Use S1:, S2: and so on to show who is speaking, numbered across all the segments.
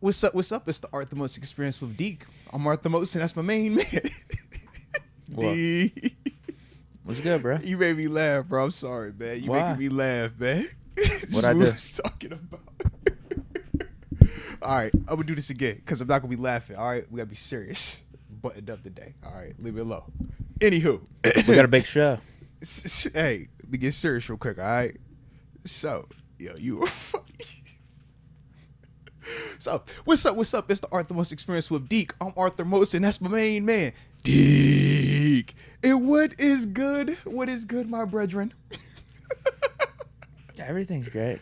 S1: What's up? What's up? It's the Art the Most Experience with Deke. I'm Art the Most, and that's my main man.
S2: What? What's good, bro?
S1: You made me laugh, bro. I'm sorry, man. You making me laugh, man.
S2: What I do?
S1: Was talking about. All right, I'm gonna do this again because I'm not gonna be laughing. All right, we gotta be serious. Buttoned up today. All right, leave it alone. Anywho,
S2: We got a big show.
S1: Hey, let me get serious real quick. All right. So, yo, you were funny. So, what's up? What's up? It's the Art the Most Experience with Deke. I'm Arthur Moats, and that's my main man, Deke. And what is good? What is good, my brethren?
S2: Everything's great.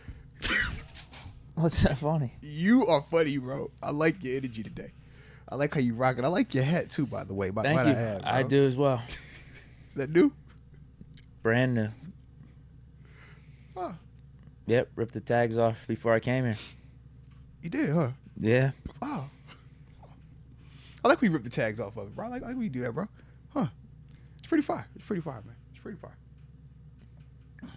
S2: What's so funny?
S1: You are funny, bro. I like your energy today. I like how you rock it. I like your hat too, by the way.
S2: Thank you. I do as well.
S1: Is that new?
S2: Brand new.
S1: Huh.
S2: Yep, ripped the tags off before I came here.
S1: You did, huh?
S2: Yeah.
S1: Oh. I like when you rip the tags off of it, bro. I like when you do that, bro. Huh. It's pretty fire. It's pretty fire, man. It's pretty fire.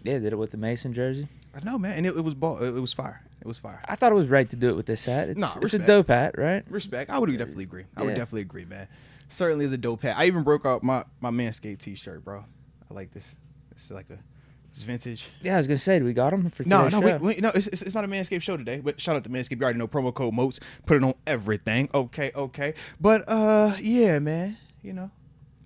S2: Yeah, did it with the Mason jersey.
S1: I know, man. And it was ball. It was fire. It was fire.
S2: I thought it was right to do it with this hat. It's a
S1: respect.
S2: dope hat, right?
S1: Respect. I would definitely agree. I would definitely agree, man. Certainly is a dope hat. I even broke out my Manscaped t-shirt, bro. I like this. It's like it's vintage.
S2: Yeah, I was gonna say, do we got them for today's show?
S1: No, it's not a Manscaped show today. But shout out to Manscaped. You already know promo code Moats. Put it on everything. Okay. But yeah, man. You know.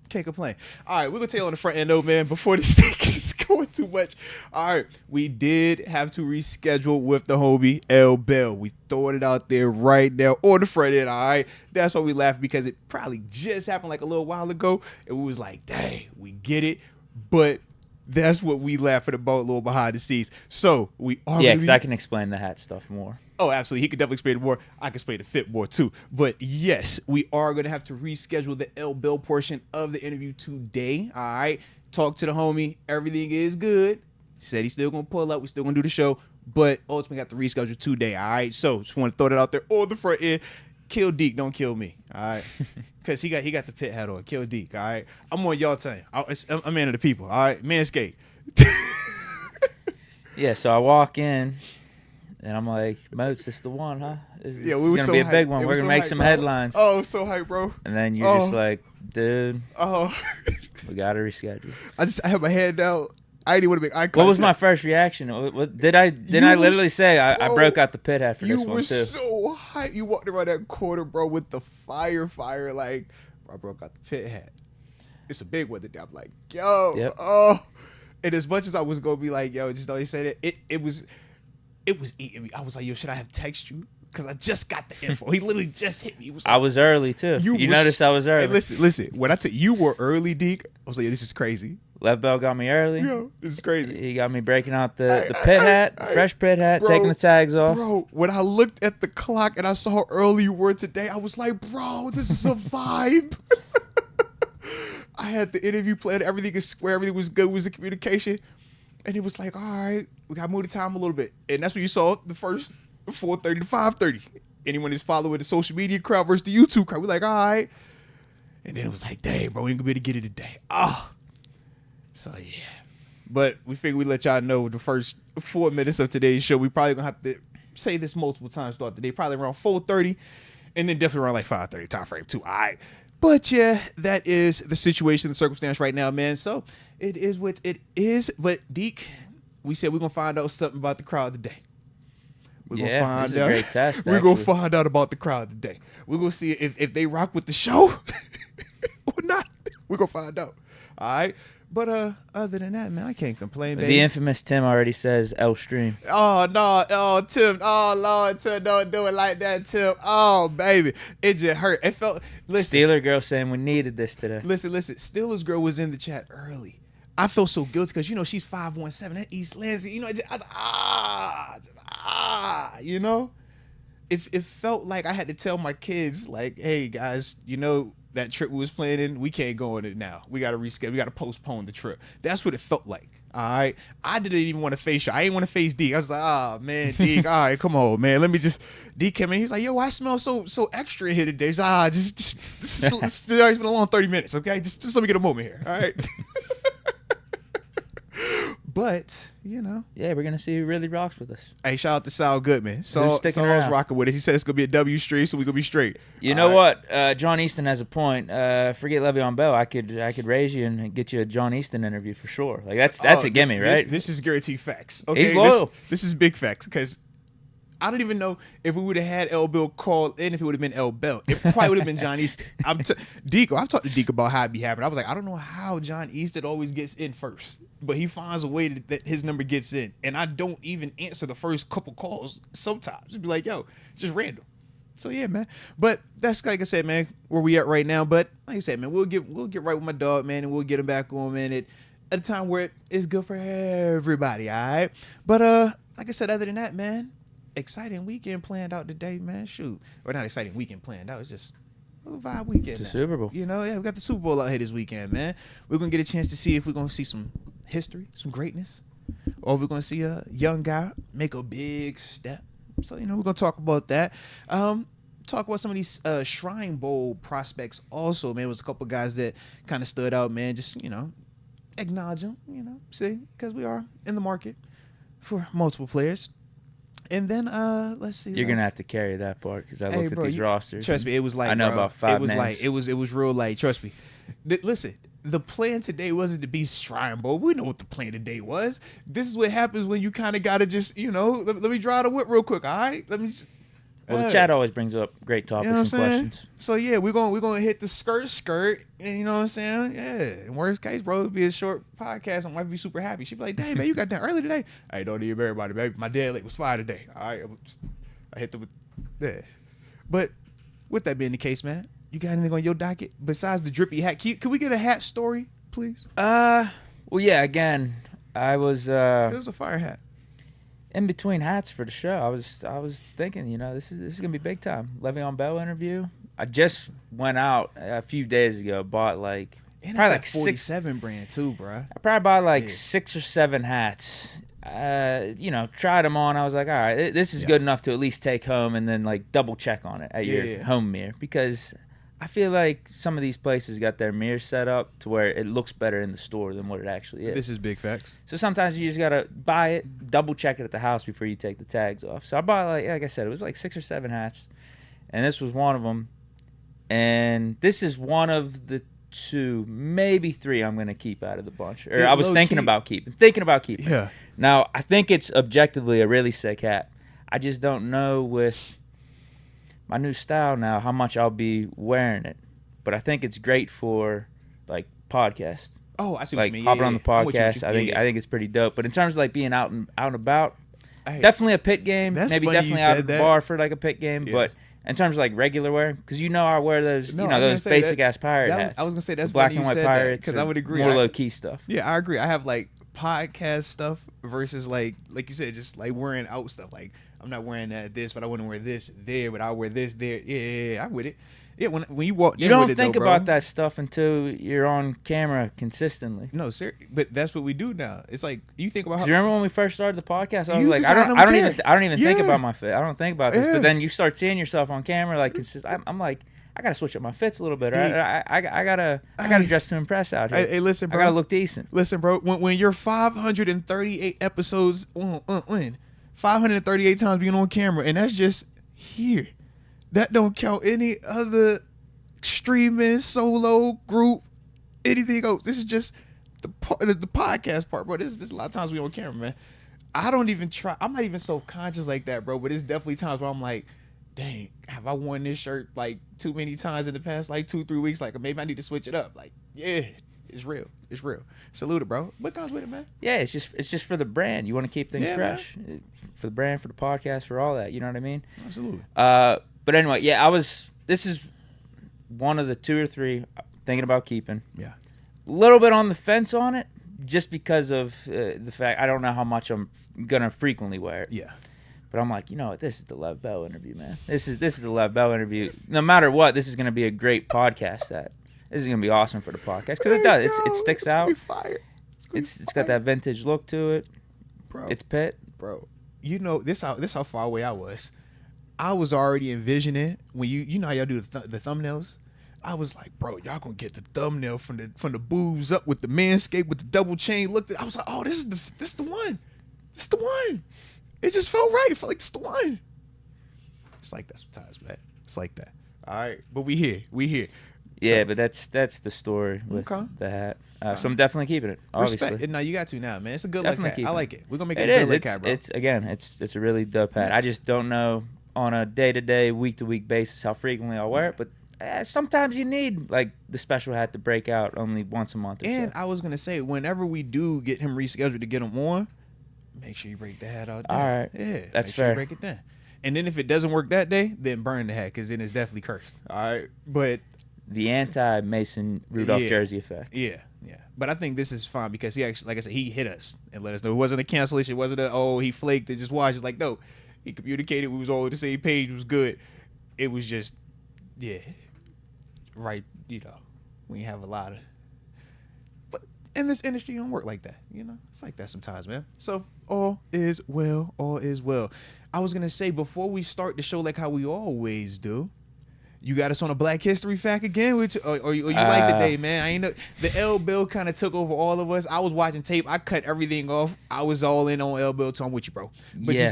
S1: Can't complain. All right, we're going to tell you on the front end, though, man, before this thing is going too much. All right, we did have to reschedule with the homie L Bell. We throwing it out there right now on the front end, all right? That's why we laughed, because it probably just happened like a little while ago, and we was like, dang, we get it, but that's what we laughing about a little behind the scenes. So we are
S2: because I can explain the hat stuff more.
S1: Oh, absolutely. He could definitely explain it more. I can explain the fit more, too. But, yes, we are going to have to reschedule the L Bill portion of the interview today. All right. Talk to the homie. Everything is good. Said he's still going to pull up. We're still going to do the show. But ultimately, have to reschedule today. All right. So, just want to throw that out there on the front end. Kill Deke. Don't kill me. All right. Because he got the pit hat on. Kill Deke. All right. I'm on y'all team. I'm a man of the people. All right. Manscaped.
S2: Yeah, so I walk in. And I'm like, Moats, this the one, huh? This
S1: we
S2: is
S1: were
S2: going to
S1: so
S2: be a
S1: hyped.
S2: big one. We're going to make
S1: hyped,
S2: some
S1: bro.
S2: headlines.
S1: Oh, so hype, bro.
S2: And then you're just like, dude, we got to reschedule.
S1: I have my hand out. I didn't want to make eye contact.
S2: What was my first reaction? Did I literally say I broke out the pit hat for this one, too?
S1: You were so hyped. You walked around that corner, bro, with the fire. Like, bro, I broke out the pit hat. It's a big one today. I'm like, yo.
S2: Yep.
S1: Oh. And as much as I was going to be like, yo, just don't you say that, it was eating me. I was like, yo, should I have texted you? Because I just got the info. He literally just hit me.
S2: I was early, too. You noticed I was early.
S1: Hey, listen. When I tell you were early, Deke, I was like, this is crazy.
S2: Lev Bell got me early.
S1: Yo, this is crazy.
S2: He got me breaking out the pit hat, fresh pit hat,
S1: bro,
S2: taking the tags off.
S1: Bro, when I looked at the clock and I saw how early you were today, I was like, bro, this is a vibe. I had the interview planned. Everything is square. Everything was good. It was the communication. And it was like, all right, we got to move the time a little bit. And that's when you saw the first 4:30 to 5:30. Anyone who's following the social media crowd versus the YouTube crowd, we're like, all right. And then it was like, dang, bro, we ain't going to be able to get it today. So, yeah. But we figured we'd let y'all know the first 4 minutes of today's show. We probably going to have to say this multiple times throughout the day. Probably around 4:30. And then definitely around like 5:30 time frame too. All right. But, yeah, that is the situation, the circumstance right now, man. So, it is what it is. But, Deke, we said we're going to find out something about the crowd today. We're going to find
S2: this is
S1: out.
S2: A great test,
S1: we're going to find out about the crowd today. We're going to see if they rock with the show or not. We're going to find out. All right. But other than that, man, I can't complain, baby.
S2: The infamous Tim already says L stream.
S1: Oh, no. Oh, Tim. Oh, Lord, Tim, don't do it like that, Tim. Oh, baby. It just hurt. It felt, listen.
S2: Steeler girl saying we needed this today.
S1: Listen. Steelers girl was in the chat early. I felt so guilty because, you know, she's 517. That East Lansing, you know, I was, you know? It felt like I had to tell my kids, like, hey, guys, you know, that trip we was planning, we can't go on it now. We got to reschedule. We got to postpone the trip. That's what it felt like. All right. I didn't even want to face you. I didn't want to face Deke. I was like, man, Deke, all right, come on, man. Let me just. Deke came in. He was like, yo, I smell so extra in here today. He's like, it's been a long 30 minutes, okay? Just let me get a moment here, all right? But, you know.
S2: Yeah, we're going to see who really rocks with us.
S1: Hey, shout out to Sal Goodman. Saul's rocking with us. He said it's going to be a W stream, so we're going to be straight.
S2: You know what? John Easton has a point. Forget Le'Veon Bell. I could raise you and get you a John Easton interview for sure. Like that's a gimme, right?
S1: This is guaranteed facts. Okay?
S2: He's loyal.
S1: This is big facts because I don't even know if we would have had L. Bill call in if it would have been L. Bell. It probably would have been John Easton. Deke, I've talked to Deke about how it be happening. I was like, I don't know how John Easton always gets in first, but he finds a way that his number gets in. And I don't even answer the first couple calls sometimes. It'd be like, yo, it's just random. So, yeah, man. But that's, like I said, man, where we at right now. But like I said, man, we'll get right with my dog, man, and we'll get him back on, man, at a time where it's good for everybody, all right? But like I said, other than that, man, exciting weekend planned out today, man. Shoot. Or not exciting weekend planned out. It's just a little vibe weekend.
S2: It's a Super Bowl.
S1: You know, yeah, we got the Super Bowl out here this weekend, man. We're going to get a chance to see if we're going to see some history, some greatness, or if we're going to see a young guy make a big step. So, you know, we're going to talk about that. Talk about some of these Shrine Bowl prospects also, man. There was a couple guys that kind of stood out, man. Just, you know, acknowledge them, you know, see, because we are in the market for multiple players. And then let's see.
S2: You're gonna have to carry that part because I looked at these rosters.
S1: Trust me, it was like
S2: I know about 5 names.
S1: Like it was real. Like trust me. Listen, the plan today wasn't to be Shrine Bowl. We know what the plan today was. This is what happens when you kind of gotta just let me draw the whip real quick. All right, let me.
S2: Well, the chat always brings up great topics and questions.
S1: So yeah, we're gonna hit the skirt, and you know what I'm saying? Yeah. In worst case, bro, it'd be a short podcast. My wife would be super happy. She'd be like, "Dang, man, you got done early today." Hey, don't need everybody, baby. My dad was fine today. All right, I hit the yeah. But with that being the case, man, you got anything on your docket besides the drippy hat? Can we get a hat story, please?
S2: Well, yeah. Again, I was.
S1: It was a fire hat.
S2: In between hats for the show, I was thinking, you know, this is gonna be big time. Le'Veon Bell interview. I just went out a few days ago, bought like
S1: and probably like 47 brand too, bro.
S2: I probably bought like 6 or 7 hats. You know, tried them on. I was like, all right, this is good enough to at least take home and then like double check on it at your home mirror because I feel like some of these places got their mirror set up to where it looks better in the store than what it actually is.
S1: This is big facts.
S2: So sometimes you just gotta buy it, double check it at the house before you take the tags off. So I bought like I said, it was like 6 or 7 hats, and this was one of them. And this is one of the 2, maybe 3 I'm gonna keep out of the bunch. Or I was thinking about keeping.
S1: Yeah.
S2: Now I think it's objectively a really sick hat. I just don't know with my new style now how much I'll be wearing it, but I think it's great for like podcasts.
S1: Oh, I see
S2: like
S1: what you mean.
S2: Hopping on the podcast. I think it's pretty dope. But in terms of like being out and about, definitely a pit game. Maybe definitely out at the bar for like a pit game. Yeah. But in terms of like regular wear, because you know I wear those those basic ass pirate hats.
S1: I was gonna say that's
S2: black and white pirates
S1: because I would agree.
S2: More low key stuff.
S1: Yeah, I agree. I have like podcast stuff versus like you said, just like wearing out stuff. Like I'm not wearing this, but I wouldn't wear this there, but I'll wear this there. Yeah, I'm with it. Yeah, when you walk,
S2: you don't think about that stuff until you're on camera consistently.
S1: No, sir, but that's what we do now. It's like you think about.
S2: Do you remember when we first started the podcast? I was like, I don't even think about my fit. I don't think about this. But then you start seeing yourself on camera, like I'm like, I gotta switch up my fits a little bit. Right? I gotta dress to impress out here.
S1: Hey, listen, bro.
S2: I gotta look decent.
S1: Listen, bro. When you're 538 episodes 538 times being on camera, and that's just here. That don't count any other streaming, solo, group, anything else. This is just the podcast part, bro. This a lot of times we on camera, man. I don't even try. I'm not even self-conscious like that, bro. But it's definitely times where I'm like, dang, have I worn this shirt like too many times in the past like 2-3 weeks? Like maybe I need to switch it up. Like, yeah. It's real. Salute it, bro. What comes with it, man?
S2: Yeah, it's just for the brand. You want to keep things fresh. Man. For the brand, for the podcast, for all that. You know what I mean?
S1: Absolutely.
S2: But anyway, yeah, this is one of the 2 or 3 thinking about keeping.
S1: Yeah.
S2: A little bit on the fence on it, just because of the fact I don't know how much I'm gonna frequently wear it.
S1: Yeah.
S2: But I'm like, you know what? This is the Lev Bell interview, man. This is the Lev Bell interview. No matter what, this is gonna be a great podcast. This is gonna be awesome for the podcast because it does. It sticks out.
S1: It's gonna be fire.
S2: It's got that vintage look to it.
S1: Bro.
S2: It's pit.
S1: Bro, you know this how far away I was. I was already envisioning when you know how y'all do the thumbnails. I was like, bro, y'all gonna get the thumbnail from the boobs up with the manscape with the double chain. I was like, oh, this is the one. This is the one. It just felt right. It felt like it's the one. It's like that sometimes, man. It's like that. All right, but we here.
S2: Yeah,
S1: So,
S2: but that's the story with
S1: Okay.
S2: the hat. So I'm definitely keeping it. Obviously,
S1: respect. No, you got to now, man. It's a good
S2: Definitely
S1: luck hat.
S2: keep
S1: I
S2: it.
S1: like it. We're gonna make it
S2: it
S1: a
S2: is.
S1: good luck hat, bro.
S2: It's a really dope hat. I
S1: Nice.
S2: just don't know on a day-to-day, week-to-week basis how frequently I'll wear it, but sometimes you need like the special hat to break out only once a month. Or
S1: And
S2: so.
S1: I was gonna say, whenever we do get him rescheduled to get him on, make sure you break the hat out there.
S2: All right.
S1: Yeah,
S2: That's
S1: make sure you
S2: fair.
S1: break it then. And then if it doesn't work that day, then burn the hat because then it's definitely cursed. All right, but
S2: The anti-Mason Rudolph
S1: Yeah.
S2: jersey effect.
S1: yeah. But I think this is fine because he actually, like I said, he hit us and let us know it wasn't a cancellation. It wasn't he flaked and just watched. It's like, no, he communicated. We was all on the same page. It was good. It was just, yeah, right. We have a lot of, but in this industry, you don't work like that. It's like that sometimes, man. So all is well. All is well. I was gonna say before we start the show, like how we always do. You got us on a Black History fact again, or you like the day, man. I ain't know the L Bill kind of took over all of us. I was watching tape. I cut everything off. I was all in on L Bill, so I'm with you, bro. But
S2: Yeah.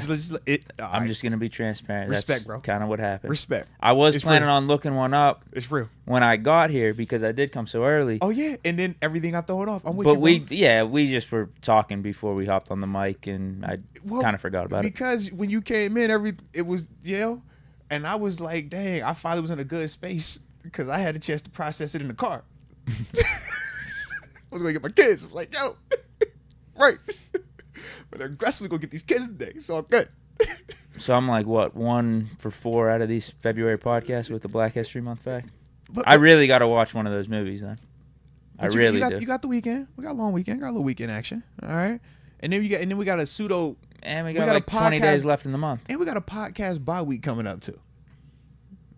S1: I'm
S2: just gonna be transparent.
S1: Respect,
S2: That's
S1: bro.
S2: Kind of what happened.
S1: Respect.
S2: I was
S1: It's
S2: planning
S1: real.
S2: on looking one up
S1: It's real.
S2: when I got here because I did come so early.
S1: Oh yeah, and then everything got thrown off. I'm with
S2: But
S1: you, bro.
S2: we just were talking before we hopped on the mic, and I kind of forgot about it.
S1: because when you came in, it was and I was like, dang, I finally was in a good space because I had a chance to process it in the car. I was gonna get my kids. I was like, yo, right. But they're aggressively gonna get these kids today, so I'm good.
S2: So I'm like, what, 1 for 4 out of these February podcasts with the Black History Month fact?
S1: But-
S2: I really got to watch one of those movies then. I
S1: But
S2: really
S1: you
S2: do.
S1: got the weekend. We got a long weekend. Got a little weekend action. All right. And then we got a pseudo,
S2: And we
S1: we
S2: got
S1: got a
S2: like 20 days
S1: podcast-
S2: left in the month.
S1: and we got a podcast bye week coming up too.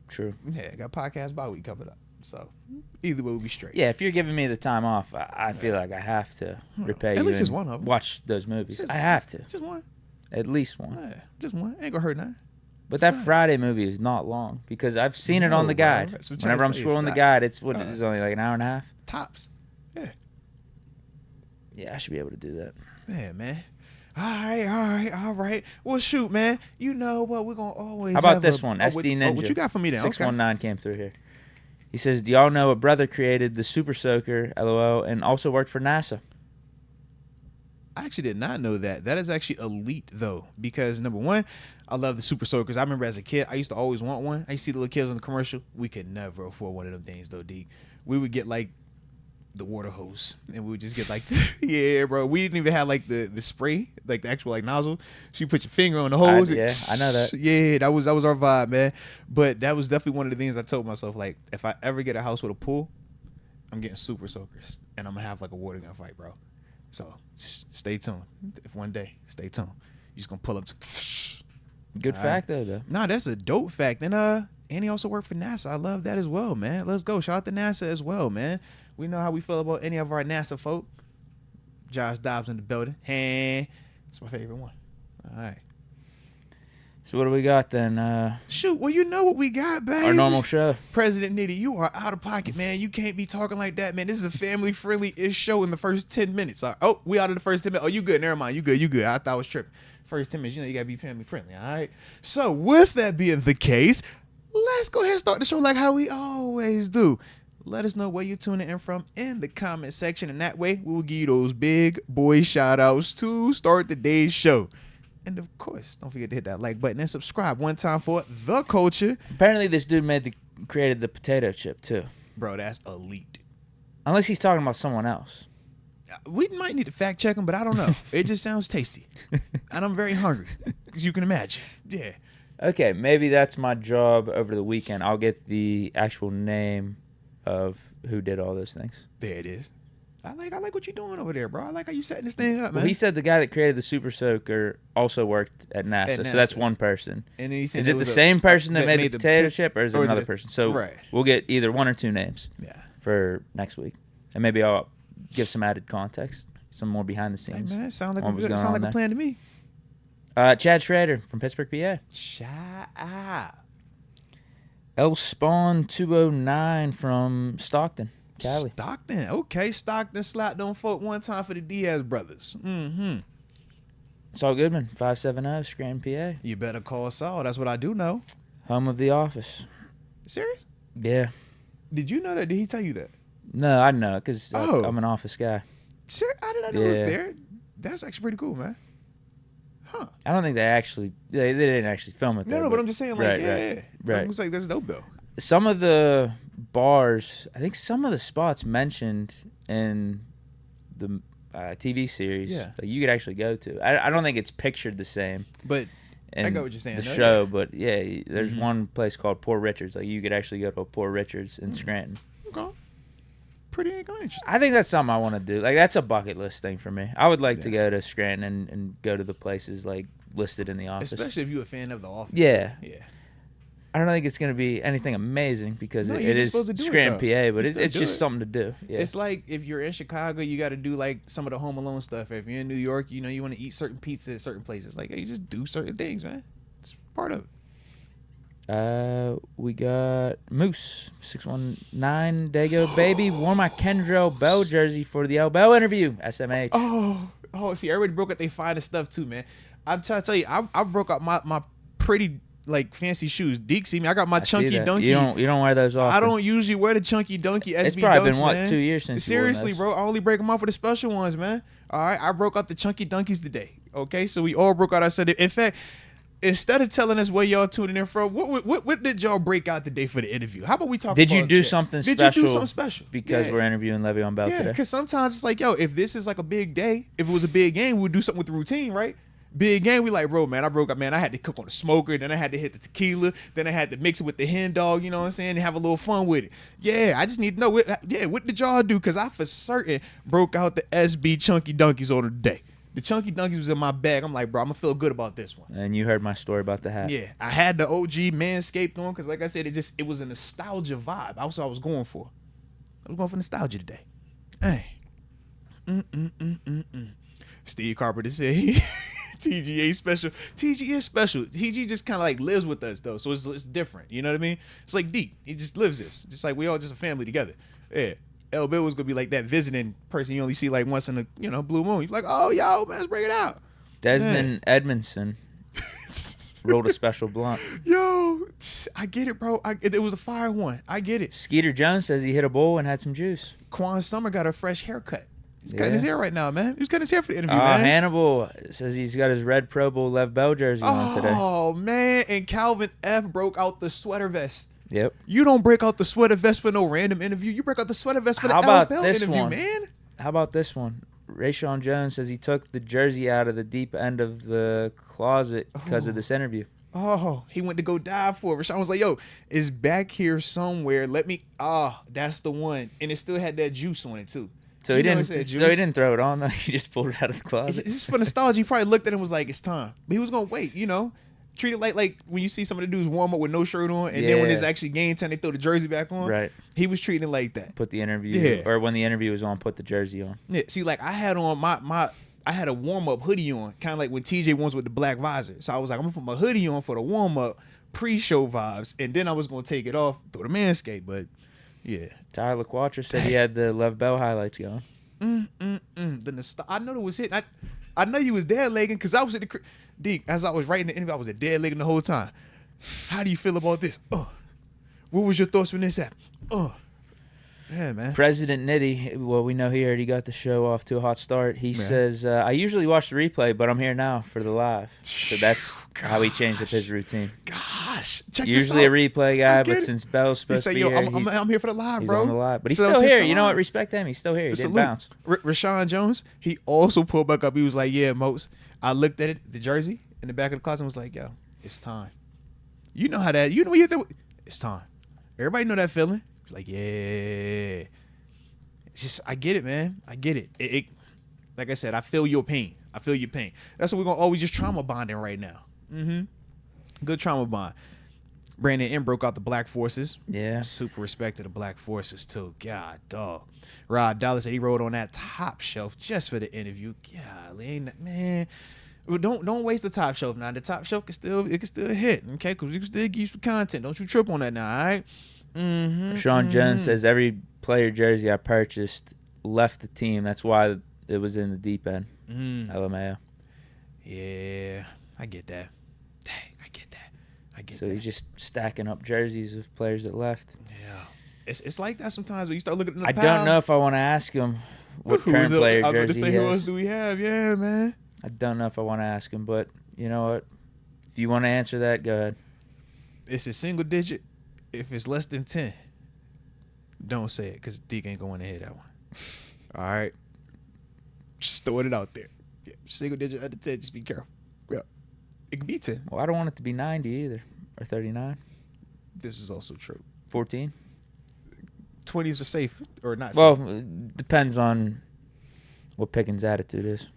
S2: True.
S1: Yeah, got podcast bye week coming up. So either way, we'll be straight.
S2: Yeah, if you're giving me the time off, I feel like I have to repay
S1: At
S2: you.
S1: least just
S2: and
S1: one of 'em.
S2: Watch those movies.
S1: Just
S2: I have to.
S1: Just one.
S2: At least one.
S1: Yeah, just one. Ain't gonna hurt nothing.
S2: But that
S1: Son.
S2: Friday movie is not long because I've seen it on
S1: No,
S2: the
S1: bro.
S2: guide.
S1: That's what I'm
S2: Whenever I'm
S1: trying to tell you,
S2: scrolling the
S1: it's
S2: guide, it's what
S1: Uh,
S2: it's only like an hour and a half.
S1: Tops. Yeah.
S2: Yeah, I should be able to do that.
S1: Yeah, man. All right. Well, shoot, man. You know what? We're gonna always.
S2: How about
S1: have
S2: this
S1: a-
S2: one?
S1: oh,
S2: SD
S1: what,
S2: Ninja.
S1: what you got for me then? Okay.
S2: 619 came through here. He says, "Do y'all know a brother created the Super Soaker, LOL, and also worked for NASA?"
S1: I actually did not know that. That is actually elite though, because number one, I love the Super Soakers. I remember as a kid, I used to always want one. I used to see the little kids on the commercial. We could never afford one of them things though, Deke. We would get like the water hose, and we would just get like, yeah, bro. We didn't even have like the spray, like the actual like nozzle. So you put your finger on the hose.
S2: Yeah, I know that.
S1: Yeah, that was our vibe, man. But that was definitely one of the things I told myself, like, if I ever get a house with a pool, I'm getting Super Soakers, and I'm gonna have like a water gun fight, bro. So stay tuned. If one day, stay tuned. You're just gonna pull up.
S2: Good
S1: All
S2: fact though.
S1: Nah, that's a dope fact. And he also worked for NASA. I love that as well, man. Let's go. Shout out to NASA as well, man. We know how we feel about any of our NASA folk. Josh Dobbs in the building. Hey, it's my favorite one. All right.
S2: So what do we got then?
S1: Shoot, well, you know what we got, baby.
S2: Our normal show.
S1: President Nitty, you are out of pocket, man. You can't be talking like that, man. This is a family-friendly-ish show in the first 10 minutes. Oh, we out of the first 10 minutes. Oh, you good. Never mind. You good. I thought I was tripping. First 10 minutes, you got to be family-friendly, all right? So with that being the case, let's go ahead and start the show like how we always do. Let us know where you're tuning in from in the comment section, and that way we will give you those big boy shout-outs to start the day's show. And of course, don't forget to hit that like button and subscribe one time for the culture.
S2: Apparently, this dude created the potato chip too.
S1: Bro, that's elite.
S2: Unless he's talking about someone else.
S1: We might need to fact check him, but I don't know. It just sounds tasty. And I'm very hungry, as you can imagine. Yeah.
S2: Okay, maybe that's my job over the weekend. I'll get the actual name of who did all those things.
S1: There it is. I like what you're doing over there, bro. I like how you setting this thing up, man.
S2: Well, he said the guy that created the Super Soaker also worked at NASA, so that's
S1: NASA.
S2: one person.
S1: And then he said
S2: Is it the same person that made the potato chip, or is it
S1: or is
S2: another
S1: it-
S2: person? So
S1: right.
S2: we'll get either one or two names
S1: Yeah.
S2: for next week, and maybe I'll give some added context, some more behind the
S1: Hey,
S2: scenes.
S1: man, sound like
S2: What was
S1: a,
S2: going
S1: sound
S2: on
S1: like a
S2: there?
S1: plan to me.
S2: Chad Schrader from Pittsburgh, PA.
S1: Shut up.
S2: L Spawn 209 from Stockton, Cali.
S1: Stockton. Okay, Stockton slapped on folk one time for the Diaz brothers. Mm-hmm.
S2: Saul Goodman, 570, Scranton, PA.
S1: You better call Saul. That's what I do know.
S2: Home of The Office.
S1: Serious?
S2: Yeah.
S1: Did you know that? Did he tell you that?
S2: No, I know because
S1: Oh.
S2: I'm an Office guy.
S1: Serious? I did not know it was there. That's actually pretty cool, man. Huh.
S2: I don't think they didn't actually film it there.
S1: No, but I'm just saying, like, yeah.
S2: Right.
S1: It looks like that's dope, though.
S2: Some of the bars, I think some of the spots mentioned in the TV series,
S1: Yeah.
S2: like you could actually go to. I don't think it's pictured the same.
S1: But
S2: in
S1: I got what you're saying.
S2: The
S1: though,
S2: show,
S1: yeah.
S2: but yeah, there's one place called Poor Richards. Like you could actually go to a Poor Richards in Scranton.
S1: Okay. Pretty interesting.
S2: I think that's something I want to do. Like that's a bucket list thing for me. I would like to go to Scranton and go to the places like listed in The Office.
S1: Especially if you're a fan of The Office.
S2: Yeah.
S1: Yeah.
S2: I don't think it's going to be anything amazing because
S1: No,
S2: it
S1: you're
S2: is
S1: just supposed to do it,
S2: Scranton,
S1: though.
S2: PA, but
S1: You still
S2: it's
S1: do
S2: just
S1: it.
S2: something to do. Yeah.
S1: It's like if you're in Chicago, you got to do like some of the Home Alone stuff. If you're in New York, you know, you want to eat certain pizza at certain places. Like, you just do certain things, man. It's part of it.
S2: We got Moose 619 Dago baby wore my Kendrell Bell jersey for the L Bell interview. SMH.
S1: Oh, see, everybody broke out their finest stuff too, man. I'm trying to tell you, I broke out my pretty like fancy shoes. Deke, see me, I got my
S2: I see
S1: chunky
S2: that.
S1: donkey.
S2: You don't wear those often.
S1: I don't usually wear the chunky donkey SB
S2: It's probably
S1: dunks,
S2: been what
S1: man.
S2: 2 years since you wore
S1: Seriously,
S2: those.
S1: bro. I only break them out for the special ones, man. All right, I broke out the chunky donkeys today. Okay, so we all broke out our set. In fact, instead of telling us where y'all tuning in from, what did y'all break out today for the interview? How about we talk?
S2: Did
S1: about
S2: you do
S1: that?
S2: something
S1: Did
S2: special?
S1: you do something special?
S2: Because
S1: Yeah.
S2: we're interviewing Le'Veon Bell
S1: Yeah,
S2: today.
S1: because sometimes it's like, yo, if this is like a big day, if it was a big game, we would do something with the routine, right? Big game, we like, bro, man, I broke up, man. I had to cook on the smoker, then I had to hit the tequila, then I had to mix it with the hen dog, you know what I'm saying, and have a little fun with it. Yeah, I just need to know, what did y'all do? Because I for certain broke out the SB Chunky Donkeys on the day. The Chunky Donkeys was in my bag. I'm like, bro, I'm going to feel good about this one.
S2: And you heard my story about the hat.
S1: Yeah, I had the OG Manscaped on because, like I said, it was a nostalgia vibe. That's what I was going for. I was going for nostalgia today. Hey. Steve Carpenter said TG ain't special. TG is special. TG just kind of like lives with us though, so it's different. You know what I mean? It's like Deke. He just lives this. Just like we all just a family together. Yeah. L Bill was gonna be like that visiting person you only see like once in a blue moon. He's like, oh yo, man, let's break it out.
S2: Desmond Edmondson rolled a special blunt.
S1: Yo, I get it, bro. It was a fire one. I get it.
S2: Skeeter Jones says he hit a bowl and had some juice.
S1: Quan Summer got a fresh haircut. He's cutting his hair right now, man. He was cutting his hair for the interview,
S2: Oh,
S1: man.
S2: Hannibal says he's got his red Pro Bowl Lev Bell jersey on today.
S1: Oh, man. And Calvin F. broke out the sweater vest.
S2: Yep.
S1: You don't break out the sweater vest for no random interview. You break out the sweater vest for the
S2: How about
S1: L. Bell
S2: this
S1: interview,
S2: one?
S1: man.
S2: How about this one? Rayshawn Jones says he took the jersey out of the deep end of the closet because of this interview.
S1: Oh, he went to go dive for it. Rashawn was like, yo, it's back here somewhere. That's the one. And it still had that juice on it, too.
S2: So he didn't throw it on though. He just pulled it out of the
S1: It's
S2: closet.
S1: just for nostalgia. He probably looked at it and was like, it's time. But he was going to wait, you know. Treat it like when you see some of the dudes warm up with no shirt on, and then when it's actually game time, they throw the jersey back on.
S2: Right.
S1: He was treating it like that.
S2: Put the interview, or when the interview was on, put the jersey on.
S1: Yeah. See, like I had on I had a warm up hoodie on, kind of like when TJ wants with the black visor. So I was like, I'm gonna put my hoodie on for the warm up, pre-show vibes, and then I was gonna take it off through the Manscaped. But yeah.
S2: Tyler Quatra said he had the Lev Bell highlights going.
S1: I know it was hitting. I know you was dead legging because I was at the Deke, as I was writing the interview, I was a dead legging the whole time. How do you feel about this? What was your thoughts when this happened? Yeah, man.
S2: President Nitty, well, we know he already got the show off to a hot start. He says, I usually watch the replay, but I'm here now for the live. So that's how he changed up his routine.
S1: Gosh. Check
S2: Usually a
S1: this out.
S2: replay guy, but since Bell's supposed to be here,
S1: I'm here for the live,
S2: he's
S1: bro.
S2: on the live. But he's
S1: So
S2: still here.
S1: for
S2: You know what?
S1: live.
S2: Respect him. He's still here. He didn't
S1: Salute.
S2: bounce.
S1: Rashawn Jones, he also pulled back up. He was like, yeah, Moats. I looked at it, the jersey in the back of the closet and was like, yo, it's time. You know how that, you know what you think? It's time. Everybody know that feeling. It's like, yeah. It's just, I get it, man. I get it. It. Like I said, I feel your pain. I feel your pain. That's what we're going to always just trauma bonding right now. Good trauma bond. Brandon M broke out the Black Forces.
S2: Yeah.
S1: Super respect to the Black Forces, too. God, dog. Rod Dollar said he rode on that top shelf just for the interview. Golly, man. Well, don't waste the top shelf now. The top shelf can still hit, okay? Because we can still give you some content. Don't you trip on that now, all right?
S2: Sean Jones says every player jersey I purchased left the team. That's why it was in the deep end. LMAO.
S1: Yeah, I get that. Dang, I get that.
S2: So he's just stacking up jerseys of players that left.
S1: Yeah. It's like that sometimes when you start looking at the
S2: I don't know if I want to ask him what current player jersey
S1: I was going to say,
S2: he
S1: who
S2: has.
S1: else do we have? Yeah, man.
S2: I don't know if I want to ask him, but you know what? If you want to answer that, go ahead.
S1: It's a single digit. If it's less than 10, don't say it because Deke ain't going to hit that one. All right? Just throwing it out there. Yeah, single digit under 10, just be careful. Yeah. It could be 10.
S2: Well, I don't want it to be 90 either, or 39.
S1: This is also true.
S2: 14?
S1: 20s are safe or not safe.
S2: Well, it depends on what Pickens' attitude is.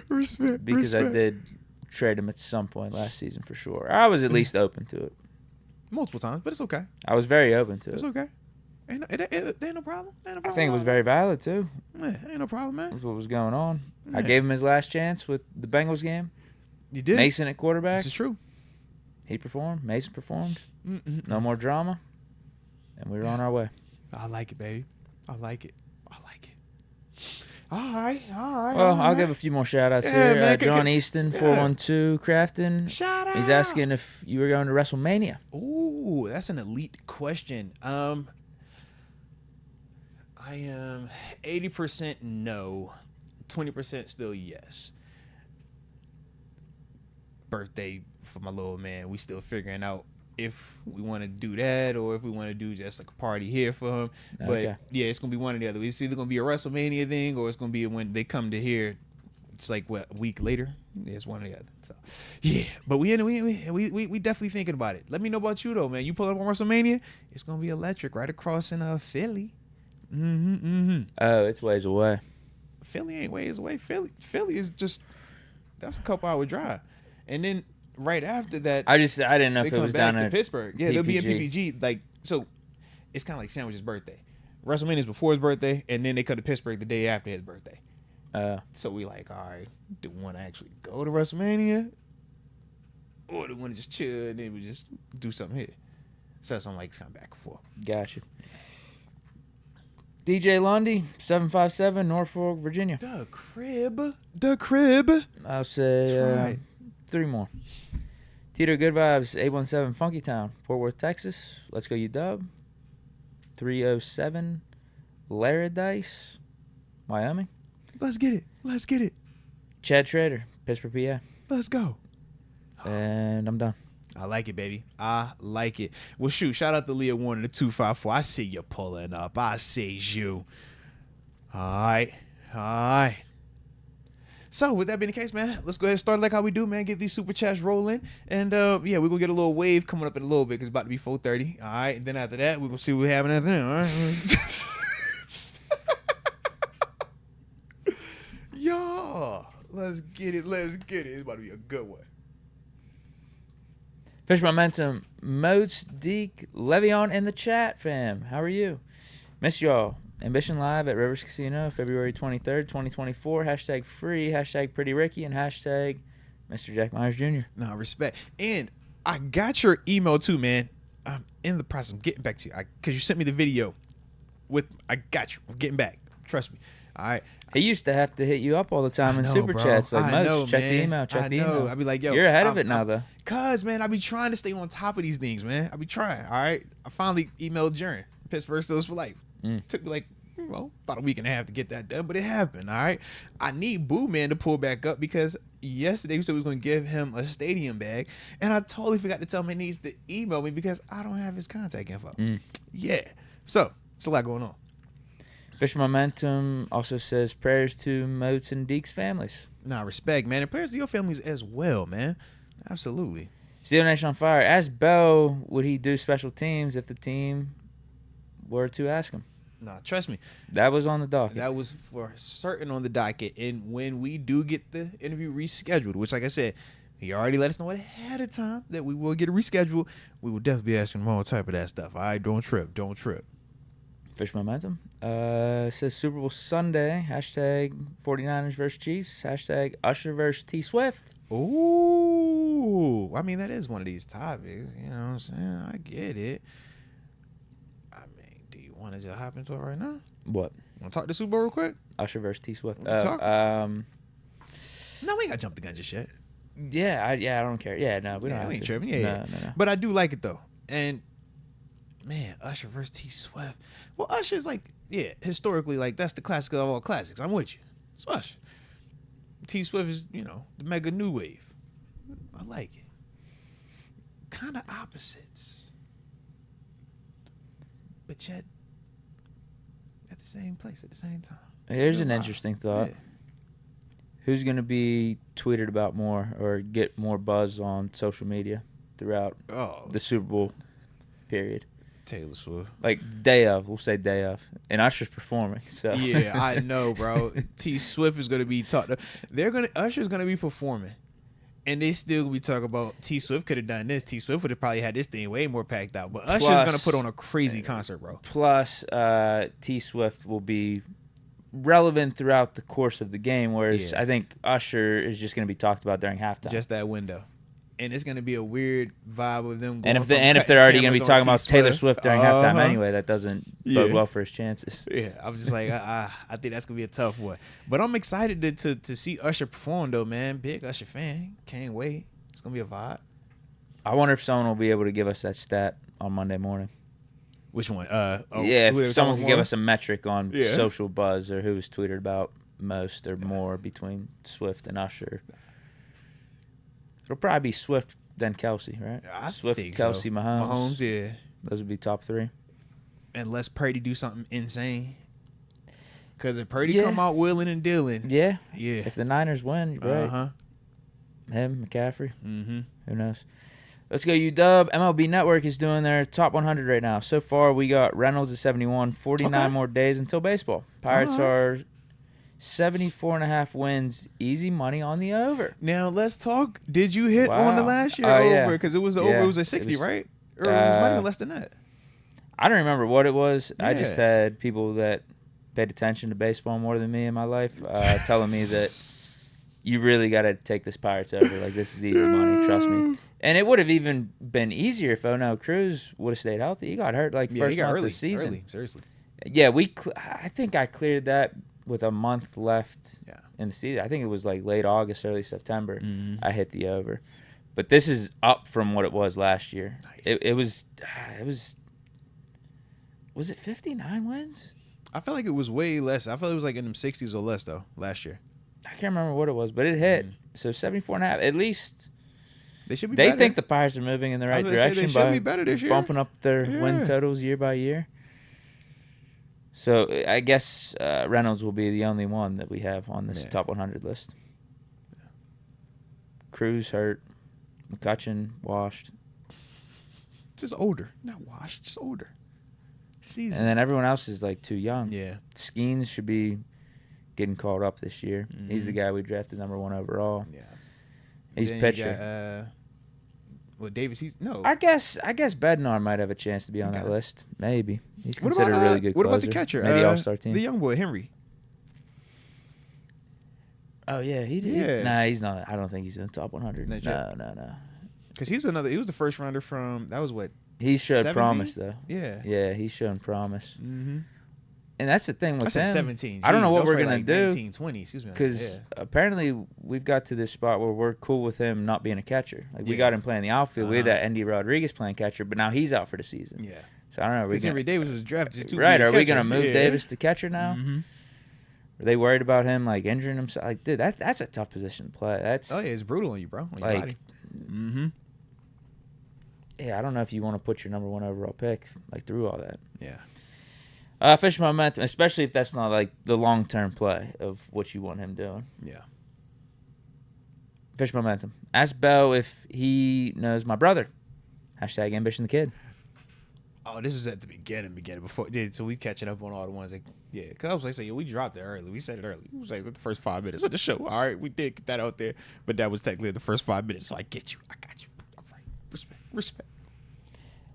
S1: Respect.
S2: Because I did trade him at some point last season for sure. I was at least open to it.
S1: Multiple times, but it's okay.
S2: I was very open to it.
S1: It's okay. Ain't no problem.
S2: I think it was very valid too.
S1: Yeah, ain't no problem, man.
S2: That's what was going on.
S1: Yeah.
S2: I gave him his last chance with the Bengals game.
S1: You did.
S2: Mason at quarterback.
S1: This is true.
S2: He performed. Mason performed. No more drama. And we were on our way.
S1: I like it, baby. I like it. All right.
S2: Well, I'll give a few more shout-outs
S1: Yeah,
S2: here.
S1: man,
S2: John Easton, 412 Crafton.
S1: Shout out.
S2: He's asking if you were going to WrestleMania.
S1: Ooh, that's an elite question. I am 80% no, 20% still yes. Birthday for my little man. We still figuring out if we want to do that or if we want to do just like a party here for him.
S2: Okay.
S1: But yeah, it's gonna be one or the other. It's either gonna be a WrestleMania thing or it's gonna be when they come to here. It's like what, a week later. Yeah, it's one or the other. So yeah, but we definitely thinking about it. Let me know about you though, man. You pull up on WrestleMania, it's gonna be electric right across in Philly.
S2: Oh, it's ways away.
S1: Philly ain't ways away. Philly is just, that's a couple hour drive, and then right after that,
S2: I didn't know
S1: they
S2: if it
S1: come
S2: was
S1: back
S2: down
S1: to
S2: in
S1: Pittsburgh. Yeah, they'll be in
S2: PPG.
S1: PPG. Like, so it's kind of like Sandwich's birthday. WrestleMania's before his birthday, and then they come to Pittsburgh the day after his birthday. So we like, all right, do we want to actually go to WrestleMania, or do we want to just chill and then we just do something here? So that's something like kind of back and forth.
S2: Gotcha. DJ Lundy, 757, Norfolk, Virginia.
S1: The crib.
S2: I'll say 3 more. Tito Good Vibes, 817 Funky Town, Fort Worth, Texas. Let's go, UW. 307 Laradice, Wyoming.
S1: Let's get it.
S2: Chad Schrader, Pittsburgh, PA.
S1: Let's go.
S2: And I'm done.
S1: I like it, baby. I like it. Well, shoot, shout out to Leah Warner, the 254. I see you pulling up. I see you. All right. So, with that being the case, man, let's go ahead and start like how we do, man. Get these super chats rolling. And, yeah, we're going to get a little wave coming up in a little bit because it's about to be 4:30. All right. And then after that, we're going to see what we have after that. All right. Y'all, let's get it. It's about to be a good one.
S2: Fish Momentum, Moats, Deke, Le'Veon in the chat, fam. How are you? Miss y'all. Ambition Live at Rivers Casino, February 23rd, 2024. Hashtag free, hashtag Pretty Ricky, and hashtag Mr. Jack Myers Jr.
S1: No, respect. And I got your email too, man. I'm in the process of getting back to you because you sent me the video. I got you. I'm getting back. Trust me. All right.
S2: He used to have to hit you up all the time in super chats. Like, Moats, check the email, check the email.
S1: I'd be like, yo.
S2: You're ahead of it now, though.
S1: Cuz, man, I be trying to stay on top of these things, man. I be trying, all right? I finally emailed Jaren. Pittsburgh Steelers for life. Took me like, about a week and a half to get that done, but it happened, all right? I need Boo Man to pull back up because yesterday we said we was going to give him a stadium bag, and I totally forgot to tell him he needs to email me because I don't have his contact info. Yeah. So, it's a lot going on.
S2: Fish Momentum also says prayers to Moats and Deke's families.
S1: Nah, respect, man. And prayers to your families as well, man. Absolutely.
S2: Steel Nation on Fire. Ask Bell, would he do special teams if the team were to ask him?
S1: Nah, trust me.
S2: That was on the docket.
S1: That was for certain on the docket. And when we do get the interview rescheduled, which, like I said, he already let us know ahead of time that we will get it rescheduled, we will definitely be asking him all type of that stuff. All right, don't trip.
S2: Fish momentum. Says Super Bowl Sunday. Hashtag 49ers versus Chiefs. Hashtag Usher versus T Swift.
S1: Ooh. I mean, that is one of these topics. You know what I'm saying? I get it. I mean, do you want to just hop into it right now?
S2: What?
S1: Want to talk the Super Bowl real quick?
S2: Usher versus T Swift.
S1: No, we ain't got to jump the gun just yet.
S2: Yeah, I don't care. Yeah, no, we don't.
S1: We ain't tripping.
S2: No.
S1: But I do like it though. And man, Usher versus T Swift. Well, Usher's like, historically, like that's the classic of all classics. I'm with you. It's Usher. T Swift is, the mega new wave. I like it. Kind of opposites, but yet at the same place at the same time.
S2: Here's an interesting thought. Yeah. Who's going to be tweeted about more or get more buzz on social media throughout the Super Bowl period?
S1: Taylor Swift.
S2: Like day of, we'll say day of. And Usher's performing. So
S1: yeah, I know, bro. T Swift is going to be talked. Usher's going to be performing. And they still be talking about T Swift could have done this. T Swift would have probably had this thing way more packed out. But Usher's going to put on a crazy concert, bro.
S2: Plus, T Swift will be relevant throughout the course of the game, whereas I think Usher is just going to be talked about during halftime.
S1: Just that window. And it's going to be a weird vibe of them
S2: going if they're already going to be talking about Taylor Swift during halftime anyway, that doesn't bode well for his chances.
S1: Yeah, I'm just like, I think that's going to be a tough one. But I'm excited to see Usher perform, though, man. Big Usher fan. Can't wait. It's going to be a vibe.
S2: I wonder if someone will be able to give us that stat on Monday morning.
S1: Which one?
S2: If someone could give us a metric on social buzz or who was tweeted about most or more between Swift and Usher. It'll probably be Swift then Kelsey, right?
S1: I
S2: Swift,
S1: think
S2: Kelsey,
S1: so.
S2: Mahomes.
S1: Yeah.
S2: Those would be top three.
S1: Unless Purdy do something insane. Because if Purdy come out willing and dealing.
S2: Yeah. If the Niners win, you're right. Him, McCaffrey.
S1: Mm-hmm.
S2: Who knows? Let's go, UW. MLB Network is doing their top 100 right now. So far, we got Reynolds at 71, 49 more days until baseball. Pirates are 74.5 wins, easy money on the over.
S1: Now, let's talk. Did you hit on the last year over? Because it was over. It was at 60, right? Or it might have been less than that.
S2: I don't remember what it was. I just had people that paid attention to baseball more than me in my life telling me that you really got to take this Pirates over. Like, this is easy money. Trust me. And it would have even been easier if O'Neal Cruz would have stayed healthy. He got hurt first month of the season.
S1: Early, seriously.
S2: Yeah, I think I cleared that with a month left in the season. I think it was like late August, early September.
S1: Mm-hmm.
S2: I hit the over. But this is up from what it was last year. Nice. It was it 59 wins?
S1: I feel like it was way less. I felt it was like in them 60s or less, though, last year.
S2: I can't remember what it was, but it hit. So 74.5. At least
S1: they should be
S2: They
S1: better.
S2: think the Pirates are moving in the right direction
S1: they should be better this year.
S2: Bumping up their win totals year by year. So I guess Reynolds will be the only one that we have on this top 100 list. Yeah. Cruz hurt. McCutchen washed.
S1: Just older. Not washed, just older. Season.
S2: And then everyone else is like too young.
S1: Yeah.
S2: Skeens should be getting called up this year. Mm-hmm. He's the guy we drafted number 1 overall.
S1: Yeah.
S2: He's pitcher.
S1: Davis, no.
S2: I guess Bednar might have a chance to be on that list. Maybe. He's considered a really good closer.
S1: What about the catcher?
S2: Maybe all-star team.
S1: The young boy, Henry.
S2: Oh, yeah, he did.
S1: Yeah.
S2: Nah, he's not. I don't think he's in the top 100. No.
S1: Because he was the first rounder from, that was what?
S2: He showed
S1: 17?
S2: promise, though.
S1: Yeah.
S2: Yeah, he's showing promise.
S1: Mm-hmm.
S2: And that's the thing with him.
S1: 17. Jeez,
S2: I don't know what we're going to do.
S1: 19, 20, excuse me.
S2: Because apparently we've got to this spot where we're cool with him not being a catcher. Like we got him playing the outfield. We had that Andy Rodriguez playing catcher, but now he's out for the season.
S1: Yeah.
S2: So I don't know.
S1: Because Henry Davis was drafted to
S2: right.
S1: be a
S2: Are
S1: catcher.
S2: we going to move Davis to catcher now?
S1: Mm-hmm.
S2: Are they worried about him like injuring himself? Like, dude, that's a tough position to play. That's
S1: it's brutal on you, bro. On your body. Mm-hmm.
S2: Yeah, I don't know if you want to put your number 1 overall pick like through all that.
S1: Yeah.
S2: Fish momentum, especially if that's not like the long-term play of what you want him doing.
S1: Yeah.
S2: Fish momentum. Ask Bell if he knows my brother. Hashtag Ambition the Kid.
S1: Oh, this was at the beginning before. Yeah, so we catching up on all the ones. Because I was like, we dropped it early. We said it early. It was like the first 5 minutes of the show. All right, we did get that out there, but that was technically the first 5 minutes. So I get you. I got you. All right, respect.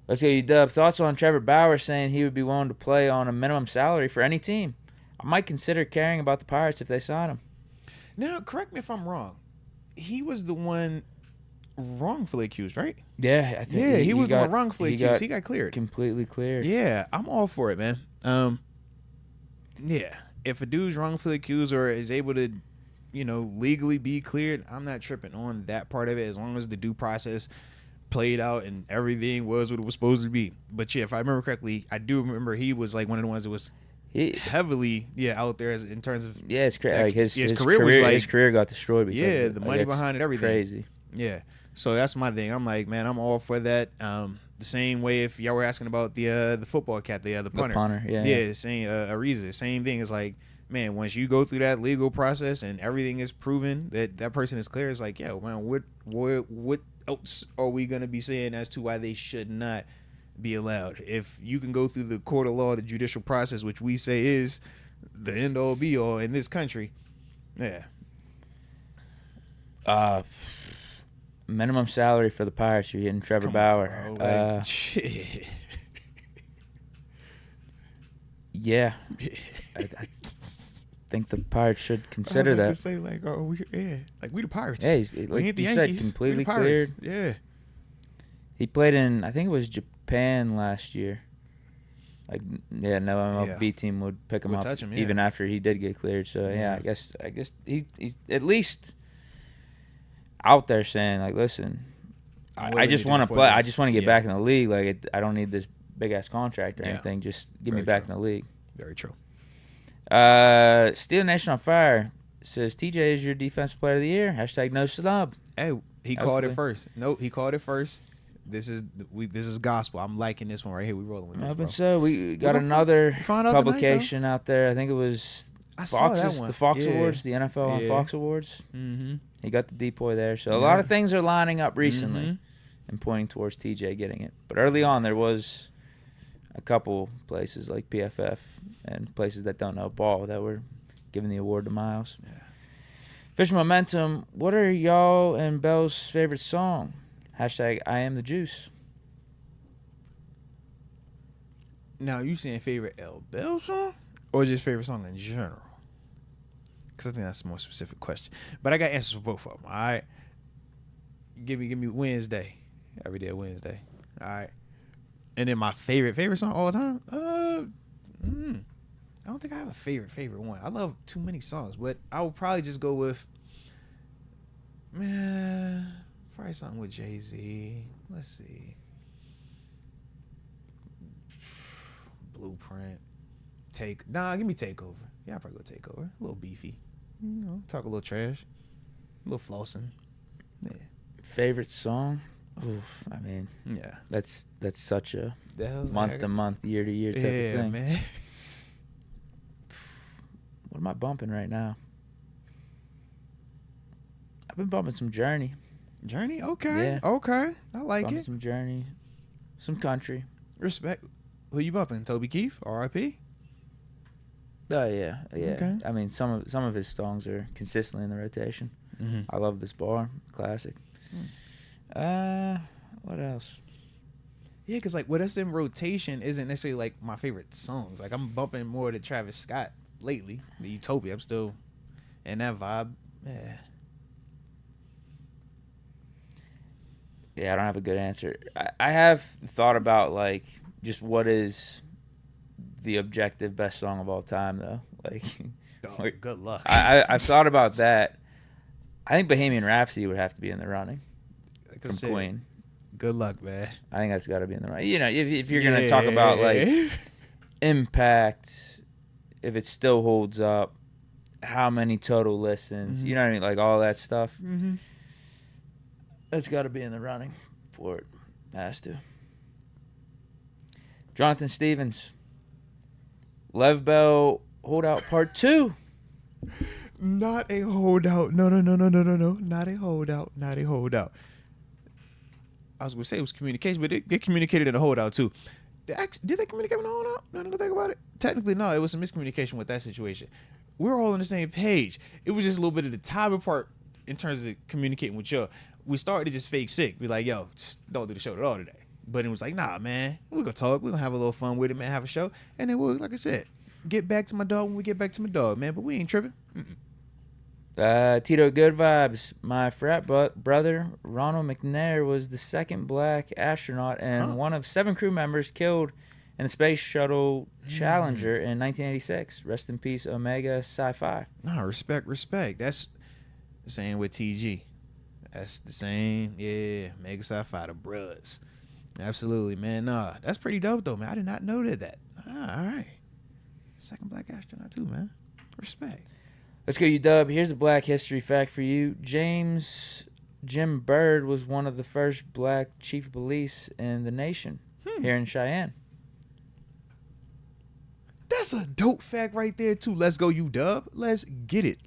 S2: Let's go, UW. Thoughts on Trevor Bauer saying he would be willing to play on a minimum salary for any team? I might consider caring about the Pirates if they sign him.
S1: Now, correct me if I'm wrong. He was the one wrongfully accused, right?
S2: Yeah, I think.
S1: Yeah, he was the one wrongfully accused. He got cleared.
S2: Completely cleared.
S1: Yeah, I'm all for it, man. Yeah, if a dude's wrongfully accused or is able to, legally be cleared, I'm not tripping on that part of it as long as the due process played out and everything was what it was supposed to be. But yeah, if I remember correctly, I do remember he was like one of the ones that was heavily out there in terms of
S2: it's crazy. Like his
S1: career was like,
S2: his career got destroyed because
S1: the money behind it, everything.
S2: Crazy.
S1: Yeah, so that's my thing. I'm like, man, I'm all for that. The same way if y'all were asking about the football cat, the punter.
S2: The punter,
S1: same Ariza, same thing. It's like, man, once you go through that legal process and everything is proven that person is clear, it's like, yeah, man, what else are we gonna be saying as to why they should not be allowed? If you can go through the court of law, the judicial process, which we say is the end all be all in this country, yeah.
S2: Minimum salary for the Pirates, you're getting Trevor Bauer.
S1: Bro, shit.
S2: Yeah. I think the Pirates should consider that.
S1: To say like, we the Pirates.
S2: Yeah,
S1: we ain't the Yankees.
S2: Said, completely
S1: we the Pirates.
S2: cleared.
S1: Yeah.
S2: He played in, I think it was Japan last year. Like, no MLB team would pick him up even after he did get cleared. So I guess he's at least out there saying like, listen, I just want to play. I just want to get back in the league. Like, I don't need this big ass contract or anything. Just get me back in the league.
S1: Very true.
S2: Steel Nation on Fire says TJ is your defensive player of the year. # no snub.
S1: Hey, he called it first. No, he called it first. This is gospel. I'm liking this one right here. We rolling with this, bro.
S2: So we got another publication out there. I think it was the Fox Awards, the NFL on Fox Awards.
S1: Mm-hmm.
S2: He got the depoy there. So a lot of things are lining up recently and pointing towards TJ getting it. But early on, there was a couple places like PFF and places that don't know ball that were giving the award to Miles.
S1: Yeah.
S2: Fish Momentum, what are y'all and Bell's favorite song? # I am the juice.
S1: Now, you saying favorite L Bell song or just favorite song in general? Because I think that's a more specific question. But I got answers for both of them. All right. Give me Wednesday. Every day Wednesday. All right. And then my favorite song all the time? I don't think I have a favorite one. I love too many songs, but I would probably just go with, probably something with Jay-Z. Let's see. Blueprint. Give me Takeover. Yeah, I'll probably go Takeover. A little beefy. Talk a little trash. A little flossing. Yeah.
S2: Favorite song? Oof, I mean,
S1: yeah.
S2: That's such a month to month, year to year type of thing.
S1: Man.
S2: What am I bumping right now? I've been bumping some Journey.
S1: Journey? Okay. Yeah. Okay. I like
S2: bumping
S1: it.
S2: Some Journey. Some country.
S1: Respect. Who you bumping? Toby Keith? R.I.P.?
S2: Oh, yeah.
S1: Okay.
S2: I mean, some of his songs are consistently in the rotation.
S1: Mm-hmm.
S2: I Love This Bar. Classic. What else?
S1: Yeah, because like what's in rotation isn't necessarily like my favorite songs. Like I'm bumping more to Travis Scott lately. The Utopia. I'm still in that vibe.
S2: Yeah, I don't have a good answer. I have thought about like just what is the objective best song of all time though. Like,
S1: good luck.
S2: I've thought about that. I think Bohemian Rhapsody would have to be in the running from Queen.
S1: Good luck, man.
S2: I think that's got to be in the running. You know, if you're gonna talk about like impact, if it still holds up, how many total listens, you know what I mean, like all that stuff.
S1: Mm-hmm.
S2: That's got to be in the running for it. Has to. Jonathan Stevens. Lev Bell Holdout Part 2.
S1: Not a holdout. No. Not a holdout. Not a holdout. I was going to say it was communication, but they communicated in a holdout too. Did they communicate in a holdout? Now that I think about it. Technically, no. It was some miscommunication with that situation. We're all on the same page. It was just a little bit of the time apart in terms of communicating with y'all. We started to just fake sick. Be like, yo, don't do the show at all today. But it was like, nah, man, we're gonna talk. We're gonna have a little fun with it, man. Have a show, and then we'll, like I said, get back to my dog when we get back to my dog, man. But we ain't tripping.
S2: Tito, good vibes. My frat brother, Ronald McNair, was the second black astronaut and one of 7 crew members killed in the Space Shuttle Challenger in 1986. Rest in peace, Omega Sci-Fi.
S1: Nah, respect. That's the same with TG. That's the same. Yeah, Omega Sci-Fi, the bruhs. Absolutely, man. Nah, that's pretty dope, though, man. I did not know that. All right. Second black astronaut, too, man. Respect.
S2: Let's go, UW. Here's a black history fact for you. Jim Byrd was one of the first black chief of police in the nation here in Cheyenne.
S1: That's a dope fact right there, too. Let's go, UW. Let's get it.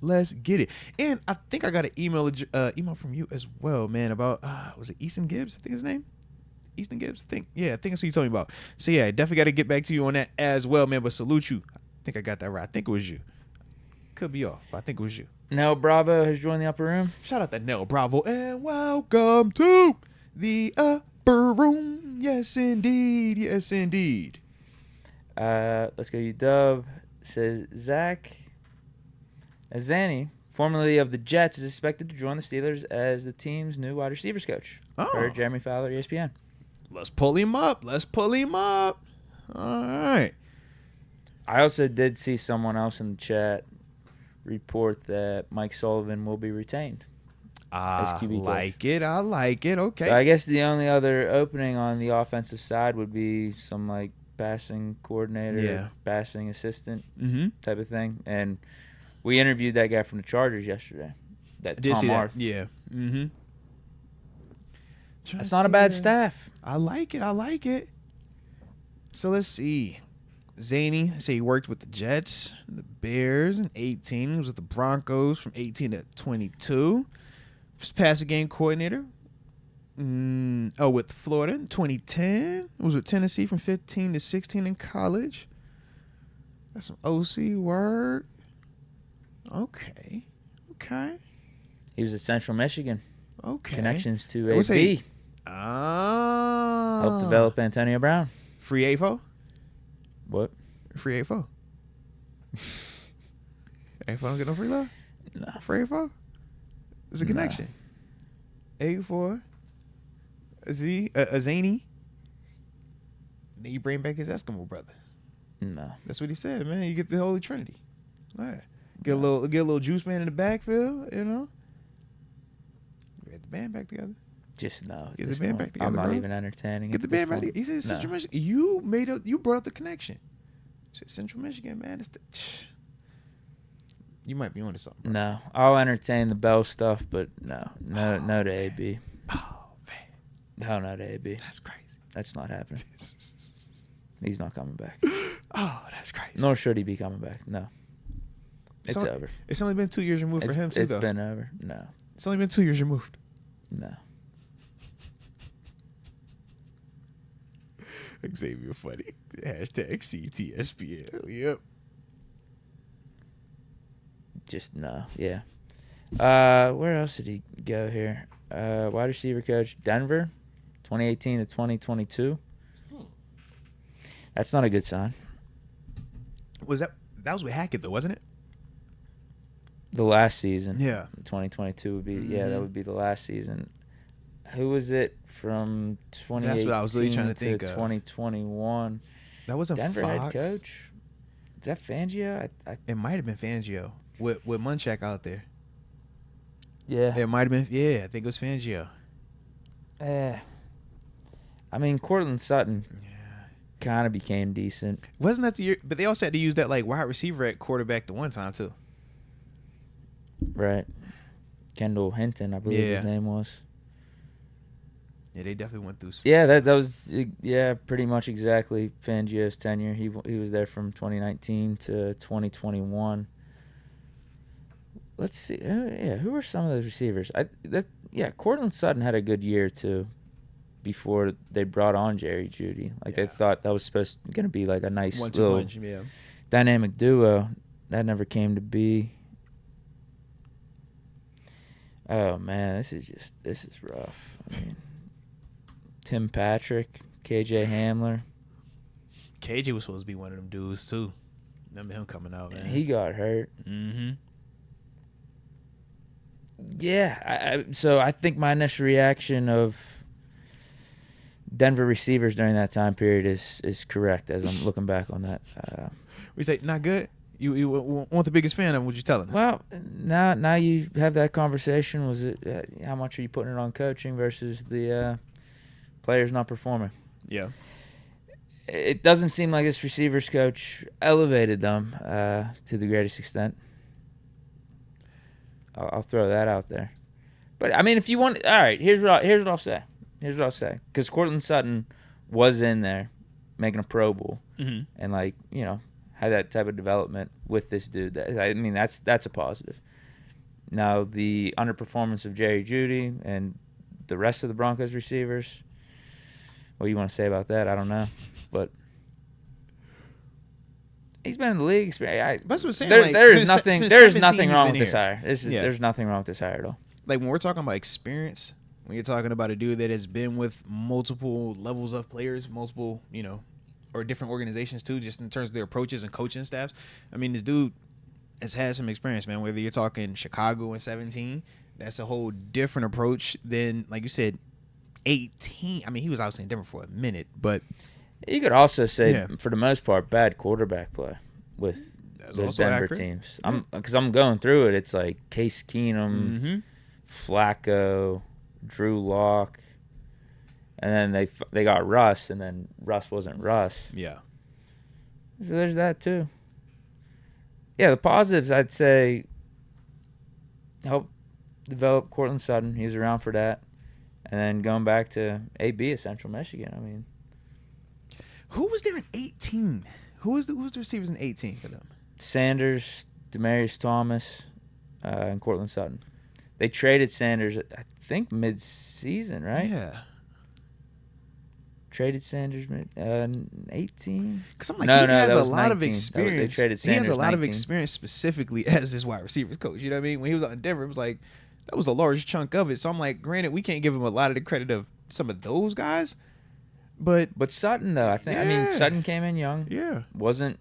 S1: And I think I got an email from you as well, man, about, was it Easton Gibbs? I think his name? Easton Gibbs? I think that's what you told me about. So, yeah, definitely got to get back to you on that as well, man. But salute you. I think I got that right. I think it was you. Could be off, but I think it was you.
S2: Nell Bravo has joined the upper room.
S1: Shout out to Nell Bravo and welcome to the upper room. Yes, indeed. Let's
S2: go, UW. Says Zach Azani, formerly of the Jets, is expected to join the Steelers as the team's new wide receivers coach. Per Jeremy Fowler, ESPN.
S1: Let's pull him up. All right.
S2: I also did see someone else in the chat report that Mike Sullivan will be retained as QB coach.
S1: I like it. Okay.
S2: So I guess the only other opening on the offensive side would be some like passing coordinator, passing assistant type of thing. And we interviewed that guy from the Chargers yesterday. That Tom Arth.
S1: Yeah. Mm-hmm.
S2: That's not a bad staff.
S1: I like it. So let's see. Zany, say he worked with the Jets, the Bears in 18. He was with the Broncos from 18 to 22. Was passing game coordinator. With Florida in 2010. Was with Tennessee from 15 to 16 in college. Got some OC work. Okay.
S2: He was at Central Michigan.
S1: Okay.
S2: Connections to AB. Helped develop Antonio Brown.
S1: Free A4?
S2: What?
S1: Free A4. A4 don't get no free love?
S2: No.
S1: Free A4? There's a connection. A4. A Zany. Then you bring back his Eskimo brother.
S2: No.
S1: That's what he said, man. You get the Holy Trinity. All right. Get a little juice man in the backfield, you know? Get the band back together.
S2: Just no.
S1: Get the band back together.
S2: I'm not
S1: bro.
S2: even entertaining.
S1: Get the band back together. He said Central Michigan. You brought up the connection. You said Central Michigan, man. You might be onto something. Bro.
S2: No. I'll entertain the Bell stuff, but no to AB.
S1: Oh, man.
S2: No to AB.
S1: That's crazy.
S2: That's not happening. He's not coming back.
S1: Oh, that's crazy.
S2: Nor should he be coming back. No. It's over.
S1: It's only been 2 years removed for him, too, though.
S2: It's been over. No.
S1: It's only been 2 years removed.
S2: No.
S1: Xavier funny. Hashtag CTSPL. Yep.
S2: Just no. Yeah. Where else did he go here? Wide receiver coach, Denver, 2018 to 2022. That's not a good sign.
S1: That was with Hackett, though, wasn't it?
S2: The last season.
S1: Yeah.
S2: 2022 would be, that would be the last season. Who was it from 2018
S1: That's what I was really trying to think of.
S2: 2021?
S1: That wasn't
S2: Denver
S1: Fox.
S2: head coach? Is that Fangio?
S1: It might have been Fangio with Munchak out there.
S2: Yeah.
S1: It might have been. Yeah, I think it was Fangio.
S2: I mean, Cortland Sutton kind of became decent.
S1: Wasn't that the year? But they also had to use that like wide receiver at quarterback the one time too.
S2: Right. Kendall Hinton, I believe his name was.
S1: Yeah, they definitely went through some.
S2: Yeah, that was pretty much exactly Fangio's tenure. He was there from 2019 to 2021. Let's see. Who were some of those receivers? Cortland Sutton had a good year too before they brought on Jerry Jeudy. They thought that was going to be like a nice little dynamic duo. That never came to be. Oh man, this is rough. I mean, Tim Patrick, KJ Hamler.
S1: KJ was supposed to be one of them dudes too. Remember him coming out, man.
S2: He got hurt.
S1: Mm-hmm.
S2: Yeah, so I think my initial reaction of Denver receivers during that time period is correct as I'm looking back on that.
S1: We say not good. You want the biggest fan of what you telling us?
S2: Well, now you have that conversation. Was it how much are you putting it on coaching versus the players not performing?
S1: Yeah.
S2: It doesn't seem like this receivers coach elevated them to the greatest extent. I'll throw that out there. But I mean, if you want, all right. Here's what I'll say. Because Courtland Sutton was in there making a Pro Bowl, and had that type of development with this dude. That's a positive. Now the underperformance of Jerry Jeudy and the rest of the Broncos receivers. What you want to say about that? I don't know, but he's been in the league. That's
S1: what I'm saying.
S2: There's nothing wrong with this hire. There's nothing wrong with this hire at all.
S1: Like when we're talking about experience, when you're talking about a dude that has been with multiple levels of players, multiple, or different organizations too, just in terms of their approaches and coaching staffs. I mean, this dude has had some experience, man. Whether you're talking Chicago in 17, that's a whole different approach than, like you said, 18. I mean, he was obviously in Denver for a minute, but
S2: you could also say, for the most part, bad quarterback play with those Denver teams. Because I'm going through it. It's like Case Keenum, Flacco, Drew Lock, and then they got Russ, and then Russ wasn't Russ.
S1: Yeah.
S2: So there's that too. Yeah, the positives, I'd say, help develop Courtland Sutton. He was around for that. And then going back to AB at Central Michigan, I mean.
S1: Who was there in 18? Who was the receivers in 18 for them?
S2: Sanders, Demaryius Thomas, and Courtland Sutton. They traded Sanders, I think, mid-season, right?
S1: Yeah.
S2: Traded Sanders 18?
S1: Because I'm like, he has a lot
S2: 19.
S1: of experience.
S2: They traded Sanders
S1: he has a lot
S2: 19.
S1: of experience specifically as his wide receivers coach. You know what I mean? When he was out in Denver, it was like, that was a large chunk of it. So I'm like, granted, we can't give him a lot of the credit of some of those guys. But
S2: Sutton, though, I mean, Sutton came in young.
S1: Yeah.
S2: Wasn't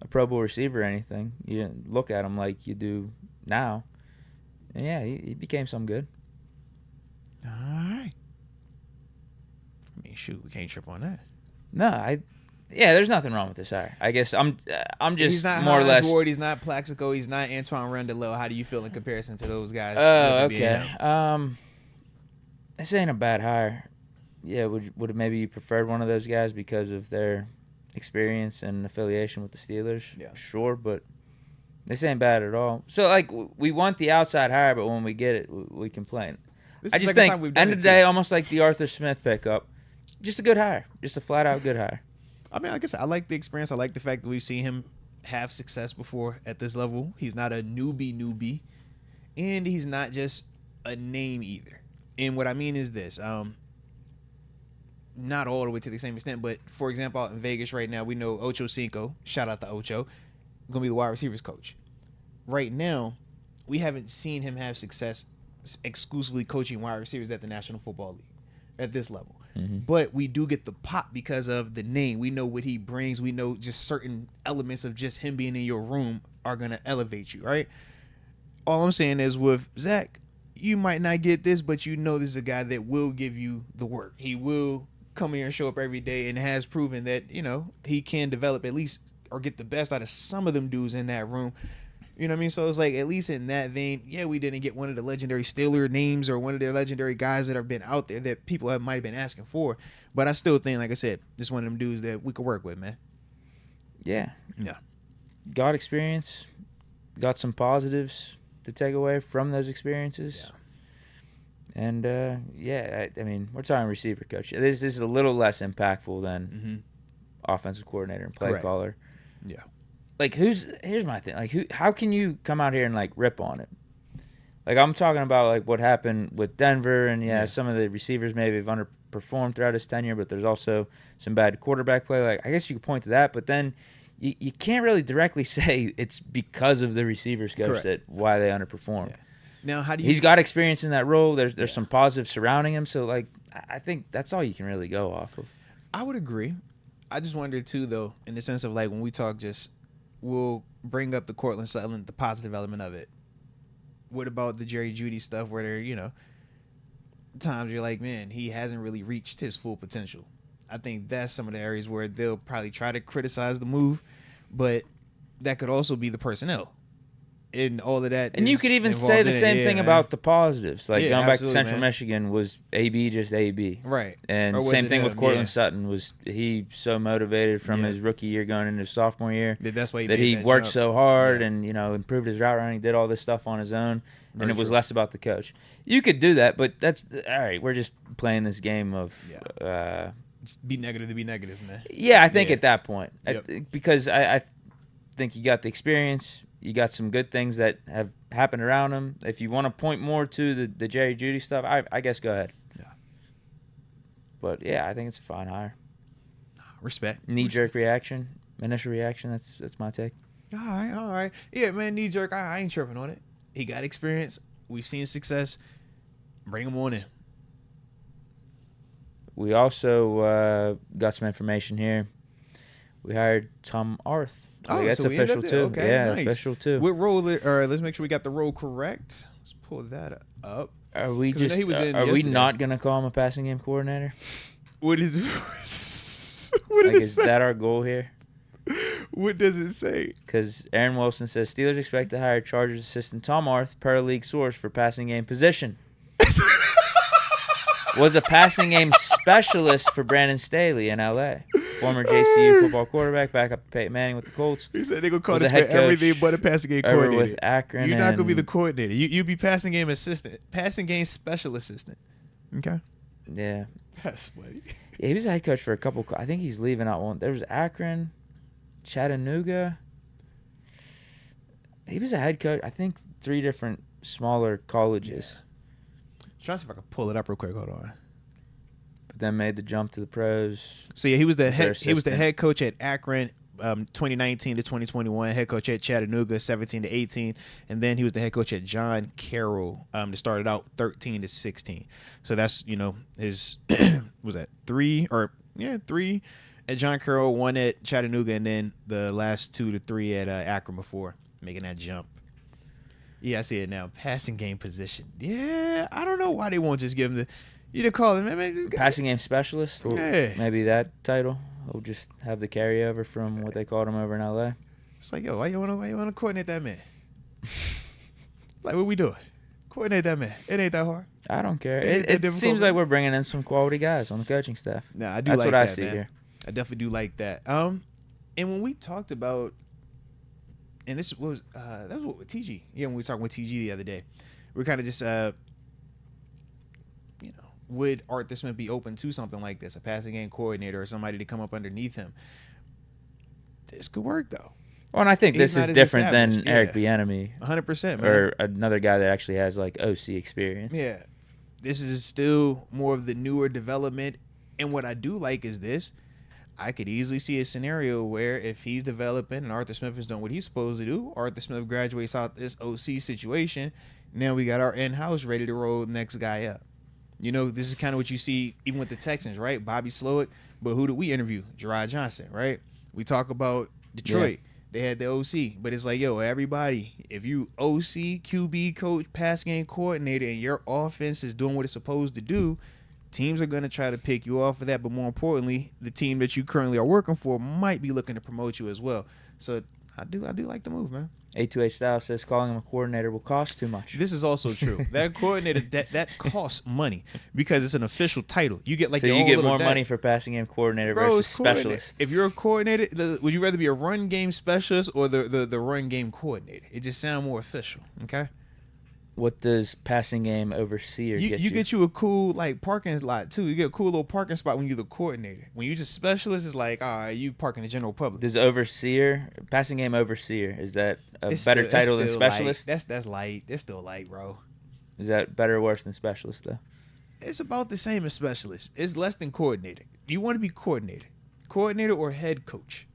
S2: a Pro Bowl receiver or anything. You didn't look at him like you do now. And yeah, he became some good.
S1: All right. I mean, shoot, we can't trip on that.
S2: No, there's nothing wrong with this hire. I guess I'm just
S1: he's not
S2: more or
S1: Hines
S2: less.
S1: Ward, he's not Plaxico, he's not Antoine Randall. How do you feel in comparison to those guys?
S2: Oh, okay. This ain't a bad hire. Yeah, would maybe you preferred one of those guys because of their experience and affiliation with the Steelers?
S1: Yeah.
S2: Sure, but this ain't bad at all. So, like, we want the outside hire, but when we get it, we complain. I just think, end of the day, almost like the Arthur Smith pickup, just a good hire. Just a flat-out good hire.
S1: I mean, like I said, I like the experience. I like the fact that we've seen him have success before at this level. He's not a newbie, and he's not just a name either. And what I mean is this, not all the way to the same extent, but for example, out in Vegas right now, we know Ocho Cinco, shout out to Ocho, going to be the wide receivers coach. Right now, we haven't seen him have success exclusively coaching wide receivers at the National Football League at this level.
S2: Mm-hmm.
S1: But we do get the pop because of the name. We know what he brings. We know just certain elements of just him being in your room are going to elevate you, right? All I'm saying is with Zach, you might not get this, but you know this is a guy that will give you the work. He will come here and show up every day and has proven that, he can develop at least or get the best out of some of them dudes in that room. You know what I mean? So it's like, at least in that vein, yeah, we didn't get one of the legendary Steeler names or one of the legendary guys that have been out there that people might have been asking for. But I still think, like I said, this is one of them dudes that we could work with, man.
S2: Yeah.
S1: Yeah.
S2: Got experience. Got some positives to take away from those experiences. Yeah. And, I mean, we're talking receiver coach. This is a little less impactful than offensive coordinator and play caller.
S1: Yeah.
S2: Like, here's my thing. Like, how can you come out here and, like, rip on it? Like, I'm talking about, like, what happened with Denver, and, some of the receivers maybe have underperformed throughout his tenure, but there's also some bad quarterback play. Like, I guess you could point to that, but then you can't really directly say it's because of the receivers coach that why they underperformed.
S1: Yeah. Now, how do you...
S2: He's got experience in that role. There's some positives surrounding him, so, like, I think that's all you can really go off of.
S1: I would agree. I just wonder too, though, in the sense of like when we talk, we'll bring up the Cortland Sutton, the positive element of it. What about the Jerry Jeudy stuff where they're, times you're like, man, he hasn't really reached his full potential. I think that's some of the areas where they'll probably try to criticize the move, but that could also be the personnel. And all of that.
S2: And you could even say the same thing about the positives. Like going back to Central
S1: man.
S2: Michigan, was AB just AB?
S1: Right.
S2: And same thing with Cortland Sutton. Was he so motivated from his rookie year going into his sophomore year
S1: that's why
S2: he worked so hard and improved his route running, did all this stuff on his own, and it was less about the coach. You could do that, but that's all right. We're just playing this game of
S1: just be negative to be negative, man.
S2: Yeah, I think at that point, because I think you got the experience. You got some good things that have happened around him. If you want to point more to the Jerry Jeudy stuff, I guess go ahead.
S1: Yeah.
S2: But, yeah, I think it's a fine hire.
S1: Respect.
S2: Knee-jerk reaction, initial reaction, that's my take.
S1: All right. Yeah, man, knee-jerk, I ain't tripping on it. He got experience. We've seen success. Bring him on in.
S2: We also got some information here. We hired Tom Arth. That's official too.
S1: Okay,
S2: yeah,
S1: nice.
S2: official too.
S1: What role? Let's make sure we got the role correct. Let's pull that up.
S2: Are we just? Are we not gonna call him a passing game coordinator?
S1: What is?
S2: What is that our goal here?
S1: What does it say?
S2: Because Aaron Wilson says Steelers expect to hire Chargers assistant Tom Arth, per league source, for passing game position. Was a passing game specialist for Brandon Staley in L.A. Former JCU football quarterback, backup to Peyton Manning with the Colts.
S1: He said they're going to call this for everything but a passing game coordinator.
S2: With Akron.
S1: You're not going to be the coordinator. You be passing game assistant. Passing game special assistant. Okay?
S2: Yeah.
S1: That's funny.
S2: Yeah, he was a head coach for a couple. I think he's leaving out one. There was Akron, Chattanooga. He was a head coach, I think, 3 different smaller colleges.
S1: Yeah. Trying to see if I can pull it up real quick. Hold on.
S2: But then made the jump to the pros.
S1: So yeah, he was the head coach at Akron, 2019 to 2021. Head coach at Chattanooga, 17 to 18, and then he was the head coach at John Carroll. To start it out, 13 to 16. So that's his was that 3 at John Carroll, 1 at Chattanooga, and then the last 2 to 3 at Akron before making that jump. Yeah, I see it now. Passing game position. Yeah, I don't know why they won't just give him call him. Man,
S2: passing game specialist.
S1: Yeah.
S2: Maybe that title. We'll just have the carryover from what they called him over in LA.
S1: It's like, yo, why you wanna coordinate that man? Like, what we doing? Coordinate that man. It ain't that hard.
S2: I don't care. It seems like we're bringing in some quality guys on the coaching staff.
S1: Nah, I do.
S2: That's
S1: like
S2: what
S1: that,
S2: I see
S1: man.
S2: here.
S1: I definitely do like that. And when we talked about. And this was that was with TG. Yeah, when we were talking with TG the other day, we are kind of just would Arthur Smith be open to something like this, a passing game coordinator or somebody to come up underneath him? This could work though.
S2: Well, and I think this is different than Eric Bieniemy,
S1: 100%, man,
S2: or another guy that actually has like OC experience.
S1: Yeah, this is still more of the newer development, and what I do like is this. I could easily see a scenario where if he's developing and Arthur Smith is doing what he's supposed to do, Arthur Smith graduates out this OC situation. Now we got our in-house ready to roll next guy up. This is kind of what you see even with the Texans, right? Bobby Slowick. But who did we interview? Gerard Johnson, right? We talk about Detroit. Yeah. They had the OC. But it's like, yo, everybody, if you OC, QB coach, pass game coordinator, and your offense is doing what it's supposed to do, teams are going to try to pick you off of that, but more importantly, the team that you currently are working for might be looking to promote you as well. So I do like the move, man.
S2: 828 Style says calling him a coordinator will cost too much.
S1: This is also true. That coordinator that costs money because it's an official title. You get
S2: so you get more money for passing game coordinator versus specialist.
S1: If you're a coordinator, would you rather be a run game specialist or the run game coordinator? It just sounds more official. Okay.
S2: What does passing game overseer get you?
S1: You get you a cool parking lot too. You get a cool little parking spot when you're the coordinator. When you're just specialist, it's like, all right, you park in the general public.
S2: Does passing game overseer, is that a better title than specialist?
S1: Light. That's light. It's still light, bro.
S2: Is that better or worse than specialist though?
S1: It's about the same as specialist. It's less than coordinator. You want to be coordinator or head coach.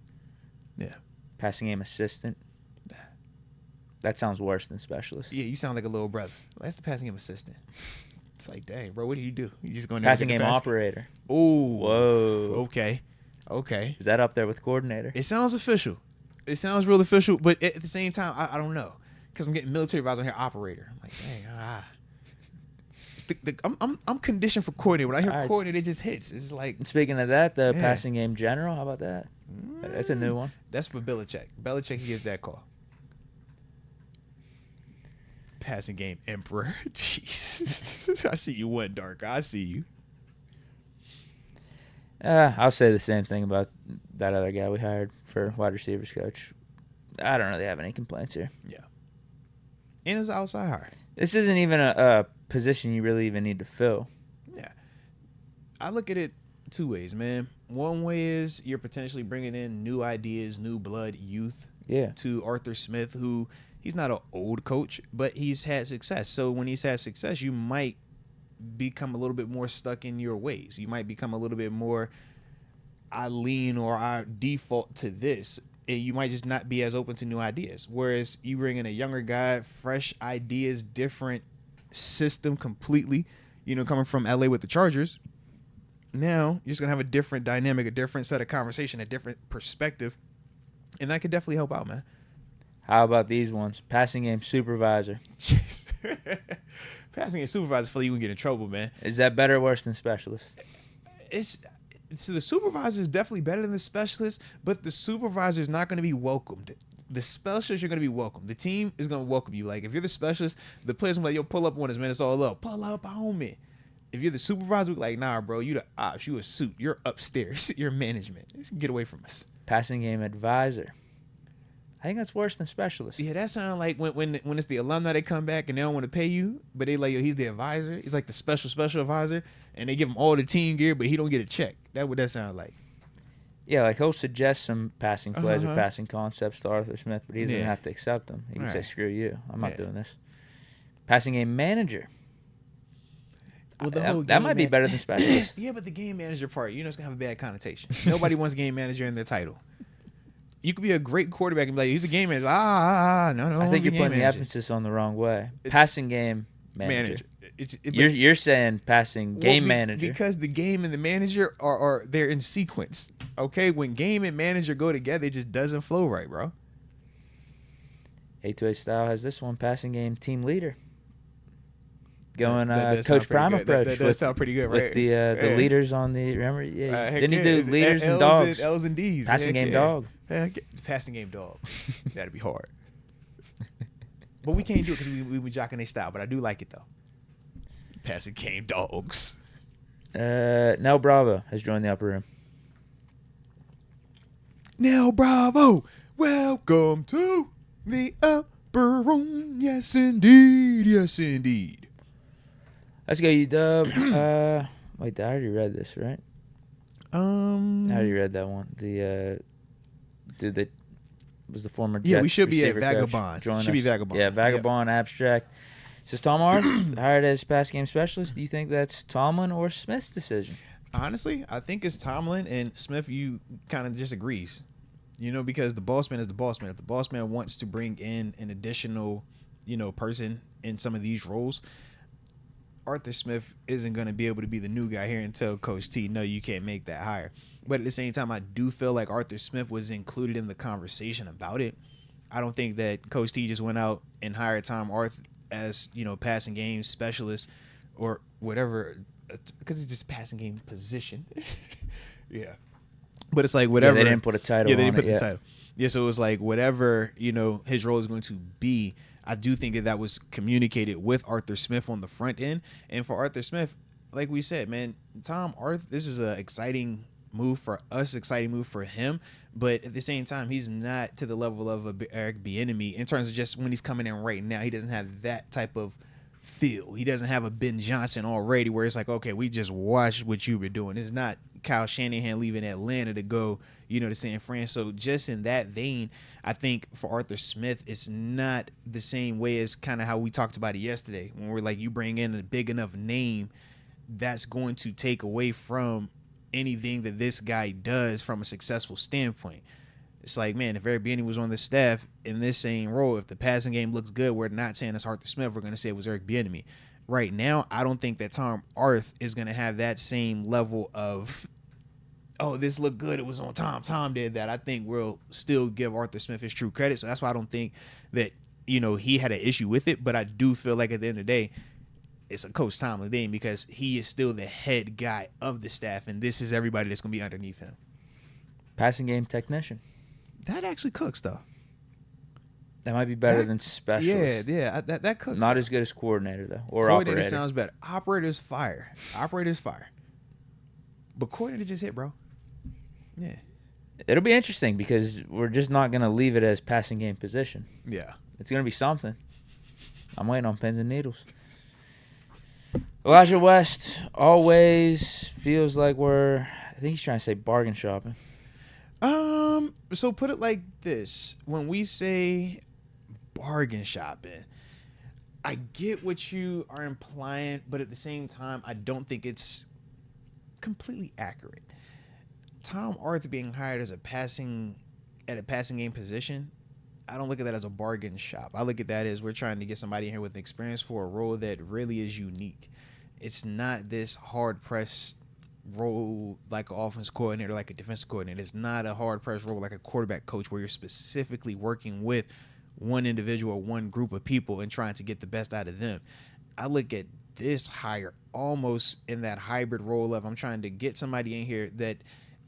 S1: Yeah.
S2: Passing game assistant. That sounds worse than specialist.
S1: Yeah, you sound like a little brother. That's the passing game assistant. It's like, dang, bro, what do? You just going
S2: Passing game operator.
S1: Oh,
S2: whoa.
S1: Okay.
S2: Is that up there with coordinator?
S1: It sounds official. It sounds real official, but at the same time, I don't know, because I'm getting military vibes on here. Operator. I'm like, dang, I'm conditioned for coordinator. When I hear coordinator, it just hits. It's like.
S2: Speaking of that, the passing game general. How about that? That's a new one.
S1: That's for Belichick. Belichick, he gets that call. Passing game emperor. Jeez. I see you went dark. I see you.
S2: I'll say the same thing about that other guy we hired for wide receivers coach. I don't really have any complaints here.
S1: Yeah. And it's outside hire.
S2: This isn't even a position you really even need to fill.
S1: Yeah. I look at it two ways, man. One way is you're potentially bringing in new ideas, new blood, youth to Arthur Smith, who he's not an old coach, but he's had success. So when he's had success, you might become a little bit more stuck in your ways. You might become a little bit more, I lean or I default to this. And you might just not be as open to new ideas. Whereas you bring in a younger guy, fresh ideas, different system completely, coming from LA with the Chargers. Now you're just going to have a different dynamic, a different set of conversation, a different perspective. And that could definitely help out, man.
S2: How about these ones? Passing game supervisor.
S1: Jeez. Passing game supervisor, feel you would get in trouble, man.
S2: Is that better or worse than specialist?
S1: So the supervisor is definitely better than the specialist, but the supervisor is not going to be welcomed. The specialist, you're going to be welcomed. The team is going to welcome you. Like, if you're the specialist, the players will be like, yo, pull up on us, man. It's all up. Pull up on me. If you're the supervisor, we're like, nah, bro, you the ops. You a suit. You're upstairs. You're management. Get away from us.
S2: Passing game advisor. I think that's worse than specialist.
S1: Yeah, that sounds like when it's the alumni, they come back and they don't want to pay you, but they like, yo, he's the advisor. He's like the special advisor, and they give him all the team gear, but he don't get a check. That's what that sounds like.
S2: Yeah, like he'll suggest some passing plays or passing concepts to Arthur Smith, but he doesn't have to accept them. He can say, screw you. I'm not doing this. Passing game manager. Well, that might be better than specialist.
S1: Yeah, but the game manager part, it's going to have a bad connotation. Nobody wants game manager in their title. You could be a great quarterback and be like, he's a game manager. No.
S2: I think you're putting the emphasis on the wrong way. Passing game manager. You're saying passing game manager.
S1: Because the game and the manager are they're in sequence. Okay? When game and manager go together, it just doesn't flow right, bro.
S2: 828 Style has this one, passing game team leader. Going Coach Prime approach.
S1: That does sound pretty good, right?
S2: With the leaders on the, remember? Yeah, didn't he do leaders and dogs?
S1: L's and D's.
S2: Passing game dog.
S1: Passing game dog. That'd be hard. But we can't do it because we jocking their style. But I do like it, though. Passing game dogs.
S2: Nell Bravo has joined the upper room.
S1: Nell Bravo, welcome to the upper room. Yes, indeed. Yes, indeed.
S2: Let's go, UW. Wait, I already read this, right? I already read that one. The dude that was the former Jets
S1: we should be at
S2: Vagabond.
S1: Should be Vagabond.
S2: Yeah, Vagabond abstract. Says Tom Arth hired as pass game specialist. Do you think that's Tomlin or Smith's decision?
S1: Honestly, I think it's Tomlin, and Smith, you kind of disagrees. Because the boss man is the boss man. If the boss man wants to bring in an additional, person in some of these roles, Arthur Smith isn't going to be able to be the new guy here and tell Coach T, no, you can't make that hire. But at the same time, I do feel like Arthur Smith was included in the conversation about it. I don't think that Coach T just went out and hired Tom Arth as, passing game specialist or whatever, because it's just passing game position. Yeah. But it's like whatever.
S2: Yeah, they didn't put a title on it.
S1: Yeah, they didn't put the title. Yeah, so it was like whatever, his role is going to be. I do think that was communicated with Arthur Smith on the front end. And for Arthur Smith, like we said, man, Tom Arth, this is an exciting move for us, exciting move for him. But at the same time, he's not to the level of Eric Bieniemy in terms of just when he's coming in right now. He doesn't have that type of feel. He doesn't have a Ben Johnson already where it's like, okay, we just watched what you were doing. It's not Kyle Shanahan leaving Atlanta to go, to San Fran. So just in that vein, I think for Arthur Smith, it's not the same way as kind of how we talked about it yesterday when we're like, you bring in a big enough name that's going to take away from anything that this guy does from a successful standpoint. It's like, man, if Eric Bieniemy was on the staff in this same role, if the passing game looks good, we're not saying it's Arthur Smith. We're going to say it was Eric Bieniemy. right now, I don't think that Tom Arth is going to have that same level of, oh, this looked good, it was on Tom. Tom did that. I think we'll still give Arthur Smith his true credit. So that's why I don't think that, he had an issue with it. But I do feel like at the end of the day, it's a Coach Tom Levine because he is still the head guy of the staff, and this is everybody that's going to be underneath him.
S2: Passing game technician.
S1: That actually cooks, though.
S2: That might be better than specialist.
S1: Yeah, that cooks.
S2: Not as good as coordinator, though, or
S1: coordinator
S2: operator.
S1: Sounds better. Operator's fire. But coordinator just hit, bro. Yeah.
S2: It'll be interesting because we're just not going to leave it as passing game position.
S1: Yeah.
S2: It's going to be something. I'm waiting on pins and needles. Elijah West always feels like I think he's trying to say bargain shopping.
S1: So put it like this. When we say bargain shopping, I get what you are implying, but at the same time, I don't think it's completely accurate. Tom Arthur being hired as a passing game position, I don't look at that as a bargain shop. I look at that as we're trying to get somebody in here with experience for a role that really is unique. It's not this hard press role like an offense coordinator, like a defensive coordinator. It's not a hard press role like a quarterback coach where you're specifically working with one individual or one group of people and trying to get the best out of them. I look at this hire almost in that hybrid role of I'm trying to get somebody in here that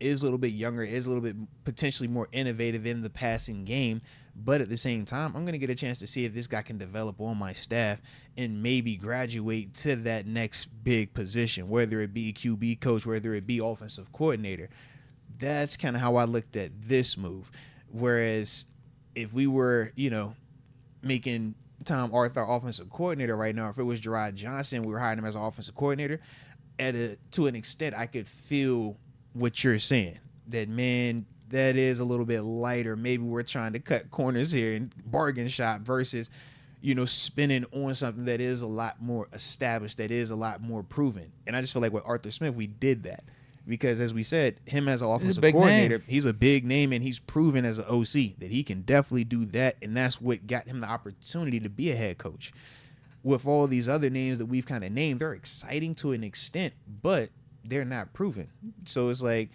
S1: is a little bit younger, is a little bit potentially more innovative in the passing game, but at the same time, I'm going to get a chance to see if this guy can develop on my staff and maybe graduate to that next big position, whether it be QB coach, whether it be offensive coordinator. That's kind of how I looked at this move. Whereas if we were, making Tom Arthur offensive coordinator right now, if it was Gerard Johnson, we were hiring him as an offensive coordinator, to an extent, I could feel what you're saying. That, man, that is a little bit lighter. Maybe we're trying to cut corners here and bargain shop versus, spinning on something that is a lot more established, that is a lot more proven. And I just feel like with Arthur Smith, we did that. Because as we said, him as an offensive coordinator, he's a big name, and he's proven as an OC that he can definitely do that. And that's what got him the opportunity to be a head coach. With all these other names that we've kind of named, they're exciting to an extent, but they're not proven. So it's like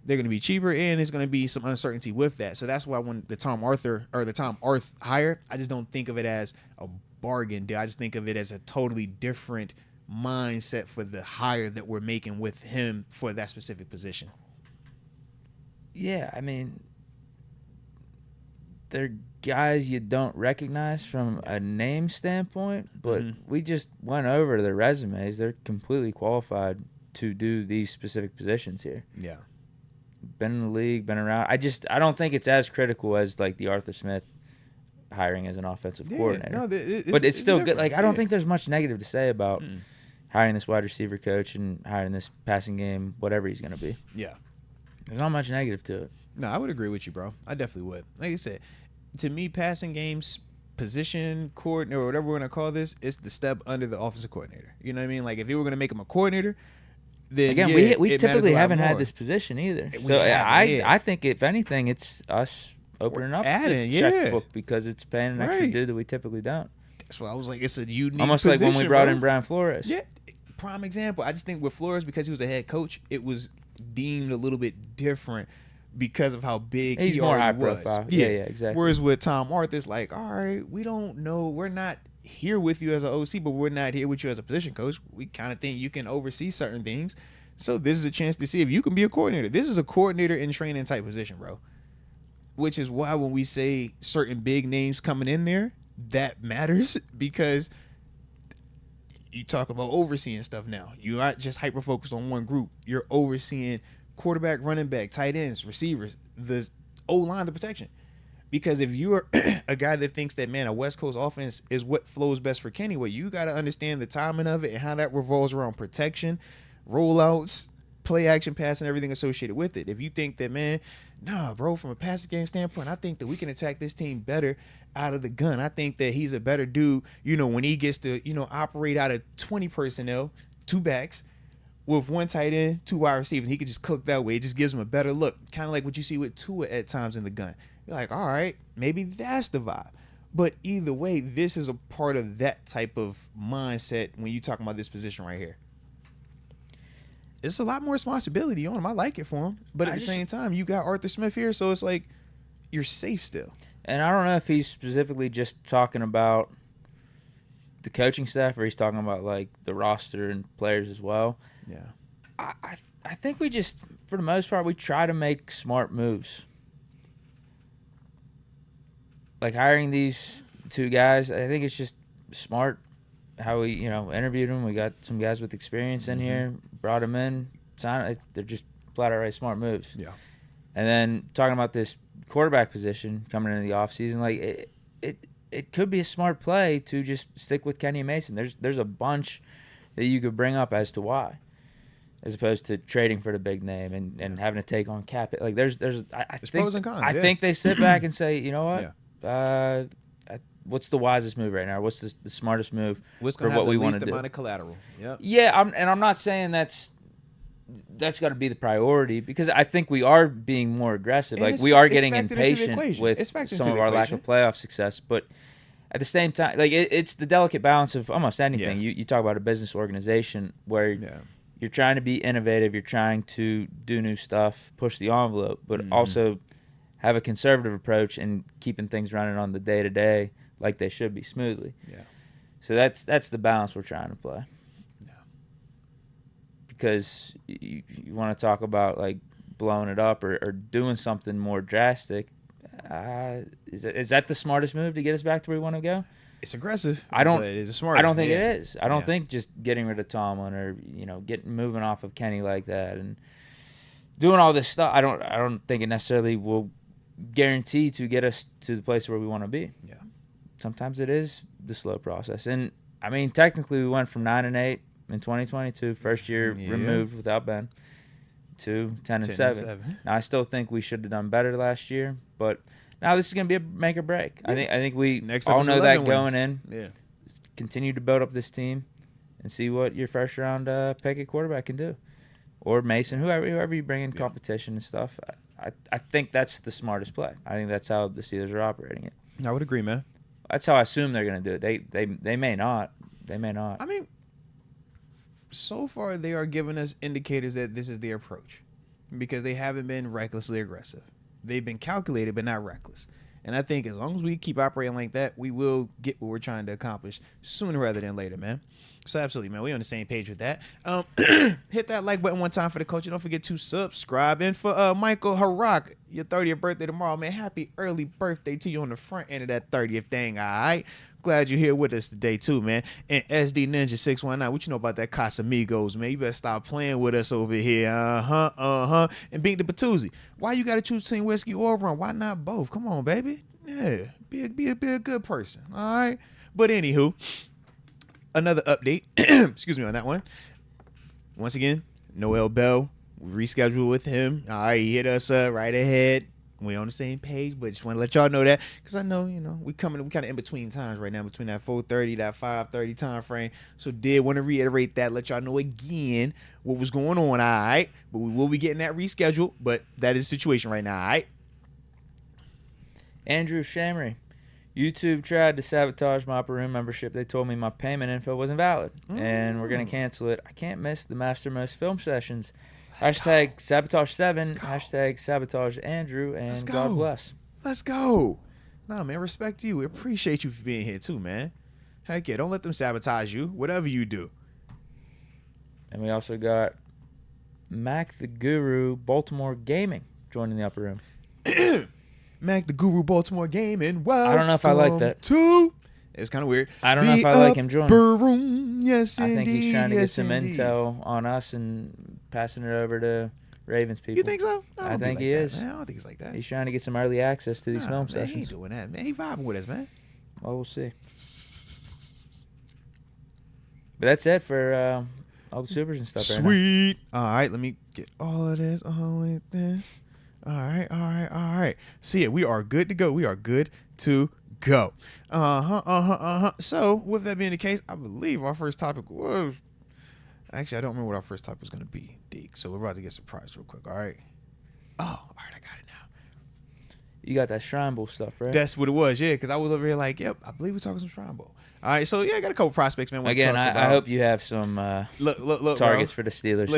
S1: they're going to be cheaper, and there's going to be some uncertainty with that. So that's why when the Tom Arth hire, I just don't think of it as a bargain deal. I just think of it as a totally different mindset for the hire that we're making with him for that specific position.
S2: Yeah, I mean, they're guys you don't recognize from a name standpoint, but we just went over their resumes. They're completely qualified to do these specific positions here.
S1: Yeah.
S2: Been in the league, been around. I don't think it's as critical as like the Arthur Smith hiring as an offensive coordinator. No, but it's still good. Like, I don't think there's much negative to say about hiring this wide receiver coach and hiring this passing game, whatever he's going to be.
S1: Yeah.
S2: There's not much negative to it.
S1: No, I would agree with you, bro. I definitely would. Like I said, to me, passing games, position coordinator, or whatever we're going to call this, it's the step under the offensive coordinator. You know what I mean? Like, if you were going to make him a coordinator, then
S2: again, we typically haven't had this position either. So I think if anything, it's us opening up the checkbook because it's paying an extra due that we typically don't.
S1: That's why I was like, it's a unique
S2: almost
S1: position,
S2: like when we brought in Brian Flores.
S1: Yeah, prime example. I just think with Flores, because he was a head coach, it was deemed a little bit different because of how big
S2: he's
S1: he
S2: more high
S1: was.
S2: profile. Yeah, exactly.
S1: Whereas with Tom Arth, it's like, all right, we don't know. We're not here with you as an OC, but we're not here with you as a position coach. We kind of think you can oversee certain things. So this is a chance to see if you can be a coordinator. This is a coordinator in training type position, bro. Which is why when we say certain big names coming in there, that matters, because you talk about overseeing stuff now. You're not just hyper-focused on one group. You're overseeing quarterback, running back, tight ends, receivers, the O-line, the protection. Because if you're a guy that thinks that, man, a West Coast offense is what flows best for Kenny, well, you got to understand the timing of it and how that revolves around protection, rollouts, play action pass, and everything associated with it. If you think that, man, nah, bro, from a passing game standpoint, I think that we can attack this team better out of the gun. I think that he's a better dude, when he gets to, operate out of 20 personnel, 2 backs, with 1 tight end, 2 wide receivers. He could just cook that way. It just gives him a better look, kind of like what you see with Tua at times in the gun. You're like, all right, maybe that's the vibe. But either way, this is a part of that type of mindset when you talking about this position right here. It's a lot more responsibility on him. I like it for him. But at the same time, you got Arthur Smith here, so it's like you're safe still.
S2: And I don't know if he's specifically just talking about the coaching staff or he's talking about like the roster and players as well.
S1: Yeah.
S2: I think we just, for the most part, we try to make smart moves. Like hiring these two guys, I think it's just smart how we, interviewed them. We got some guys with experience in here, brought them in, signed. They're just flat out right smart moves.
S1: Yeah.
S2: And then talking about this quarterback position coming into the offseason, like it could be a smart play to just stick with Kenny and Mason. There's a bunch that you could bring up as to why, as opposed to trading for the big name and having to take on cap. Like there's think,
S1: pros and cons.
S2: I think they sit back and say, you know what?
S1: Yeah.
S2: What's the wisest move right now? What's the smartest move
S1: for what we want to do? Amount of collateral. Yep.
S2: Yeah, I'm not saying that's got to be the priority because I think we are being more aggressive.
S1: And
S2: like we are getting
S1: impatient
S2: with some of our lack of playoff success, but at the same time, like it's the delicate balance of almost anything.
S1: Yeah.
S2: You talk about a business organization where you're trying to be innovative, you're trying to do new stuff, push the envelope, but also have a conservative approach and keeping things running on the day-to-day like they should be smoothly.
S1: Yeah.
S2: So that's the balance we're trying to play.
S1: Yeah.
S2: Because you want to talk about like blowing it up or doing something more drastic. Is that the smartest move to get us back to where we want to go?
S1: It's aggressive.
S2: But
S1: it is smart.
S2: I don't think it is. I don't think just getting rid of Tomlin or moving off of Kenny like that and doing all this stuff. I don't think it necessarily will guarantee to get us to the place where we want to be.
S1: Yeah.
S2: Sometimes it is the slow process, and I mean technically we went from 9-8 in 2022, first year removed without Ben, to 10-7. Now I still think we should have done better last year, but now this is going to be a make or break. Yeah. I think we all know that going in.
S1: Yeah.
S2: Continue to build up this team and see what your first round pick at quarterback can do, or Mason, whoever you bring in competition and stuff. I think that's the smartest play. I think that's how the Steelers are operating it.
S1: I would agree, man.
S2: That's how I assume they're going to do it. They may not. They may not.
S1: I mean, so far they are giving us indicators that this is their approach because they haven't been recklessly aggressive. They've been calculated but not reckless. And I think as long as we keep operating like that, we will get what we're trying to accomplish sooner rather than later, man. So absolutely, man. We're on the same page with that. Hit that like button one time for the coach. And don't forget to subscribe. And for Michael Harak, your 30th birthday tomorrow, man. Happy early birthday to you on the front end of that 30th thing, all right? Glad you're here with us today, too, man. And SD Ninja 619, what you know about that Casamigos, man? You better stop playing with us over here. And beat the Patuzzi. Why you got to choose between whiskey or rum? Why not both? Come on, baby. Yeah, be a good person, all right? But anywho, another update, excuse me on that one. Once again, Noel Bell, we rescheduled with him. All right, he hit us right ahead. We're on the same page, but just want to let y'all know that because I know, we kind of in between times right now, between that 4:30, that 5:30 time frame. So did want to reiterate that, let y'all know again what was going on, all right? But we will be getting that rescheduled, but that is the situation right now, all right?
S2: Andrew Shamry. YouTube tried to sabotage my upper room membership. They told me my payment info wasn't valid, and we're going to cancel it. I can't miss the Mastermost film sessions. Hashtag Sabotage7, hashtag Sabotage Andrew, and God bless.
S1: Let's go. Nah, man, respect you. We appreciate you for being here, too, man. Heck yeah, don't let them sabotage you, whatever you do.
S2: And we also got Mac the Guru, Baltimore Gaming, joining the upper room.
S1: Mac the Guru, Baltimore Gaming.
S2: I don't know if I like that.
S1: It was kind of weird.
S2: I don't know if I like him joining.
S1: Room. Yes,
S2: I think he's trying to get some
S1: indeed.
S2: intel on us and passing it over to Ravens people.
S1: You think so?
S2: I think he is.
S1: Man. I don't think he's like that.
S2: He's trying to get some early access to these film
S1: man,
S2: sessions.
S1: He ain't doing that, man. He vibing with us, man.
S2: Well, we'll see. But that's it for all the supers and stuff right now.
S1: Sweet. All right, let me get all of this all with this. All right. See it. We are good to go. Go. So, with that being the case, I believe our first topic was... Actually, I don't remember what our first topic was going to be, Deke. So, we're about to get surprised real quick, all right? Oh, all right, I got it now.
S2: You got that Shrine Bowl stuff, right?
S1: That's what it was, yeah. Because I was over here like, yep, I believe we're talking some Shrine Bowl. All right, so yeah, I got a couple prospects, man.
S2: Again, I hope you have some
S1: look,
S2: targets
S1: bro.
S2: for the Steelers.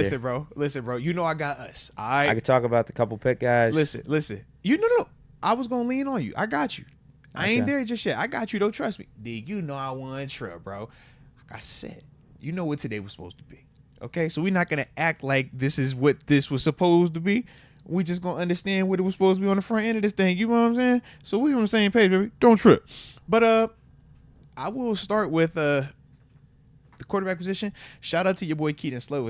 S1: Listen, bro. You know I got us. All right.
S2: I could talk about the couple pick guys.
S1: Listen. You no. I was gonna lean on you. I got you. I ain't there just yet. I got you. Don't trust me, Deke. You know I want Trey, bro. Like I said, you know what today was supposed to be. Okay, so we're not gonna act like this is what this was supposed to be. We just gonna understand what it was supposed to be on the front end of this thing. You know what I'm saying? So we on the same page, baby. Don't trip. But I will start with the quarterback position. Shout out to your boy Keaton Slow.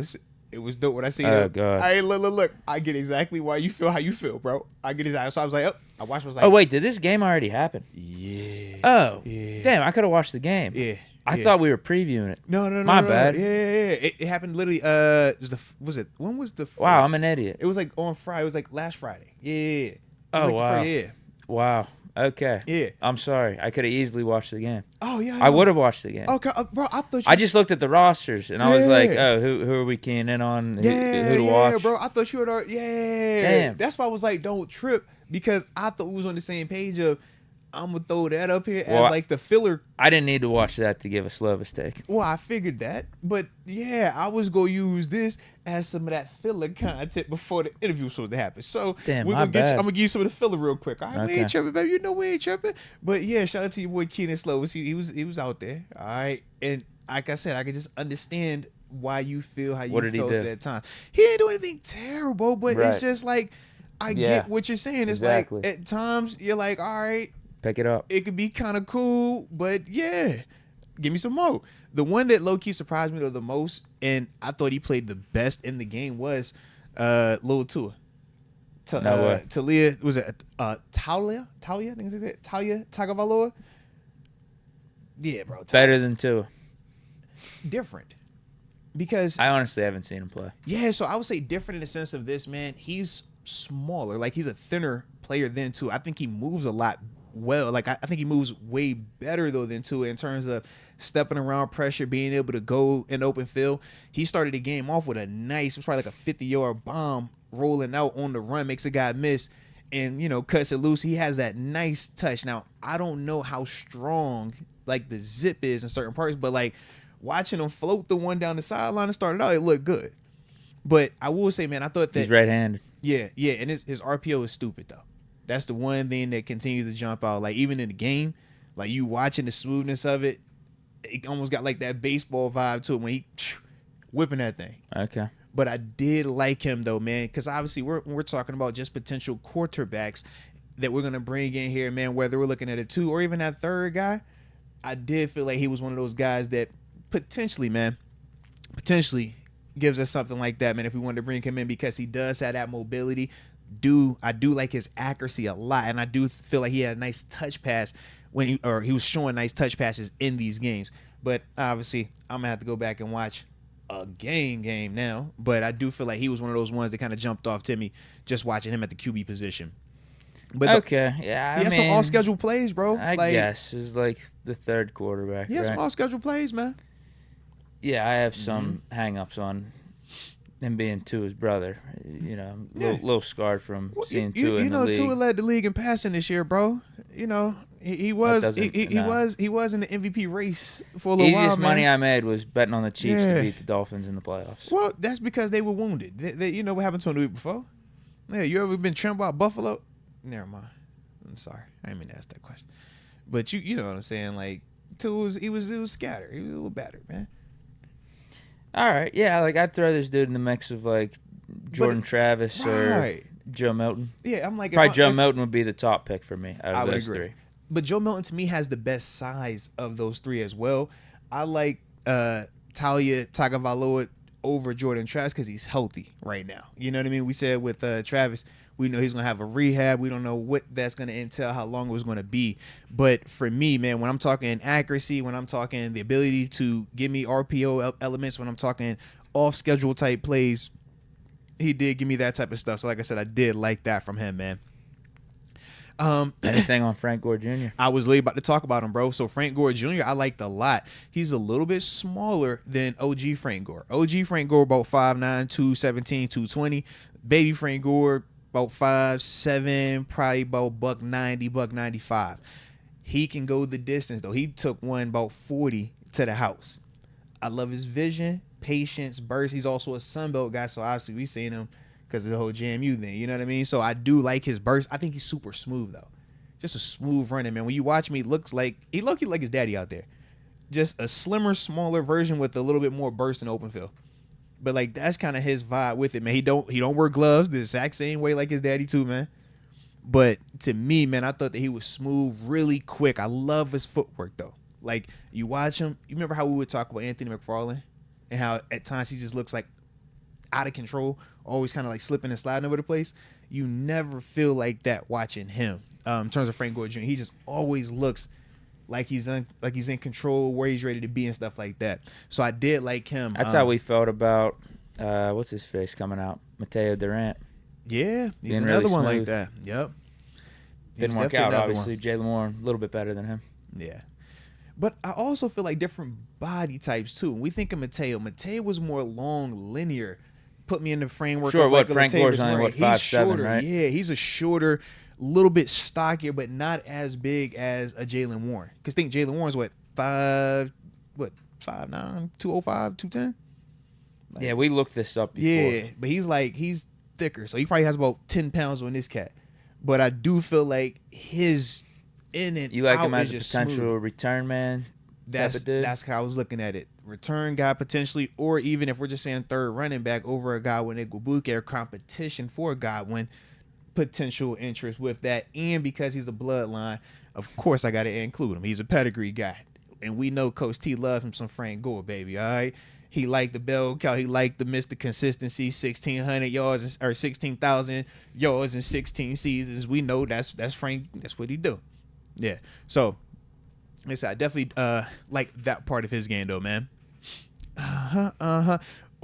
S1: It was dope when I see him.
S2: God.
S1: Hey, look. I get exactly why you feel how you feel, bro. I get exactly. So I was like, I watched. I was like,
S2: oh wait, did this game already happen?
S1: Yeah.
S2: Oh,
S1: yeah.
S2: Damn! I could have watched the game.
S1: Yeah.
S2: I thought we were previewing it.
S1: No.
S2: My bad.
S1: Yeah. It happened literally. When was the? First?
S2: Wow, I'm an idiot.
S1: It was like on Friday. It was like last Friday. Yeah.
S2: Oh wow.
S1: Yeah.
S2: Wow. Okay.
S1: Yeah.
S2: I'm sorry. I could have easily watched the game.
S1: Oh yeah.
S2: I would have watched the game.
S1: Okay, bro. I thought.
S2: I just looked at the rosters and I was like, oh, who are we keying in on? Who to watch?
S1: Yeah, bro. I thought you were. Yeah.
S2: Damn.
S1: That's why I was like, don't trip, because I thought we was on the same page of. I'm gonna throw that up here as like the filler.
S2: I didn't need to watch that to give a Slovis take.
S1: Well, I figured that, but yeah, I was gonna use this as some of that filler content before the interview was supposed to happen. So
S2: damn,
S1: I'm gonna give you some of the filler real quick. All right,
S2: okay.
S1: We ain't tripping, baby. You know we ain't tripping. But yeah, shout out to your boy Keaton Slovis. He was out there. All right, and like I said, I could just understand why you feel how you felt at that time. He didn't do anything terrible, but it's just like I get what you're saying. It's like at times you're like, all right.
S2: Pick it up.
S1: It could be kind of cool, but yeah, give me some more. The one that low-key surprised me the most, and I thought he played the best in the game, was Lil Tua.
S2: No way.
S1: Talia, was it Talia? I think it's it. Talia Tagovailoa. Yeah, bro.
S2: Better than Tua.
S1: Different. Because
S2: I honestly haven't seen him play.
S1: Yeah, so I would say different in the sense of this, man. He's smaller. Like, he's a thinner player than Tua. I think he moves a lot well. Like, I think he moves way better though than Tua in terms of stepping around pressure, being able to go in open field. He started the game off with it was probably like a 50-yard bomb rolling out on the run, makes a guy miss, and cuts it loose. He has that nice touch. Now, I don't know how strong like the zip is in certain parts, but like watching him float the one down the sideline and started out, it looked good. But I will say, man, I thought that
S2: he's right-handed.
S1: Yeah, and his RPO is stupid though. That's the one thing that continues to jump out. Like, even in the game, like, you watching the smoothness of it, it almost got like that baseball vibe to it when he whipping that thing.
S2: Okay.
S1: But I did like him though, man, because obviously we're talking about just potential quarterbacks that we're gonna bring in here, man. Whether we're looking at a 2 or even that third guy, I did feel like he was one of those guys that potentially gives us something like that, man. If we wanted to bring him in, because he does have that mobility. I do like his accuracy a lot, and I do feel like he had a nice touch pass he was showing nice touch passes in these games. But obviously, I'm gonna have to go back and watch a game now. But I do feel like he was one of those ones that kind of jumped off to me just watching him at the QB position. But
S2: he had
S1: some off schedule plays, bro.
S2: I guess is like the third quarterback.
S1: Yeah, some off schedule plays, man.
S2: Yeah, I have some hang-ups on him being Tua's brother. Little scarred from seeing Tua in the league.
S1: Tua led the league in passing this year, bro. He was in the MVP race for a little while, man.
S2: Easiest money I made was betting on the Chiefs to beat the Dolphins in the playoffs.
S1: Well, that's because they were wounded. You know what happened to them the week before? Yeah, you ever been trimmed by Buffalo? Never mind. I'm sorry. I didn't mean to ask that question. But you know what I'm saying? Like, Tua was scattered. He was a little battered, man.
S2: All right, yeah, like I'd throw this dude in the mix of like Jordan Travis or Joe Milton.
S1: Yeah, I'm like
S2: probably Joe Milton would be the top pick for me out of those three.
S1: But Joe Milton to me has the best size of those three as well. I like Talia Tagovailoa over Jordan Travis because he's healthy right now. You know what I mean? We said with Travis, we know he's going to have a rehab. We don't know what that's going to entail, how long it was going to be. But for me, man, when I'm talking accuracy, when I'm talking the ability to give me RPO elements, when I'm talking off-schedule type plays, he did give me that type of stuff. So like I said, I did like that from him, man.
S2: Anything on Frank Gore Jr.?
S1: I was literally about to talk about him, bro. So Frank Gore Jr. I liked a lot. He's a little bit smaller than OG Frank Gore. OG Frank Gore about 5'9", 217, 220. Baby Frank Gore, about 5'7", probably about $190, $195. He can go the distance though. He took one about 40 to the house. I love his vision, patience, burst. He's also a Sunbelt guy, so obviously we seen him because of the whole JMU thing. You know what I mean? So I do like his burst. I think he's super smooth though. Just a smooth running, man. When you watch him, he looks like he like his daddy out there. Just a slimmer, smaller version with a little bit more burst in open field. But like that's kind of his vibe with it, man. He don't wear gloves the exact same way like his daddy too, man. But to me, man, I thought that he was smooth, really quick. I love his footwork though. Like you watch him, you remember how we would talk about Anthony McFarland and how at times he just looks like out of control, always kind of like slipping and sliding over the place. You never feel like that watching him. In terms of Frank Gore Jr., he just always looks like he's in control, where he's ready to be and stuff like that. So I did like him.
S2: That's how we felt about what's his face coming out, Mateo Durant.
S1: Yeah, he's
S2: Being
S1: another
S2: really
S1: one
S2: smooth.
S1: like that. Yep.
S2: Didn't work out, obviously. Jalen Warren, a little bit better than him.
S1: Yeah. But I also feel like different body types, too. When we think of Mateo was more long, linear. Put me in the framework
S2: sure,
S1: of
S2: what,
S1: like
S2: Frank Gore's only, what, 5'7", right?
S1: Yeah, he's a shorter, little bit stockier, but not as big as a Jalen Warren. Because think Jalen Warren's, 5'9", 205, 210? Like,
S2: yeah, we looked this up before.
S1: Yeah, but he's thicker, so he probably has about 10 pounds on this cat. But I do feel like his in and
S2: you like
S1: out
S2: him as
S1: is
S2: a
S1: just
S2: potential
S1: smooth.
S2: return man?
S1: That's how I was looking at it. Return guy potentially, or even if we're just saying third running back over a Godwin Igwebuike or competition for Godwin, potential interest with that. And because he's a bloodline, of course I got to include him. He's a pedigree guy. And we know Coach T loved him some Frank Gore, baby, all right? He liked the bell cow. He liked the Mr. Consistency, 1,600 yards or 16,000 yards in 16 seasons. We know that's Frank. That's what he do. Yeah. So, listen, I definitely like that part of his game, though, man.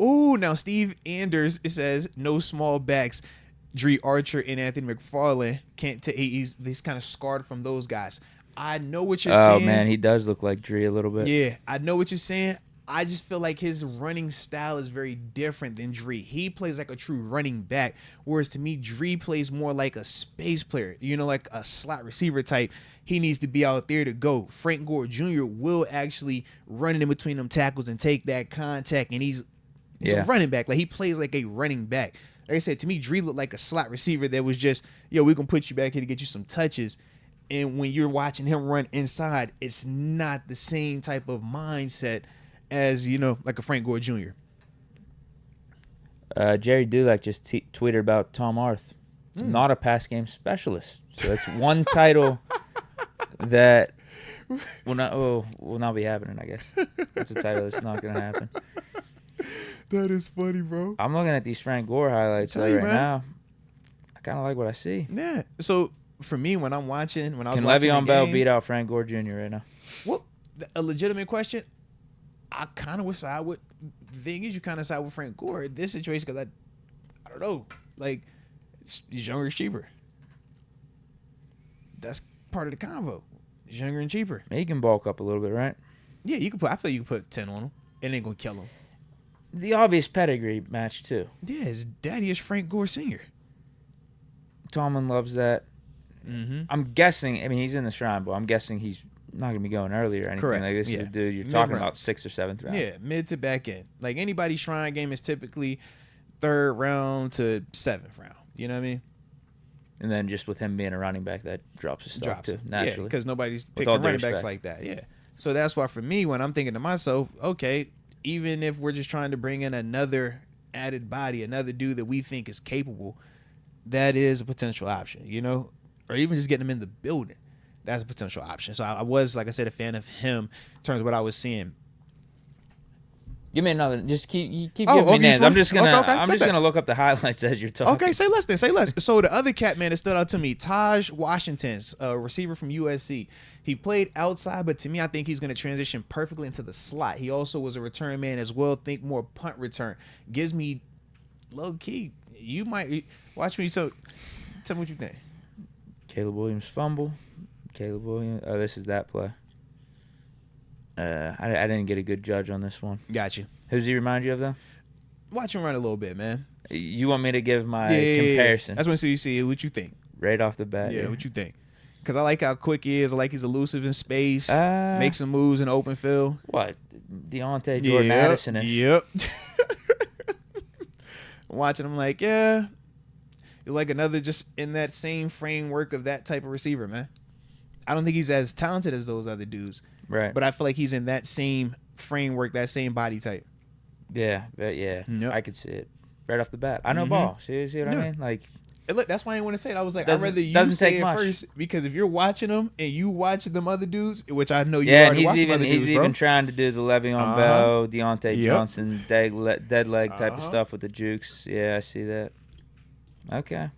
S1: Ooh, now Steve Anders, it says no small backs. Dree Archer and Anthony McFarland can't. He's kind of scarred from those guys. I know what you're saying.
S2: Oh man, he does look like Dree a little bit.
S1: Yeah, I know what you're saying. I just feel like his running style is very different than Dree. He plays like a true running back, whereas to me, Dree plays more like a space player, like a slot receiver type. He needs to be out there to go. Frank Gore Jr. will actually run in between them tackles and take that contact, and he's a running back. Like, he plays like a running back. Like I said, to me, Dree looked like a slot receiver that was just, we're going to put you back here to get you some touches. And when you're watching him run inside, it's not the same type of mindset as, like a Frank Gore Jr.
S2: Jerry Dulac just tweeted about Tom Arth. Not a pass game specialist. So that's one title that will not be happening, I guess. That's a title that's not going to happen.
S1: That is funny, bro.
S2: I'm looking at these Frank Gore highlights right now. I kind of like what I see.
S1: Yeah. So, for me, when I was watching
S2: Can Le'Veon Bell beat out Frank Gore Jr. right now?
S1: Well, a legitimate question. I kind of would side with. The thing is, you kind of side with Frank Gore in this situation because I don't know, like, he's younger and cheaper. That's part of the convo. He's younger and cheaper.
S2: He can bulk up a little bit, right?
S1: Yeah, you can put. I feel you can put 10 on him. It ain't gonna kill him.
S2: The obvious pedigree match too.
S1: Yeah, his daddy is Frank Gore Sr.
S2: Tomlin loves that.
S1: Mm-hmm.
S2: I'm guessing. I mean, he's in the Shrine Bowl. I'm guessing he's not gonna be going early or anything.
S1: Correct.
S2: Like this is a dude you're talking about 6th or 7th round.
S1: Yeah, mid to back end. Like anybody's Shrine game is typically 3rd round to 7th round. You know what I mean?
S2: And then just with him being a running back, that drops his stock too, naturally.
S1: Yeah, because nobody's picking running backs like that. Yeah. So that's why for me, when I'm thinking to myself, okay, even if we're just trying to bring in another added body, another dude that we think is capable, that is a potential option, or even just getting him in the building. That's a potential option. So I was, like I said, a fan of him in terms of what I was seeing.
S2: Give me another. Just keep giving me names. I'm just gonna look up the highlights as you're talking.
S1: Okay, say less then. Say less. So the other cat, man, that stood out to me, Taj Washington's a receiver from USC. He played outside, but to me, I think he's going to transition perfectly into the slot. He also was a return man as well. Think more punt return. Gives me low key. You might watch me. So tell me what you think.
S2: Caleb Williams fumble. Caleb Williams. Oh, this is that play. I didn't get a good judge on this one.
S1: Got you.
S2: Who's he remind you of, though?
S1: Watch him run a little bit, man.
S2: You want me to give my comparison?
S1: That's when you see what you think.
S2: Right off the bat.
S1: Yeah, what you think? Because I like how quick he is. I like he's elusive in space. Makes some moves in open field.
S2: What? Deontay, Jordan Addison.
S1: Yep. Watching him like, yeah. You're like another just in that same framework of that type of receiver, man. I don't think he's as talented as those other dudes.
S2: Right.
S1: But I feel like he's in that same framework, that same body type.
S2: Yeah. Yep. I could see it. Right off the bat. I know ball. See what I mean? Like,
S1: look, that's why I didn't want to say it. I was like, I'd rather you say it first, because if you're watching them and you watch them other dudes, which I know you already watched them other dudes,
S2: he's even trying to do the Le'Veon Bell, Deontay Johnson, dead leg type of stuff with the jukes. Yeah, I see that. Okay.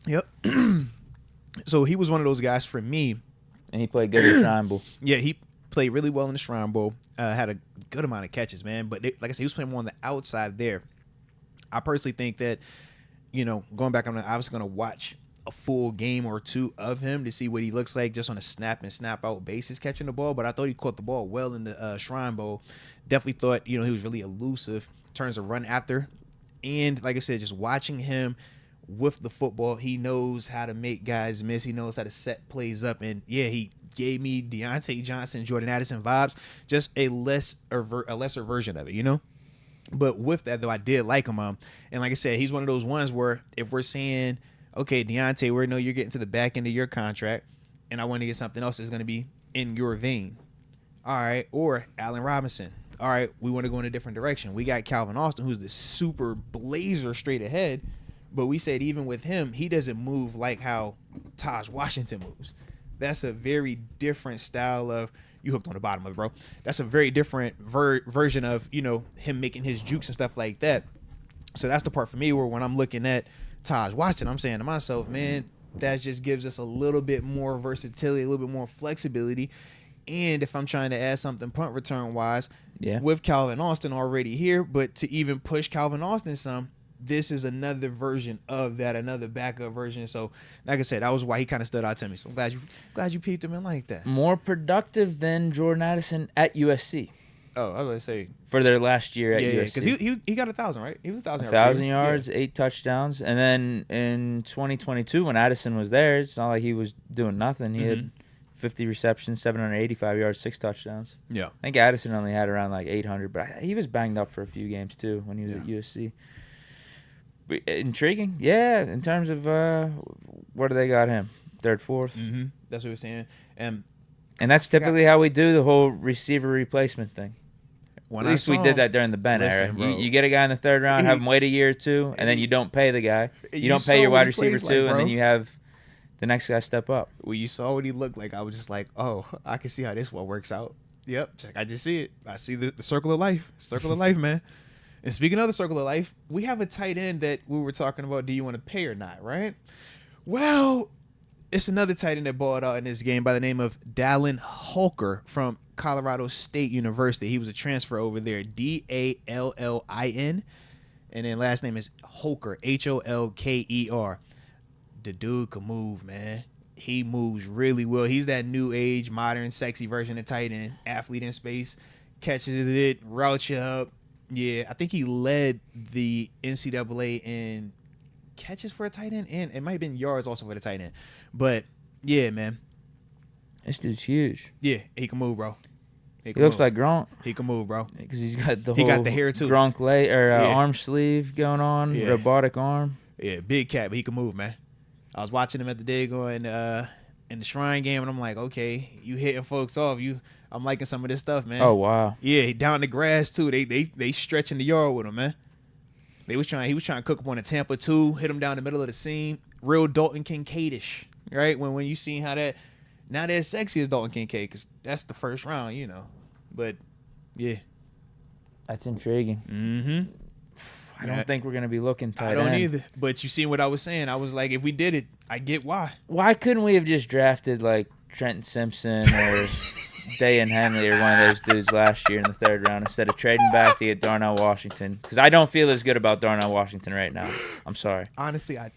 S1: Yep. So he was one of those guys for me.
S2: And he played good in the Shrine Bowl.
S1: Yeah, he played really well in the Shrine Bowl. Had a good amount of catches, man. But like I said, he was playing more on the outside there. I personally think that, going back, I'm obviously going to watch a full game or two of him to see what he looks like just on a snap and snap out basis catching the ball. But I thought he caught the ball well in the Shrine Bowl. Definitely thought, he was really elusive in terms of run after. And like I said, just watching him with the football, he knows how to make guys miss. He knows how to set plays up. And yeah, he gave me Deontay Johnson, Jordan Addison vibes, just a lesser version of it, But with that, though, I did like him. And like I said, he's one of those ones where if we're saying, okay, Deontay, we know you're getting to the back end of your contract, and I want to get something else that's going to be in your vein. All right. Or Allen Robinson. All right, we want to go in a different direction. We got Calvin Austin, who's the super blazer straight ahead. But we said even with him, he doesn't move like how Taj Washington moves. That's a very different style of, you hooked on the bottom of it, bro. That's a very different version of, him making his jukes and stuff like that. So that's the part for me where when I'm looking at Taj Washington, I'm saying to myself, man, that just gives us a little bit more versatility, a little bit more flexibility. And if I'm trying to add something punt return wise, with Calvin Austin already here, but to even push Calvin Austin some, this is another version of that, another backup version. So, like I said, that was why he kind of stood out to me. So I'm glad you peeped him in like that.
S2: More productive than Jordan Addison at USC.
S1: Oh, I was going to say.
S2: For their last year at USC. Yeah,
S1: because he got 1,000, right? He was
S2: 1,000 yards, 8 touchdowns. And then in 2022, when Addison was there, it's not like he was doing nothing. He had 50 receptions, 785 yards, 6 touchdowns. Yeah. I think Addison only had around like 800, but he was banged up for a few games too when he was at USC. Intriguing, yeah. In terms of where do they got him? 3rd, 4th.
S1: That's what we're saying, and
S2: that's typically how we do the whole receiver replacement thing. At least we did that during the Ben era. You get a guy in the 3rd round, have him wait a year or two, and then you don't pay the guy. You don't pay your wide receiver too, and then you have the next guy step up.
S1: Well, you saw what he looked like. I was just like, oh, I can see how this one works out. Yep, I just see it. I see the circle of life. Circle of life, man. And speaking of the circle of life, we have a tight end that we were talking about. Do you want to pay or not, right? Well, it's another tight end that balled out in this game by the name of Dallin Holker from Colorado State University. He was a transfer over there, Dallin. And then last name is Holker, Holker. The dude can move, man. He moves really well. He's that new age, modern, sexy version of tight end. Athlete in space, catches it, routes you up. Yeah, I think he led the NCAA in catches for a tight end, and it might have been yards also for the tight end. But, yeah, man.
S2: This dude's huge.
S1: Yeah, he can move, bro.
S2: He looks like Gronk.
S1: He can move, bro.
S2: Because he's got the
S1: hair too.
S2: Gronk arm sleeve going on, robotic arm.
S1: Yeah, big cat, but he can move, man. I was watching him at the Dago in the Shrine game, and I'm like, okay, you hitting folks off. I'm liking some of this stuff, man.
S2: Oh, wow.
S1: Yeah, he down the grass, too. They stretching the yard with him, man. He was trying to cook up on a Tampa, too, hit him down the middle of the seam. Real Dalton Kincaid-ish, right? When you seen how that, not as sexy as Dalton Kincaid, because that's the 1st round, But, yeah.
S2: That's intriguing. I don't think we're going to be looking tight end.
S1: I don't either. But you seen what I was saying. I was like, if we did it, I get why.
S2: Why couldn't we have just drafted, like, Trenton Simpson or Dayan Henley or one of those dudes last year in the 3rd round instead of trading back to get Darnell Washington? Because I don't feel as good about Darnell Washington right now. I'm sorry.
S1: Honestly, I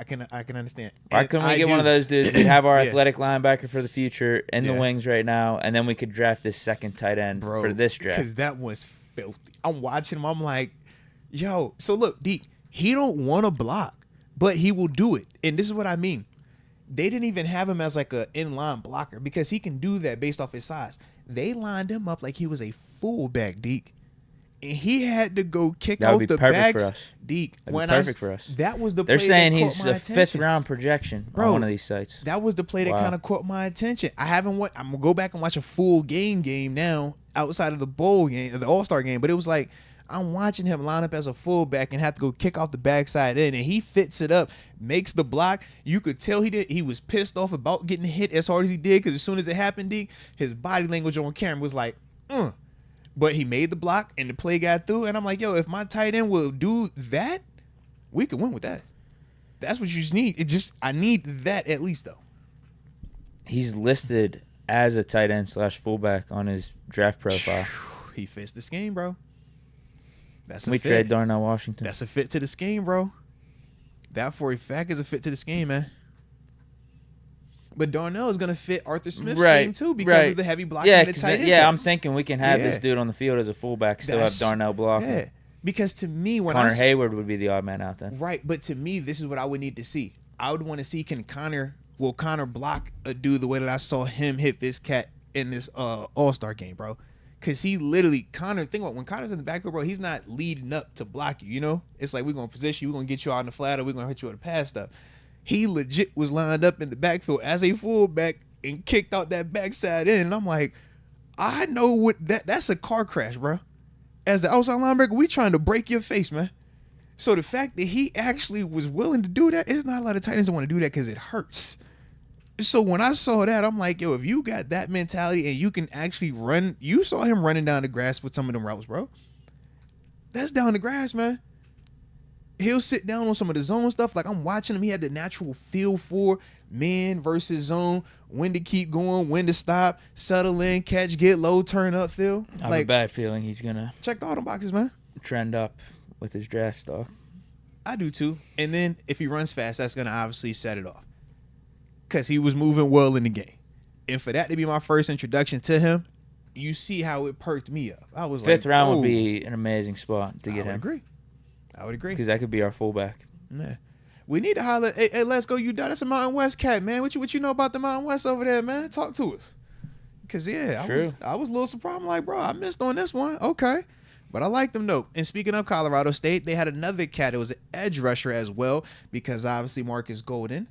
S1: can understand.
S2: Why couldn't we get one of those dudes? We have our athletic linebacker for the future in the wings right now, and then we could draft this 2nd tight end for this draft.
S1: Because that was filthy. I'm watching him. I'm like, yo. So look, Deke, He don't want to block, but he will do it. And this is what I mean. They didn't even have him as like a inline blocker because he can do that based off his size. They lined him up like he was a fullback, Deke. And he had to go kick
S2: That would
S1: out
S2: be
S1: the
S2: perfect
S1: backs.
S2: for us.
S1: Deke,
S2: That'd be perfect for us.
S1: That was the
S2: They're
S1: play
S2: saying
S1: that
S2: he's
S1: caught my
S2: a
S1: attention.
S2: 5th round projection
S1: Bro,
S2: on one of these sites.
S1: That was the play that
S2: Wow.
S1: kind of caught my attention. I'm gonna go back and watch a full game now outside of the bowl game, the All-Star game. But it was like I'm watching him line up as a fullback and have to go kick off the backside in, and he fits it up, makes the block. You could tell he was pissed off about getting hit as hard as he did because as soon as it happened, Deke, his body language on camera was like, But he made the block and the play got through, and I'm like, yo, if my tight end will do that, we can win with that. That's what you just need. I need that at least though.
S2: He's listed as a tight end / fullback on his draft profile.
S1: He fits the scheme, bro. That's
S2: We trade Darnell Washington.
S1: That's a fit to the scheme, bro. That for a fact is a fit to the scheme, man. But Darnell is gonna fit Arthur Smith's scheme too because of the heavy blocking and the tight end.
S2: I'm thinking we can have this dude on the field as a fullback, still have Darnell blocking.
S1: Yeah. Because to me, when
S2: Connor Hayward would be the odd man out then.
S1: Right, but to me, this is what I would need to see. I would want to see Connor block a dude the way that I saw him hit this cat in this All-Star game, bro. Because he literally, think about when Connor's in the backfield, bro, he's not leading up to block you, you know? It's like we're going to position you, we're going to get you out in the flat, or we're going to hit you with a pass stuff. He legit was lined up in the backfield as a fullback and kicked out that backside in. And I'm like, I know what that's a car crash, bro. As the outside linebacker, we trying to break your face, man. So the fact that he actually was willing to do that, it's not a lot of tight ends that want to do that because it hurts. So when I saw that, I'm like, yo, if you got that mentality and you can actually run, you saw him running down the grass with some of them routes, bro. That's down the grass, man. He'll sit down on some of the zone stuff. Like I'm watching him. He had the natural feel for man versus zone, when to keep going, when to stop, settle in, catch, get low, turn up, feel.
S2: I have a bad feeling he's going to
S1: check all them boxes, man.
S2: Trend up with his draft stock.
S1: I do too. And then if he runs fast, that's going to obviously set it off. Because he was moving well in the game. And for that to be my first introduction to him, you see how it perked me up. I was
S2: 5th round would be an amazing spot to get him.
S1: I would agree.
S2: Because that could be our fullback.
S1: Yeah. We need to holler. Hey, let's go, you. That's a Mountain West cat, man. What you know about the Mountain West over there, man? Talk to us. Because, I was a little surprised. I'm like, bro, I missed on this one. Okay. But I like them, though. And speaking of Colorado State, they had another cat. It was an edge rusher as well because, obviously, Marcus Golden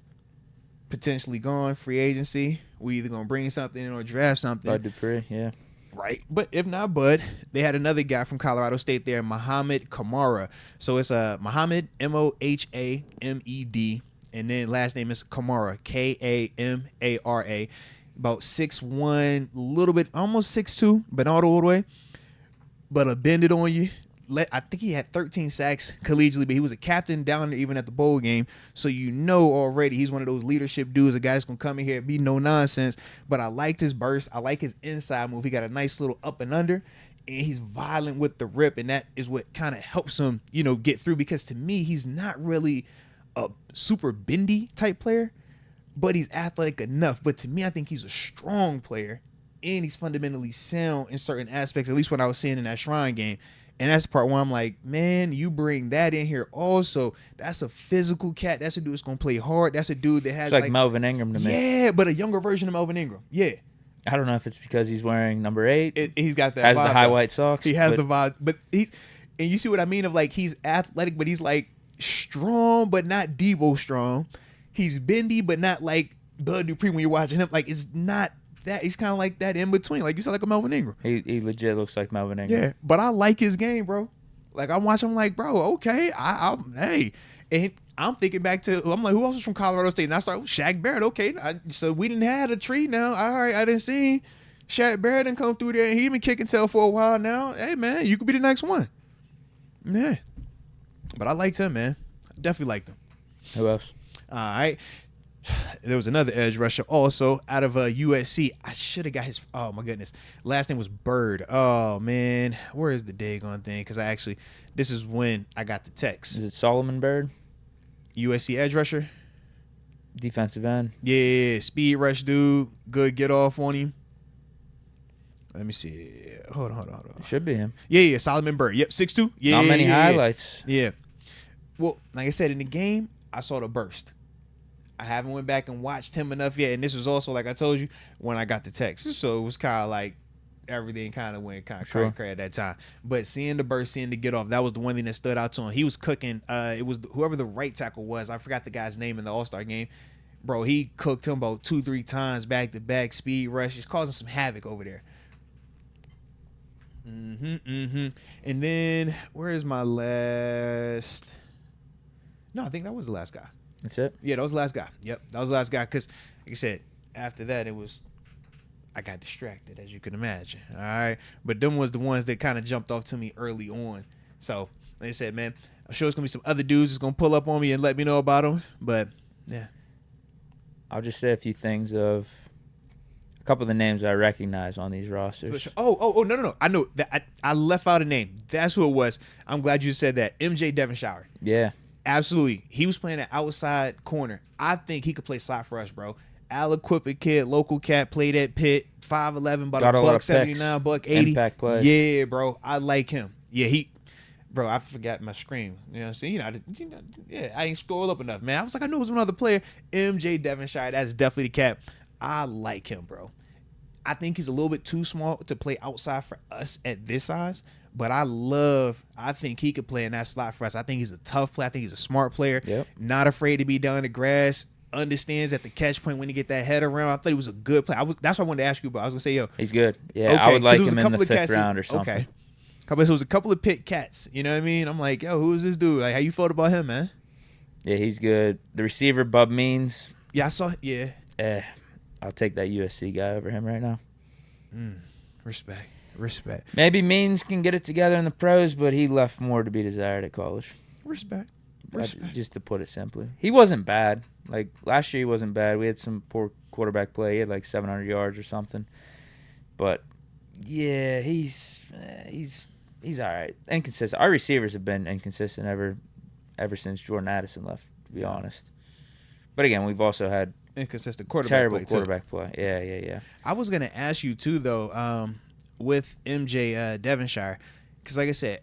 S1: potentially gone, free agency. We either going to bring something in or draft something.
S2: Bud Dupree, yeah.
S1: Right. But if not Bud, they had another guy from Colorado State there, Muhammad Kamara. So it's Muhammad, Mohamed, and then last name is Kamara, Kamara. About 6'1", a little bit, almost 6'2", but not all the way. But a bend it on you. I think he had 13 sacks collegiately, but he was a captain down there even at the bowl game. So you know already he's one of those leadership dudes, a guy that's going to come in here and be no nonsense. But I liked his burst. I like his inside move. He got a nice little up and under, and he's violent with the rip, and that is what kind of helps him, get through. Because to me, he's not really a super bendy type player, but he's athletic enough. But to me, I think he's a strong player, and he's fundamentally sound in certain aspects, at least what I was seeing in that Shrine game. And that's the part where I'm like, man, you bring that in here also. That's a physical cat. That's a dude that's going to play hard. That's a dude that has
S2: it's like Melvin Ingram to me.
S1: Yeah, but a younger version of Melvin Ingram. Yeah.
S2: I don't know if it's because he's wearing number 8.
S1: He's got that
S2: has
S1: vibe,
S2: the high
S1: though.
S2: white socks.
S1: He has the vibe. But and you see what I mean of like he's athletic, but he's like strong, but not Debo strong. He's bendy, but not like Bud Dupree when you're watching him. Like it's not that. He's kind of like that in between. Like you said, like a Melvin Ingram.
S2: He legit looks like Melvin Ingram.
S1: Yeah, but I like his game, bro. Like I'm watching him like, bro, okay, hey. And I'm thinking back to, I'm like, who else was from Colorado State? And I started, Shaq Barrett, okay. So we didn't have a tree now. All right, I didn't see Shaq Barrett didn't come through there, and he been kicking tail for a while now. Hey, man, you could be the next one. Yeah. But I liked him, man. I definitely liked him.
S2: Who else?
S1: All right. There was another edge rusher also out of USC. I should have got his, oh my goodness. Last name was Bird. Oh, man. Where is the daggone thing? Because this is when I got the text.
S2: Is it Solomon Bird?
S1: USC edge rusher.
S2: Defensive end.
S1: Yeah, speed rush dude. Good get off on him. Let me see. Hold on.
S2: Should be him.
S1: Yeah, Solomon Bird. Yep, 6'2". Yeah.
S2: Not many highlights.
S1: Yeah. Well, like I said, in the game, I saw the burst. I haven't went back and watched him enough yet, and this was also, like I told you, when I got the text. So it was kind of like everything kind of went kind of cray at that time. But seeing the burst, seeing the get off, that was the one thing that stood out to him. He was cooking. It was whoever the right tackle was. I forgot the guy's name in the All-Star game. Bro, he cooked him about 2-3 times back-to-back speed rushes, causing some havoc over there. And then, where is my last? No, I think that was the last guy.
S2: That's it?
S1: Yeah, that was the last guy. Yep, that was the last guy. Because, like I said, after that, I got distracted, as you can imagine. All right? But them was the ones that kind of jumped off to me early on. So, like I said, man, I'm sure it's going to be some other dudes that's going to pull up on me and let me know about them. But, yeah.
S2: I'll just say a few things of a couple of the names I recognize on these rosters.
S1: Sure. No. I know that I left out a name. That's who it was. I'm glad you said that. MJ Devonshire.
S2: Yeah.
S1: Absolutely. He was playing an outside corner. I think he could play slot for us, bro. Al-Equipped kid, local cat, played at Pitt, 5'11", about $179, $180.
S2: Impact plays.
S1: Yeah, bro. I like him. Yeah, bro, I forgot my screen. You know what I'm saying? I ain't scroll up enough, man. I was like, I knew it was another player. MJ Devonshire, that's definitely the cat. I like him, bro. I think he's a little bit too small to play outside for us at this size. But I think he could play in that slot for us. I think he's a tough player. I think he's a smart player.
S2: Yep.
S1: Not afraid to be down in the grass. Understands at the catch point when he get that head around. I thought he was a good player. That's what I wanted to ask you about. I was going to say, yo.
S2: He's good. Yeah,
S1: okay,
S2: I would like him in the
S1: fifth
S2: 5th round or something.
S1: Okay. It was a couple of Pitt cats. You know what I mean? I'm like, yo, who is this dude? Like, how you felt about him, man?
S2: Yeah, he's good. The receiver, Bub Means.
S1: Yeah, I saw. Yeah.
S2: I'll take that USC guy over him right now.
S1: Respect.
S2: Maybe Means can get it together in the pros, but he left more to be desired at college.
S1: Respect.
S2: Just to put it simply. He wasn't bad. Like, last year he wasn't bad. We had some poor quarterback play. He had like 700 yards or something. But, yeah, he's all right. Inconsistent. Our receivers have been inconsistent ever since Jordan Addison left, to be honest. But, again, we've also had
S1: inconsistent quarterback
S2: terrible
S1: play,
S2: quarterback play. Yeah.
S1: I was going to ask you, too, though, with MJ Devonshire, because, like I said,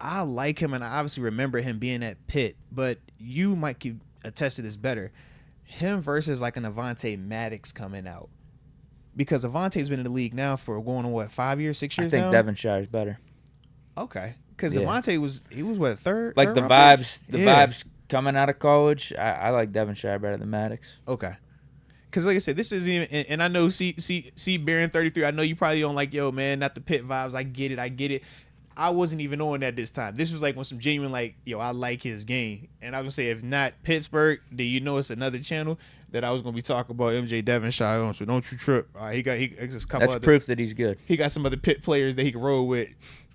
S1: I like him, and I obviously remember him being at Pitt, but you might attest to this better. Him versus, like, an Avonte Maddox coming out. Because Avonte's been in the league now for going on, 5 years, 6 years now?
S2: I think Devonshire's better.
S1: Okay. Because Avonte was what, third?
S2: Like, the vibes coming out of college, I like Devonshire better than Maddox.
S1: Okay. Because, like I said, this isn't even, and I know, see Baron 33, I know you probably don't like, yo, man, not the Pitt vibes. I get it. I wasn't even on that this time. This was like when some genuine, like, yo, I like his game. And I was going to say, if not Pittsburgh, then you know it's another channel that I was going to be talking about MJ Devonshire on. So don't you trip. All right, he just a couple
S2: That's proof that he's good.
S1: He got some other Pitt players that he can roll with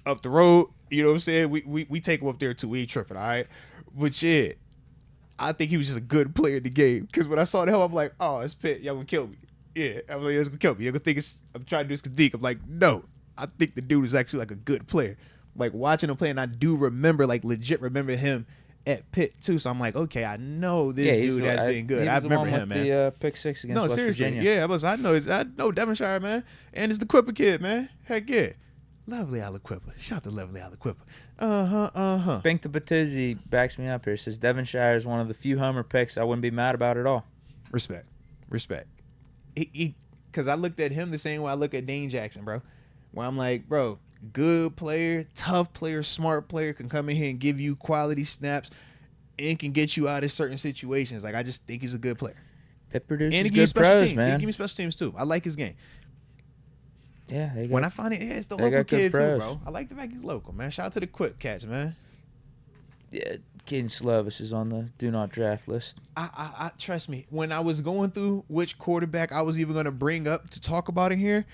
S1: up the road. You know what I'm saying? We take him up there too. We ain't tripping, all right? But yeah, I think he was just a good player in the game. Because when I saw the hell, I'm like, oh, it's Pitt. Y'all gonna kill me. Yeah, I was like, it's gonna kill me. You're gonna think I'm trying to do this because Deke. I'm like, no. I think the dude is actually like a good player. Like watching him play, and I do remember, like legit remember him at Pitt too. So I'm like, okay, I know this dude has been good. I remember him, man.
S2: The pick 6 against West
S1: seriously,
S2: Virginia.
S1: Yeah, I know Devonshire, man, and it's the Quipper kid, man. Heck yeah, lovely Al-Equipped. Shout out to lovely Al-Equipped.
S2: Bink the Batuzzi backs me up here. Says Devonshire is one of the few homer picks I wouldn't be mad about at all.
S1: Respect. Because I looked at him the same way I look at Dane Jackson, bro. Where I'm like, bro, good player, tough player, smart player, can come in here and give you quality snaps and can get you out of certain situations. Like, I just think he's a good player.
S2: Pitt produces
S1: and he
S2: good
S1: gives special
S2: pros,
S1: teams.
S2: man.
S1: He gives me special teams too. I like his game.
S2: Yeah,
S1: when I find it, it's the local kid too, bro. I like the fact he's local, man. Shout out to the Quip cats, man.
S2: Yeah, Caden Slovis is on the do not draft list.
S1: I trust me. When I was going through which quarterback I was even going to bring up to talk about in here,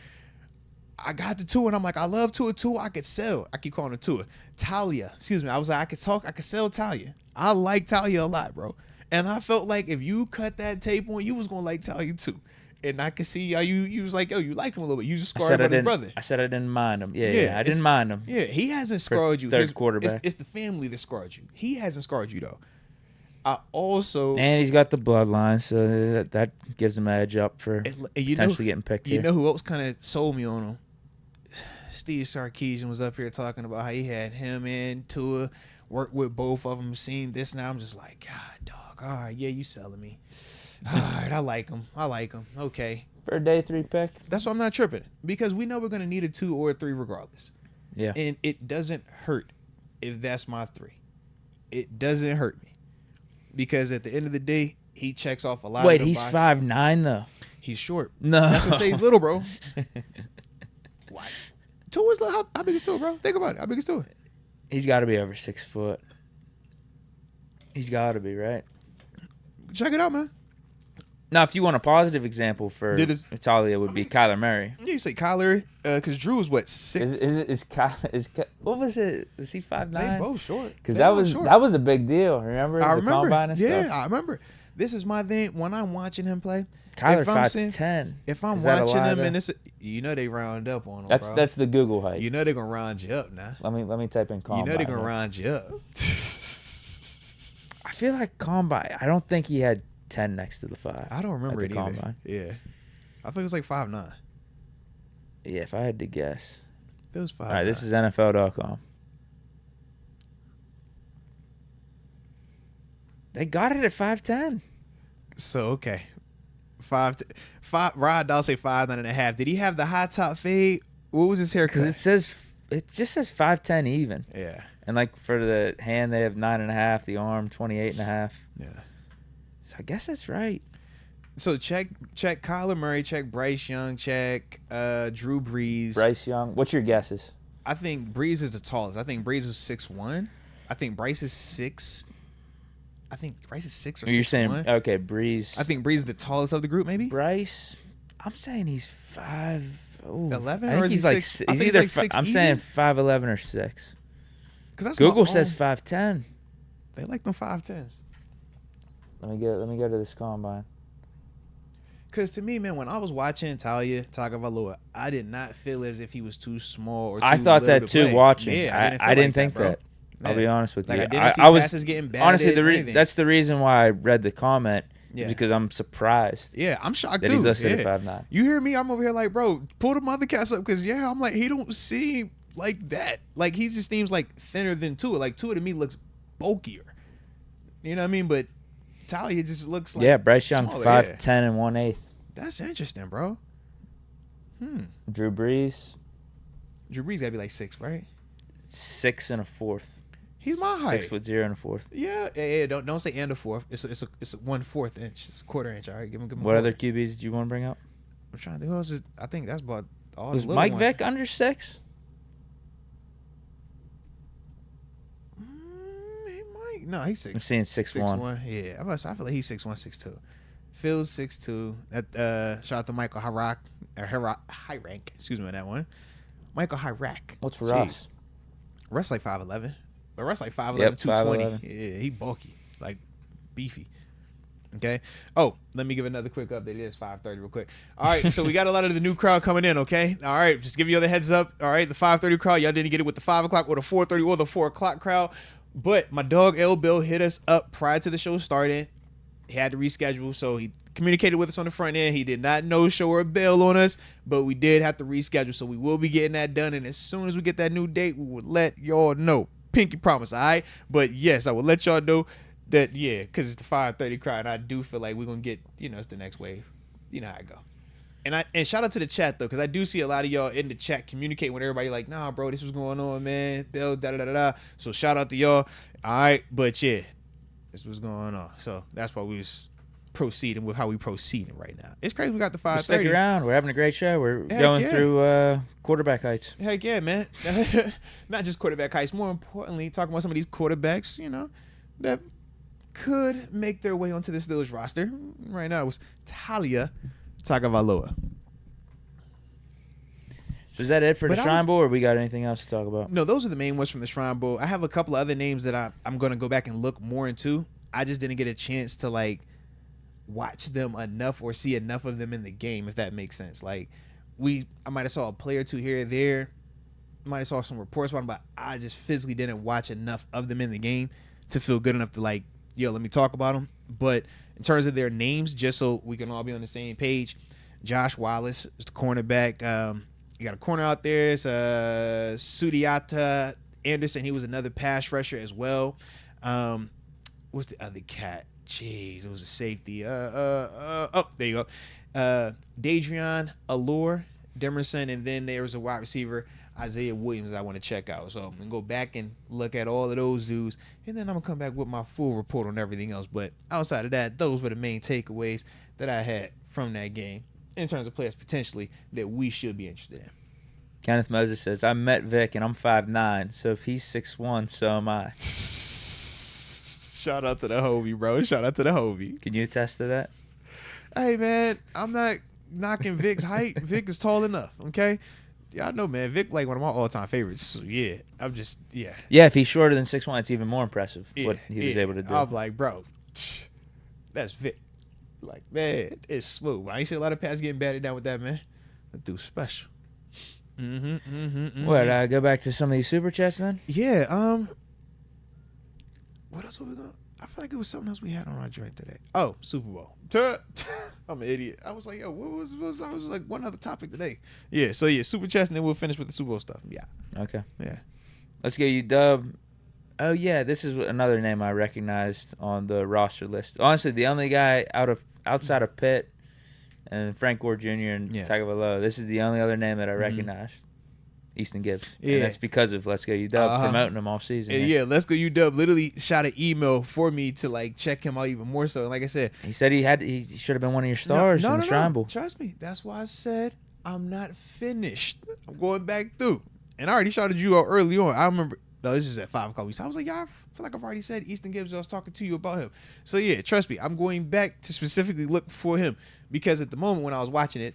S1: I got to Tua, and I'm like, I love Tua. I could sell. I keep calling him Tua. Talia. Excuse me. I was like, I could sell Talia. I like Talia a lot, bro. And I felt like if you cut that tape on, you was going to like Talia too. And I could see how you was like, yo, you like him a little bit. You just scarred by his brother.
S2: I said I didn't mind him. Yeah, I didn't mind him.
S1: Yeah, he hasn't scarred you.
S2: Third quarterback.
S1: It's the family that scarred you. He hasn't scarred you, though. I also...
S2: And he's got the bloodline, so that gives him an edge up for potentially getting picked here.
S1: You know who else kind of sold me on him? Steve Sarkisian was up here talking about how he had him and Tua Worked with both of them. Seen this now. I'm just like, God, dog. All right, yeah, you selling me. All right, I like him. Okay.
S2: For a day 3 pick.
S1: That's why I'm not tripping, because we know we're gonna need a 2 or a 3 regardless.
S2: Yeah.
S1: And it doesn't hurt if that's my 3. It doesn't hurt me, because at the end of the day, he checks off a lot.
S2: Wait,
S1: of the
S2: he's
S1: boxes.
S2: 5'9" though.
S1: He's short.
S2: No,
S1: That's what say he's little, bro. What? 2 is little. How big is 2, bro? Think about it. How big is 2?
S2: He's got to be over 6 foot. He's got to be, right?
S1: Check it out, man.
S2: Now, if you want a positive example for Italia, would be Kyler Murray.
S1: Yeah, you say Kyler, because Drew is what, 6?
S2: What was it? Was he 5'9"?
S1: They both short.
S2: Because that was a big deal. Remember?
S1: I
S2: the
S1: remember.
S2: Combine and
S1: Yeah,
S2: stuff?
S1: I remember. This is my thing when I'm watching him play.
S2: Kyler 5'10".
S1: If I'm watching him and it's, they round up on him.
S2: That's the Google height.
S1: They're gonna round you up now.
S2: Let me type in Combine.
S1: They're gonna round you up.
S2: I feel like Combine. I don't think he had 10 next to the 5.
S1: I don't remember it either.
S2: Combine.
S1: Yeah, I think it was like 5'9".
S2: Yeah, if I had to guess.
S1: It was 5'9".
S2: All right, this is NFL.com. They got it at 5'10".
S1: So okay, 5. Rod Dahl say 5'9.5". Did he have the high top fade? What was his haircut?
S2: Because it just says 5'10" even.
S1: Yeah.
S2: And like for the hand, they have 9.5. The arm 28.5.
S1: Yeah.
S2: So I guess that's right.
S1: So check Kyler Murray, check Bryce Young, check Drew Brees.
S2: Bryce Young. What's your guesses?
S1: I think Brees is the tallest. I think Brees was 6'1". I think Bryce is 6. I think Bryce is 6 or 6'1".
S2: You're saying okay, Brees.
S1: I think Brees is the tallest of the group, maybe.
S2: Bryce, I'm saying he's
S1: 11,
S2: I
S1: or
S2: think
S1: is
S2: he's
S1: he
S2: like
S1: 6?
S2: he's either. I'm saying 5'11" or 6.
S1: Because
S2: Google says 5'10".
S1: They like them 5'10s.
S2: Let me go to this combine.
S1: Because to me, man, when I was watching Tagovailoa, I did not feel as if he was too small or too
S2: I thought
S1: little
S2: that
S1: to
S2: too
S1: play.
S2: watching.
S1: Yeah,
S2: I didn't think
S1: bro.
S2: that. I'll be honest with you.
S1: I didn't see passes getting batted.
S2: Honestly, that's the reason why I read the comment.
S1: Yeah.
S2: Because I'm surprised.
S1: Yeah, I'm shocked
S2: that
S1: too.
S2: He's listed
S1: yeah.
S2: at 5'9".
S1: You hear me? I'm over here like, bro, pull the mother cast up, because I'm like, he don't seem like that. Like, he just seems like thinner than Tua. Like, Tua to me looks bulkier. You know what I mean? But Talia just looks like
S2: Bryce Young 5'10" and 1/8.
S1: That's interesting, bro.
S2: Drew Brees
S1: gotta be like 6, right?
S2: 6 and a 4th.
S1: He's my height.
S2: 6'0" and a 4th.
S1: Yeah. Don't say and a 4th. It's a 1/4 inch. It's a 1/4 inch. All right, give him.
S2: What other QBs did you want to bring up?
S1: I'm trying to think. Who else is? I think that's about all.
S2: Was
S1: the
S2: Mike
S1: ones.
S2: Vick under 6?
S1: He might. No, he's 6.
S2: I'm seeing 6'1".
S1: 6'1". Yeah, I feel like he's 6'1", 6'2". Phil's 6'2". Shout out to Michael Hirak. Excuse me on that one. Michael Hirak.
S2: What's Russ?
S1: Russ like 5'11". But Russ like 5'11",
S2: Yep,
S1: 220.
S2: 5'11".
S1: Yeah, he bulky, like beefy. Okay. Oh, let me give another quick update. It is 5:30 real quick. All right, so we got a lot of the new crowd coming in, okay? All right, just give you the heads up. All right, the 5:30 crowd, y'all didn't get it with the 5 o'clock or the 4:30 or the 4 o'clock crowd. But my dog L Bill hit us up prior to the show starting. He had to reschedule, so he communicated with us on the front end. He did not no show or bail on us, but we did have to reschedule, so we will be getting that done. And as soon as we get that new date, we will let y'all know. Pinky promise, all right? But yes, I will let y'all know that, yeah, because it's the 5:30 crowd, and I do feel like we're going to get, it's the next wave. You know how I go. And shout out to the chat, though, because I do see a lot of y'all in the chat communicating with everybody like, nah, bro, this was going on, man. Bill, da-da-da-da. So shout out to y'all. All right, but yeah, this was going on. So that's why we was proceeding with how we proceeding right now. It's crazy we got the 5:30.
S2: Stick around. We're having a great show. We're going through quarterback heights.
S1: Heck yeah, man. Not just quarterback heights. More importantly, talking about some of these quarterbacks, that could make their way onto this Steelers roster. Right now, it was Talia Tagovailoa.
S2: So is that it for the Shrine Bowl, or we got anything else to talk about?
S1: No, those are the main ones from the Shrine Bowl. I have a couple of other names that I'm going to go back and look more into. I just didn't get a chance to, watch them enough or see enough of them in the game, if that makes sense. I might have saw a player or two here or there. Might have saw some reports about them, but I just physically didn't watch enough of them in the game to feel good enough to, let me talk about them. But in terms of their names, just so we can all be on the same page, Josh Wallace is the cornerback. You got a corner out there. It's Sudiata Anderson, he was another pass rusher as well. What's the other cat? Jeez, it was a safety. Oh, there you go. Dadrian Allure, Demerson, and then there was a wide receiver, Isaiah Williams, that I want to check out. So I'm going to go back and look at all of those dudes, and then I'm going to come back with my full report on everything else. But outside of that, those were the main takeaways that I had from that game in terms of players potentially that we should be interested in.
S2: Kenneth Moses says, I met Vic, and I'm 5'9", so if he's 6'1", so am I.
S1: Shout out to the Hovey, bro. Shout out to the Hovey.
S2: Can you attest to that?
S1: Hey, man, I'm not knocking Vic's height. Vic is tall enough, okay? Y'all know, man, Vic like one of my all-time favorites. So, yeah, I'm just, yeah.
S2: Yeah, if he's shorter than 6'1", it's even more impressive what he was able to do.
S1: I'm like, bro, that's Vic. Like, man, it's smooth. I ain't seen a lot of passes getting batted down with that, man. That dude's special.
S2: What, go back to some of these super chats then?
S1: Yeah, what else were we going? I feel like it was something else we had on our joint today. Oh, Super Bowl. I'm an idiot. I was like, yo, what was I was like one other topic today. Yeah, so yeah, super chats, and then we'll finish with the Super Bowl stuff. Yeah.
S2: Okay.
S1: Yeah.
S2: Let's go, UW. Oh yeah, this is another name I recognized on the roster list. Honestly, the only guy outside of Pitt and Frank Gore Jr. and Tagovailoa, this is the only other name that I recognized. Easton Gibbs. Yeah. And that's because of Let's Go UW promoting him all season.
S1: Yeah, Let's Go UW literally shot an email for me to like check him out even more so. And like I said,
S2: he said he should have been one of your stars in the Shrine Bowl.
S1: Trust me. That's why I said I'm not finished. I'm going back through. And I already shouted you out early on. I remember, no, this is at 5 o'clock. I was like, y'all, I feel like I've already said Easton Gibbs. I was talking to you about him. So yeah, trust me. I'm going back to specifically look for him because at the moment when I was watching it,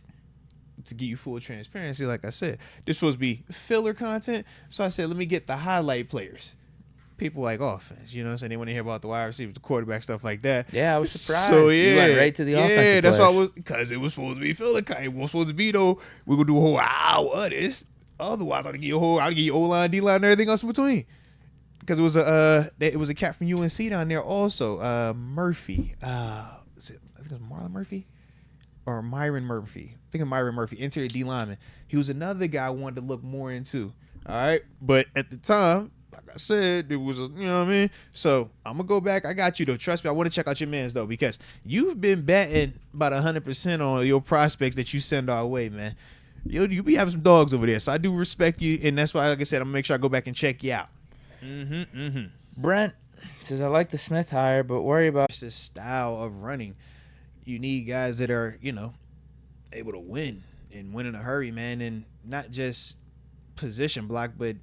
S1: to give you full transparency, like I said, this supposed to be filler content. So I said, let me get the highlight players. People like offense, you know what I'm saying? They want to hear about the wide receivers, the quarterback, stuff like that.
S2: Yeah, I was surprised.
S1: So yeah,
S2: you went right to the offensive
S1: yeah, that's
S2: players.
S1: why I was, because it was supposed to be filler content. It wasn't supposed to be though. We're gonna do a whole hour of this. Otherwise, I'll give you O-line, D-line, and everything else in between. Because it was a cat from UNC down there also. Murphy. I think it was Marlon Murphy or Myron Murphy. I think of Myron Murphy, interior D lineman. He was another guy I wanted to look more into. All right, but at the time, like I said, it was you know what I mean. So I'm gonna go back. I got you though. Trust me, I want to check out your man's though because you've been batting about 100% on your prospects that you send our way, man. You be having some dogs over there, so I do respect you, and that's why, like I said, I'm gonna make sure I go back and check you out.
S2: Brent says, I like the Smith hire, but worry about
S1: this style of running. You need guys that are, able to win and win in a hurry, man, and not just position block, but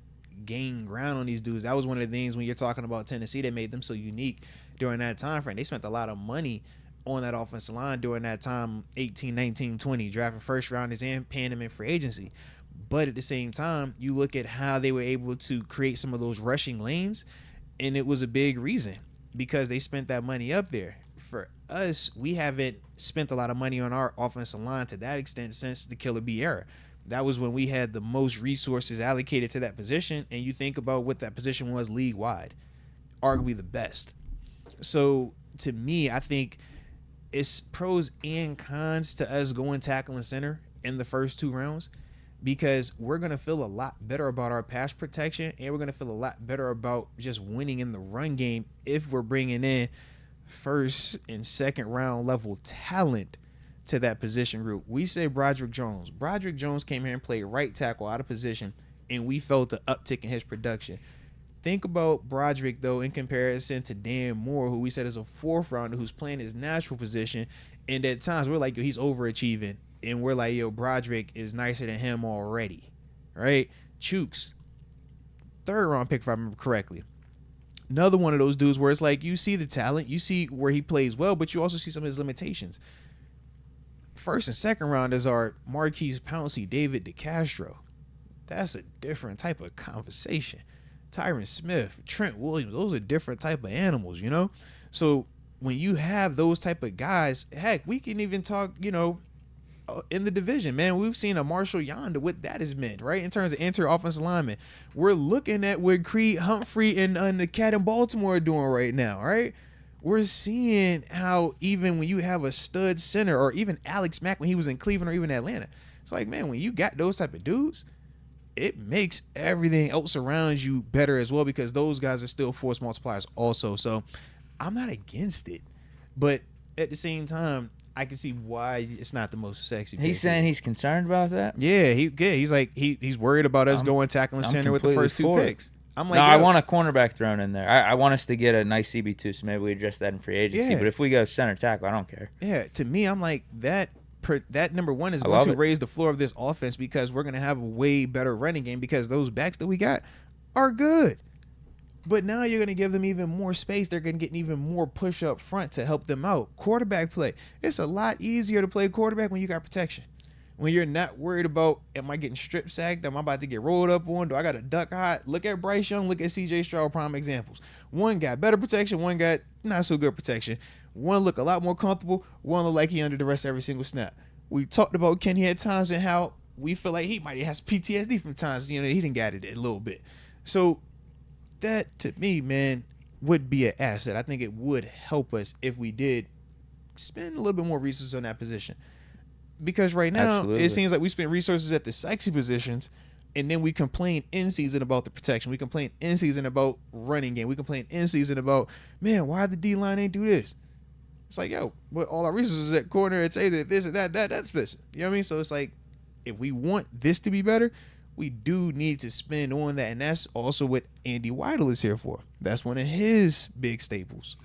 S1: gain ground on these dudes. That was one of the things when you're talking about Tennessee that made them so unique during that time frame. They spent a lot of money on that offensive line during that time, 18, 19, 20, drafting first rounders and paying them in free agency. But at the same time, you look at how they were able to create some of those rushing lanes, and it was a big reason because they spent that money up there. For us, we haven't spent a lot of money on our offensive line to that extent since the Killer Bee era. That was when we had the most resources allocated to that position, and you think about what that position was league-wide, arguably the best. So, to me, I think it's pros and cons to us going tackle and center in the first 2 rounds because we're going to feel a lot better about our pass protection and we're going to feel a lot better about just winning in the run game if we're bringing in first and second round level talent to that position group. We say Broderick Jones. Broderick Jones came here and played right tackle out of position, and we felt an uptick in his production. Think about Broderick, though, in comparison to Dan Moore, who we said is a 4th rounder who's playing his natural position. And at times, we're like, yo, he's overachieving. And we're like, yo, Broderick is nicer than him already. Right? Chooks, 3rd round pick, if I remember correctly. Another one of those dudes where it's like, you see the talent, you see where he plays well, but you also see some of his limitations. 1st and 2nd rounders are Marquise Pouncey, David DeCastro. That's a different type of conversation. Tyron Smith, Trent Williams, those are different type of animals, So when you have those type of guys, heck, we can even talk, in the division, man. We've seen a Marshall Yonda, what that has meant, right? In terms of interior offensive linemen. We're looking at what Creed Humphrey and the cat in Baltimore are doing right now, right? We're seeing how even when you have a stud center or even Alex Mack when he was in Cleveland or even Atlanta, it's like, man, when you got those type of dudes, it makes everything else around you better as well, because those guys are still force multipliers also. So I'm not against it, but at the same time, I can see why it's not the most sexy.
S2: He's saying he's concerned about that.
S1: Yeah, he's like he's worried about us going tackling center with the first 2 picks. I'm like,
S2: no, I want a cornerback thrown in there. I want us to get a nice CB2, so maybe we address that in free agency.
S1: Yeah.
S2: But if we go center tackle, I don't care.
S1: Yeah, to me, I'm like that number one is going to raise the floor of this offense, because we're going to have a way better running game, because those backs that we got are good. But now you're going to give them even more space. They're going to get even more push up front to help them out. Quarterback play. It's a lot easier to play quarterback when you got protection. When you're not worried about, am I getting strip sacked? Am I about to get rolled up on? Do I got to duck hot? Look at Bryce Young. Look at CJ Stroud, prime examples. One got better protection. One got not so good protection. One look a lot more comfortable. One look like he under the rest every single snap. We talked about Kenny at times and how we feel like he might have PTSD from times. You know, he didn't got it a little bit. So that, to me, man, would be an asset. I think it would help us if we did spend a little bit more resources on that position. Because right now, It seems like we spend resources at the sexy positions, and then we complain in season about the protection. We complain in season about running game. We complain in season about, man, why the D-line ain't do this? It's like, yo, but all our resources at corner, it's either this or that's special. You know what I mean? So it's like, if we want this to be better, we do need to spend on that. And that's also what Andy Weidel is here for. That's one of his big staples.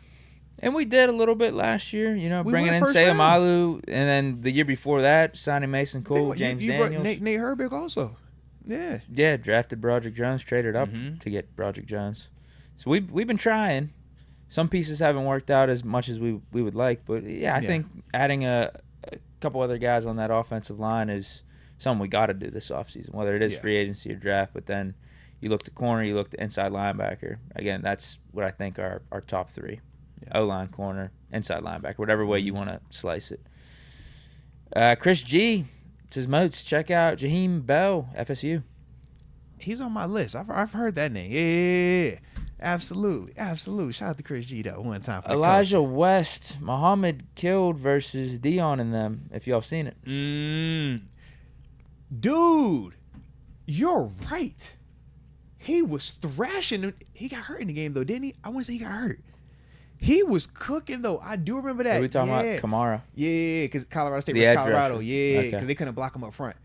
S2: And we did a little bit last year, you know, bringing in Sayamalu, and then the year before that, signing Mason Cole, James Daniels.
S1: Brought Nate Herbig also. Yeah.
S2: Yeah, drafted Broderick Jones, traded up to get Broderick Jones. So we've been trying. Some pieces haven't worked out as much as we would like, but yeah, I think adding a couple other guys on that offensive line is something we got to do this offseason, whether it is free agency or draft. But then you look to corner, you look to inside linebacker. Again, that's what I think are our top three. Yeah. O-line, corner, inside linebacker, whatever way you want to slice it. Chris G says, Moats, check out Jaheim Bell, FSU.
S1: He's on my list. I've heard that name. Yeah. Absolutely. Shout out to Chris G, though, one time. For
S2: Elijah West, Muhammad killed versus Dion in them, if y'all seen it.
S1: Dude, you're right. He was thrashing. He got hurt in the game, though, didn't he? I want to say he got hurt. He was cooking, though. I do remember that.
S2: Are we talking about Kamara?
S1: Yeah, because Colorado State was Colorado. Rusher. Yeah, because they couldn't block him up front.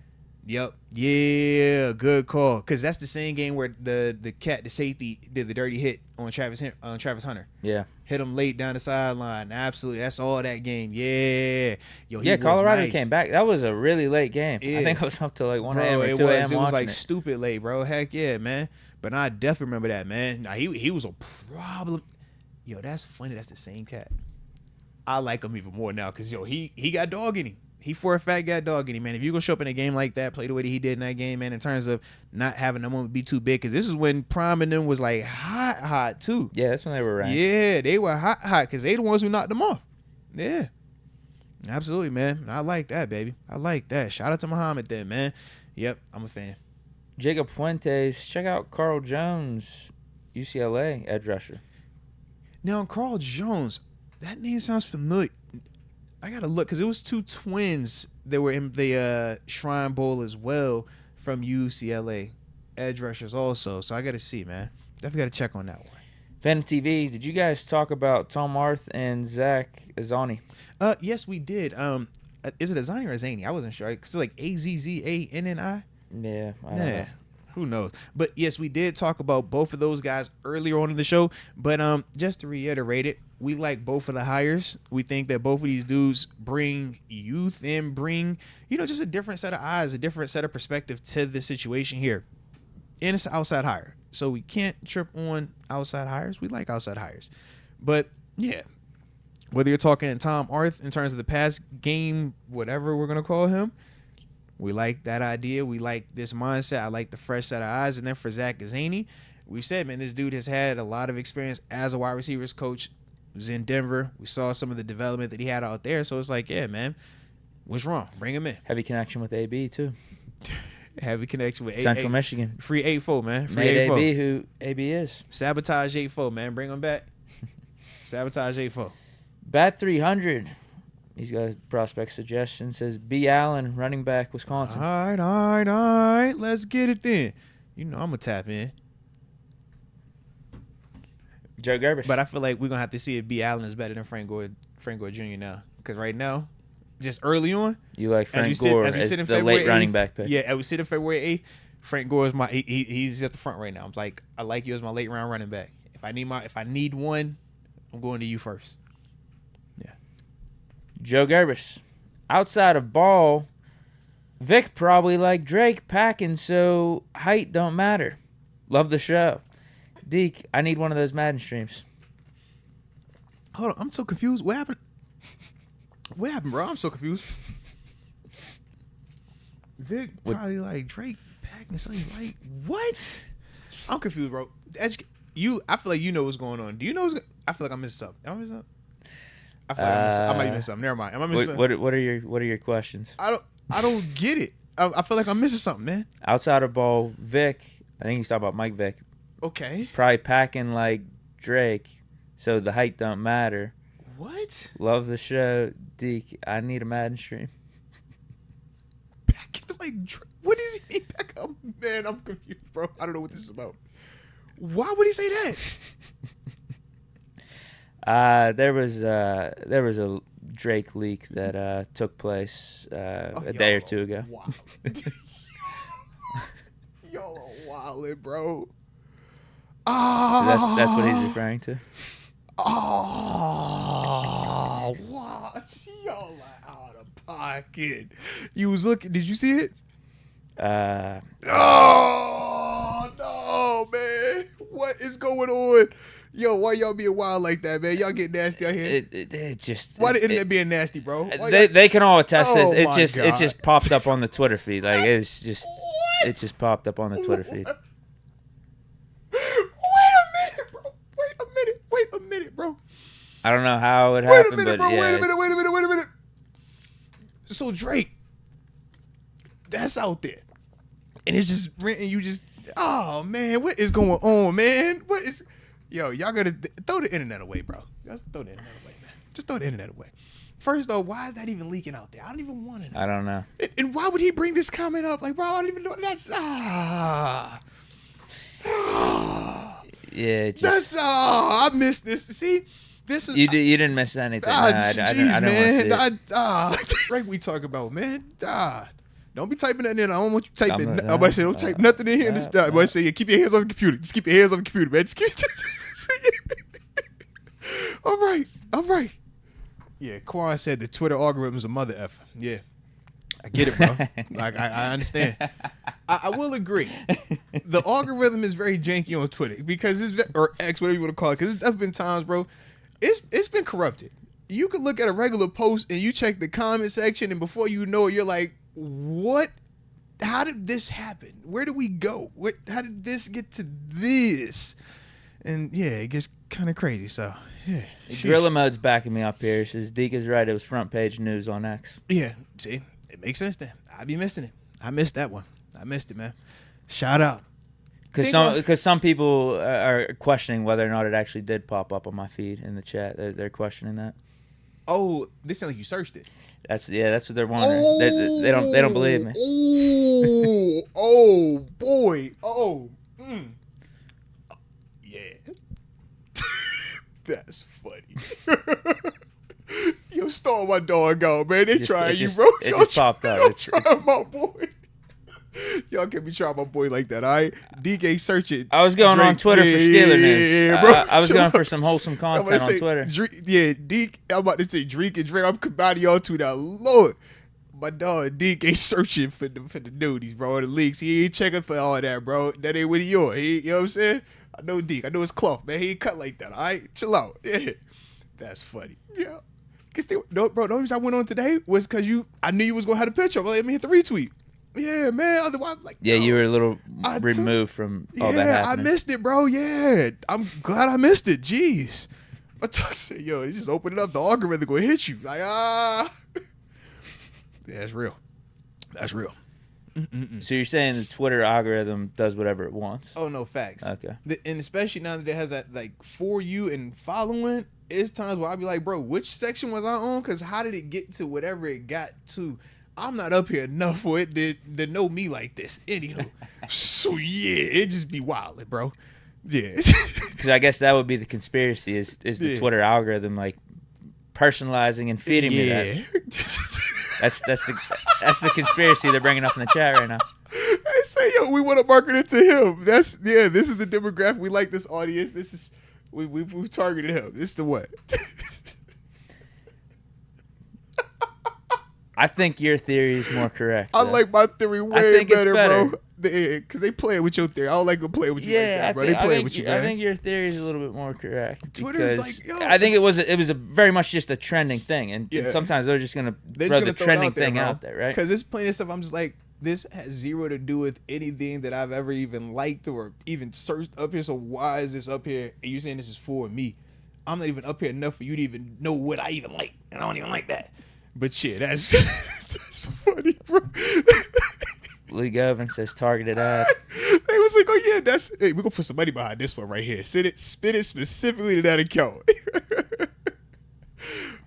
S1: Yep. Yeah, good call. Because that's the same game where the safety, did the dirty hit on Travis Hunter.
S2: Yeah.
S1: Hit him late down the sideline. Absolutely. That's all that game. Yeah.
S2: Yo, Colorado came back. That was a really late game. Yeah. I think I was up till like 1 a.m. or 2 a.m.
S1: It was like stupid late, bro. Heck yeah, man. But I definitely remember that, man. Now, he was a problem. Yo, that's funny. That's the same cat. I like him even more now because, yo, he got dog in him. He for a fact got dog in him, man. If you go show up in a game like that, play the way that he did in that game, man, in terms of not having them one be too big, because this is when Prime and them was like hot too.
S2: Yeah, that's when they were ranked.
S1: Yeah, they were hot because they the ones who knocked them off. Yeah, absolutely, man. I like that, baby. I like that. Shout out to Muhammad then, man. Yep, I'm a fan.
S2: Jacob Fuentes, check out Carl Jones, UCLA edge rusher.
S1: Now, Carl Jones, that name sounds familiar. I got to look because it was two twins that were in the Shrine Bowl as well from UCLA. Edge rushers also. So I got to see, man. Definitely got to check on that one.
S2: Phantom TV, did you guys talk about Tom Arth and Zach Azani?
S1: Yes, we did. Is it Azani or Azani? I wasn't sure. It's like Azzaanni?
S2: Yeah, I don't know.
S1: Who knows? But yes, we did talk about both of those guys earlier on in the show. But just to reiterate it, we like both of the hires. We think that both of these dudes bring youth and bring, just a different set of eyes, a different set of perspective to the situation here. And it's an outside hire. So we can't trip on outside hires. We like outside hires. But yeah, whether you're talking Tom Arth in terms of the past game, whatever we're going to call him, we like that idea. We like this mindset. I like the fresh set of eyes. And then for Zach Azzaanni, we said, man, this dude has had a lot of experience as a wide receivers coach. He was in Denver. We saw some of the development that he had out there. So it's like, yeah, man, what's wrong? Bring him in.
S2: Heavy connection with AB, too.
S1: Heavy connection with
S2: Central Michigan.
S1: Free 8-4, man. Free
S2: Made 8-4. AB who AB is.
S1: Sabotage 8-4, man. Bring him back. Sabotage 8-4.
S2: Bat 300. He's got a prospect suggestion. Says B. Allen, running back, Wisconsin.
S1: All right. Let's get it then. You know I'm gonna tap in.
S2: Joe Gerber.
S1: But I feel like we're gonna have to see if B. Allen is better than Frank Gore Jr. now. Because right now, just early on,
S2: you like Frank Gore as the late running back pick.
S1: Yeah, as we sit in February 8th, Frank Gore is he's at the front right now. I'm like, I like you as my late round running back. If I need one, I'm going to you first. Yeah.
S2: Joe Gerbers. Outside of Ball, Vic probably like Drake packing, so height don't matter. Love the show. Deke, I need one of those Madden streams.
S1: Hold on, I'm so confused. What happened? What happened, bro? I'm so confused. Vic probably like Drake packing something like what? I'm confused, bro. I feel like you know what's going on. Do you know I feel like I'm missing something. Am I missing something? I feel like I might be missing something. Never mind. Am I missing something?
S2: What are your questions?
S1: I don't get it. I feel like I'm missing something, man.
S2: Outside of Ball, Vic, I think he's talking about Mike Vick.
S1: Okay.
S2: Probably packing like Drake, so the height don't matter.
S1: What?
S2: Love the show, Deke. I need a Madden stream.
S1: Packing like Drake? What is he pack? Oh, man, I'm confused, bro. I don't know what this is about. Why would he say that?
S2: There was a Drake leak that took place a day or two ago.
S1: Wow. Y'all are wildin', bro.
S2: So that's what he's referring to.
S1: Oh, what? Y'all are out of pocket. You was looking. Did you see it? Oh no, man! What is going on? Yo, why y'all being wild like that, man? Y'all get nasty out here. Why the internet being nasty, bro?
S2: They can all attest this.
S1: It
S2: just popped up on the Twitter feed. Like it just popped up on the Twitter feed.
S1: Wait a minute, bro.
S2: I don't know how it happened,
S1: Wait a minute. So Drake, that's out there, and it's just renting. You just, oh man, what is going on, man? What is, y'all gotta throw the internet away, bro. Just throw the internet away, man. Just throw the internet away. First though, why is that even leaking out there? I don't even want to know.
S2: I don't know.
S1: And why would he bring this comment up? Like, bro, I don't even know. That's
S2: yeah.
S1: I missed this. See, this is
S2: you didn't miss anything. I
S1: man. Drake, we talk about, man. Don't be typing that in. I don't want you typing. I'm about to say, don't type nothing in here. I'm about to say, yeah, keep your hands on the computer. Just keep your hands on the computer, man. Just keep. All right. Yeah, Quan said the Twitter algorithm is a mother effer. Yeah, I get it, bro. Like I understand. I will agree. The algorithm is very janky on Twitter because or X, whatever you want to call it. Because there's been times, bro. It's been corrupted. You could look at a regular post and you check the comment section, and before you know it, you're like, what? How did this happen? Where did we go? How did this get to this? And yeah, it gets kind of crazy. So yeah.
S2: Gorilla Mode's backing me up here. Says Deke is right. It was front page news on X.
S1: Yeah. See, it makes sense then. I'd be missing it. I missed that one. I missed it, man. Shout out.
S2: Because some people are questioning whether or not it actually did pop up on my feed in the chat. They're questioning that.
S1: Oh, this sounds like you searched it.
S2: That's what they're wondering. Oh, they don't believe me.
S1: Oh boy. Oh. Yeah. That's funny. Yo, stole my dog out, man. They trying you, bro.
S2: It just popped up.
S1: It's my boy. Y'all can't be trying my boy like that, all right? Deke searching.
S2: I was going
S1: Drake,
S2: on Twitter for Steeler news.
S1: Yeah, bro.
S2: I was going for some wholesome content on Twitter.
S1: Deke, I'm about to say Drake and Drake. I'm combining y'all two now. Lord. My dog Deke ain't searching for the nudies, bro, or the leaks. He ain't checking for all that, bro. That ain't what he on. You know what I'm saying? I know Deke. I know his cloth, man. He ain't cut like that, all right? Chill out. Yeah. That's funny. Yeah. Bro, the only reason I went on today was because I knew you was going to have the picture. Let me hit the retweet. Yeah, man. Otherwise, I'm like,
S2: yeah, you were a little removed from all that happening.
S1: I missed it, bro. Yeah, I'm glad I missed it. Jeez, I said, yo, you just open it up. The algorithm gonna hit you. Like, yeah, that's real. That's real.
S2: So you're saying the Twitter algorithm does whatever it wants?
S1: Oh no, facts.
S2: Okay.
S1: And especially now that it has that like for you and following, it's times where I'll be like, bro, which section was I on? Because how did it get to whatever it got to? I'm not up here enough for it to know me like this. Anywho, so yeah, it just be wildin', bro. Yeah.
S2: Because I guess that would be the conspiracy is the Twitter algorithm like personalizing and feeding me that. That's the conspiracy they're bringing up in the chat right now.
S1: They say, yo, we want to market it to him. This is the demographic. We like this audience. This is we've targeted him. This is the what?
S2: I think your theory is more correct.
S1: I like my theory way better,
S2: better,
S1: bro. Because they play with your theory. I don't like to play with you like that, bro. They play with you, man.
S2: I think your theory is a little bit more correct.
S1: Twitter's like, yo.
S2: I think it was a very much just a trending thing, and sometimes they're just gonna throw the trending thing out there, right?
S1: Because this plain stuff, I'm just like, this has zero to do with anything that I've ever even liked or even searched up here. So why is this up here? And you saying this is for me? I'm not even up here enough for you to even know what I even like, and I don't even like that. But shit, that's funny, bro.
S2: Lee Govern says targeted ad.
S1: They was like, oh yeah, hey, we're gonna put some money behind this one right here. Spin it specifically to that account.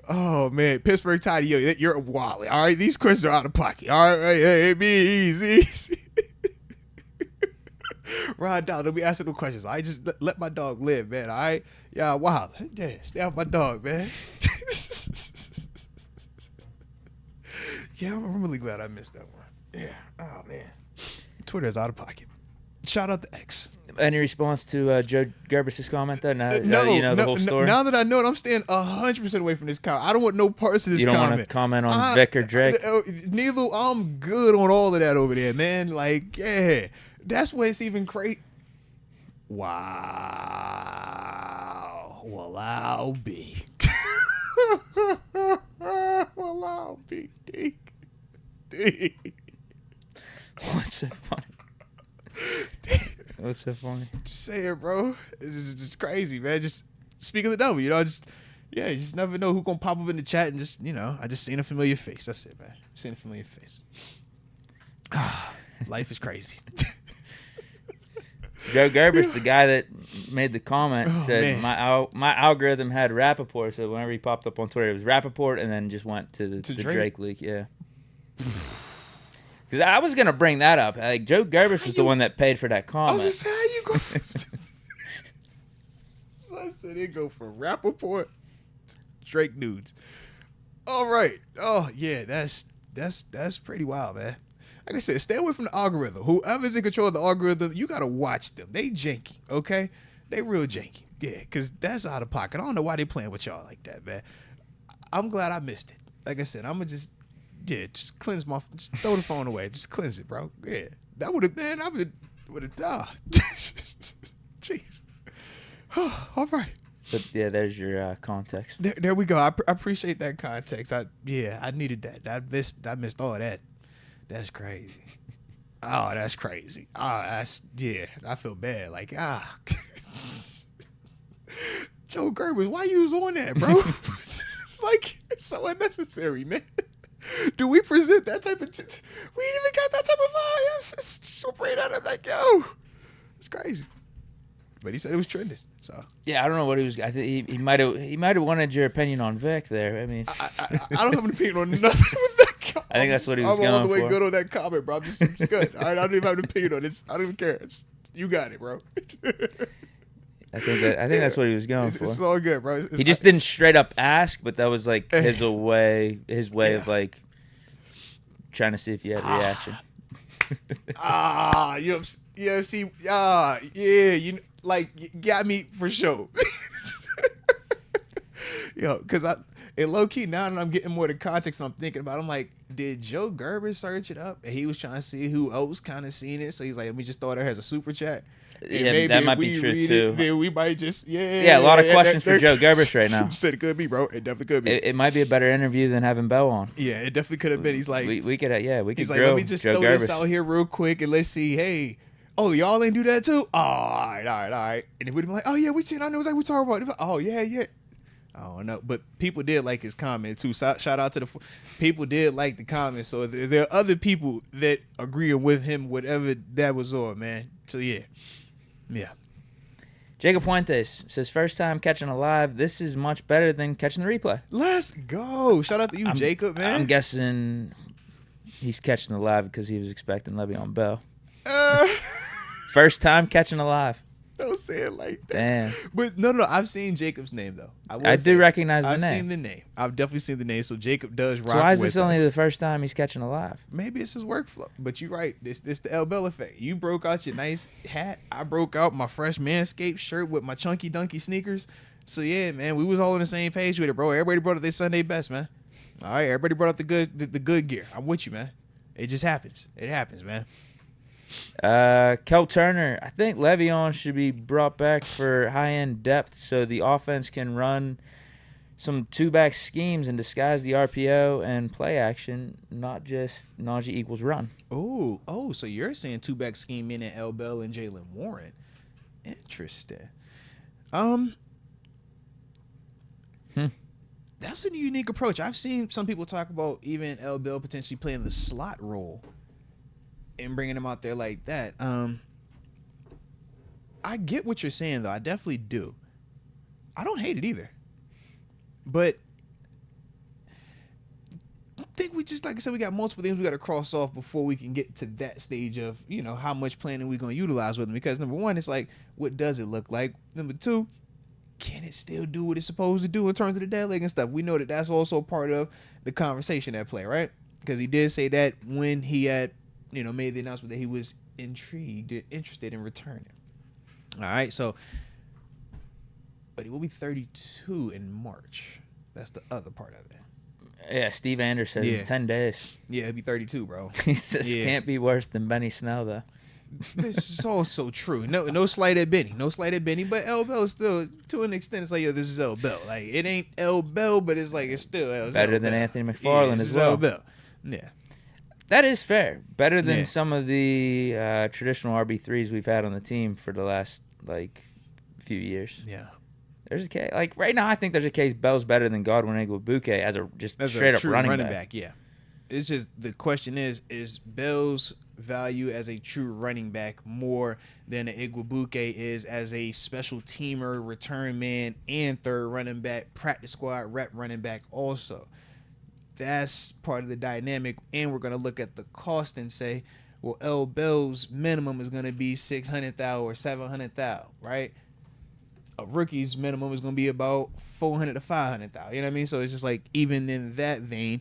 S1: Oh man, Pittsburgh tidy, yo, you're a wally. All right, these questions are out of pocket. All right, hey, be easy. Rod down, don't be asking no questions. I just let my dog live, man. All right, yeah, wow, yeah, stay off my dog, man. Yeah, I'm really glad I missed that one. Yeah. Oh man. Twitter's out of pocket. Shout out to X.
S2: Any response to Joe Gerbis' comment though? Now you know the whole story.
S1: Now that I know it, I'm staying 100% away from this comment. I don't want no parts of this comment.
S2: You don't want to comment on Vic or Drake?
S1: Neither. I'm good on all of that over there, man. Like, yeah. That's where it's even great. Wow. Well, I'll be. Well, I'll be, Deke.
S2: What's so funny? What's so funny?
S1: Just say it, bro. It's just crazy, man. Just speak of the devil, you know. You just never know who's gonna pop up in the chat and just, I just seen a familiar face. That's it, man. Seen a familiar face. Life is crazy.
S2: Joe Gerbis, the guy that made the comment, said my algorithm had Rappaport, so whenever he popped up on Twitter, it was Rappaport, and then just went to the Drake leak. Yeah. Because I was gonna bring that up. Like Joe Gerbis was the one that paid for that comment.
S1: I was just saying, how you go? I said it go from Rappaport to Drake nudes. All right. Oh yeah, that's pretty wild, man. Like I said, stay away from the algorithm. Whoever's in control of the algorithm, you gotta watch them. They janky, okay? They real janky. Yeah, because that's out of pocket. I don't know why they playing with y'all like that, man. I'm glad I missed it. Like I said, I'm gonna just cleanse just throw the phone away. Just cleanse it, bro. Yeah. That would have, man, I would have, jeez. All right.
S2: But yeah, there's your context.
S1: There we go. I appreciate that context. I needed that. I missed all that. That's crazy. Oh, that's crazy. Oh, I feel bad. Like, Joe Gerbis, why you was on that, bro? It's like, it's so unnecessary, man. Do we present that type of... we ain't even got that type of vibe. It's so brain out of like, yo. It's crazy. But he said it was trending, so...
S2: Yeah, I don't know what he was... I think he might have wanted your opinion on Vic there. I mean...
S1: I don't have an opinion on nothing with that comment.
S2: I think that's what he was
S1: going
S2: for.
S1: I'm all the way good on that comment, bro. I'm just good. All right, I don't even have an opinion on this. I don't even care. You got it, bro.
S2: I think that's what he was going for.
S1: It's all good, bro.
S2: He just didn't straight up ask, but that was like his way of like trying to see if you had a reaction.
S1: UFC, you got me for sure. Yo, because and low key now that I'm getting more the context, I'm thinking about. I'm like, did Joe Gerber search it up? And he was trying to see who else kind of seen it. So he's like, let me just throw it there as a super chat. And
S2: yeah, maybe that might be true too.
S1: Then we might just
S2: a lot of questions for Joe Gerbis right now.
S1: Said it could be, bro. It definitely could be.
S2: It might be a better interview than having Bell on.
S1: Yeah, it definitely could have been. He's like,
S2: we could
S1: He's like, let me just throw this out here real quick and let's see. Hey, oh, y'all ain't do that too? Oh, all right. And if we'd be like, oh yeah, we seen. I know exactly what we're talking about. Like, oh yeah. I don't know, but people did like his comment too. Shout out to the people did like the comment. So there are other people that agree with him, whatever that was on, man. So yeah.
S2: Jacob Fuentes says, first time catching a live. This is much better than catching the replay.
S1: Let's go. Shout out to you, Jacob, man.
S2: I'm guessing he's catching the live because he was expecting Le'Veon Bell. First time catching a live.
S1: Don't say it like that.
S2: Damn.
S1: But no. I've seen Jacob's name though.
S2: I do recognize the name.
S1: I've seen the name. I've definitely seen the name. So Jacob does rock.
S2: So why is
S1: with
S2: this only
S1: us.
S2: the first time he's catching a live?
S1: Maybe it's his workflow. But you're right. This the L Bell effect. You broke out your nice hat. I broke out my fresh Manscaped shirt with my chunky dunky sneakers. So yeah, man, we was all on the same page with it, bro. Everybody brought out their Sunday best, man. All right, everybody brought out the good gear. I'm with you, man. It just happens. It happens, man.
S2: Kel Turner, I think Le'Veon should be brought back for high-end depth so the offense can run some two-back schemes and disguise the RPO and play action, not just Najee equals run.
S1: Oh, so you're saying two-back scheme in L Bell and Jalen Warren. Interesting. That's a unique approach. I've seen some people talk about even L Bell potentially playing the slot role and bringing him out there like that. I get what you're saying, though. I definitely do. I don't hate it either. But I think we just, like I said, we got multiple things we got to cross off before we can get to that stage of, how much planning we're going to utilize with them. Because number one, it's like, what does it look like? Number two, can it still do what it's supposed to do in terms of the dead leg and stuff? We know that that's also part of the conversation at play, right? Because he did say that when he had, made the announcement that he was interested in returning. All right, so, but he will be 32 in March. That's the other part of it.
S2: Yeah, Steve Anders said in 10 days.
S1: Yeah, he'll be 32, bro.
S2: He says can't be worse than Benny Snell, though.
S1: This is also true. No slight at Benny. No slight at Benny, but L Bell is still, to an extent, it's like, this is L Bell. Like, it ain't L Bell, but it's like, it's still L Bell.
S2: Better than Anthony McFarland as well.
S1: L Bell. Yeah.
S2: That is fair. Better than some of the traditional RB3s we've had on the team for the last, few years.
S1: Yeah.
S2: There's a case. Right now, I think there's a case Bell's better than Godwin Igwebuike as a straight-up running back.
S1: Yeah. It's just, the question is Bell's value as a true running back more than Igwebuike is as a special teamer, return man, and third running back, practice squad rep running back also? That's part of the dynamic, and we're going to look at the cost and say, well, L Bell's minimum is going to be $600,000 or $700,000, right? A rookie's minimum is going to be about $400,000 to $500,000. You know what I mean? So it's just like, even in that vein,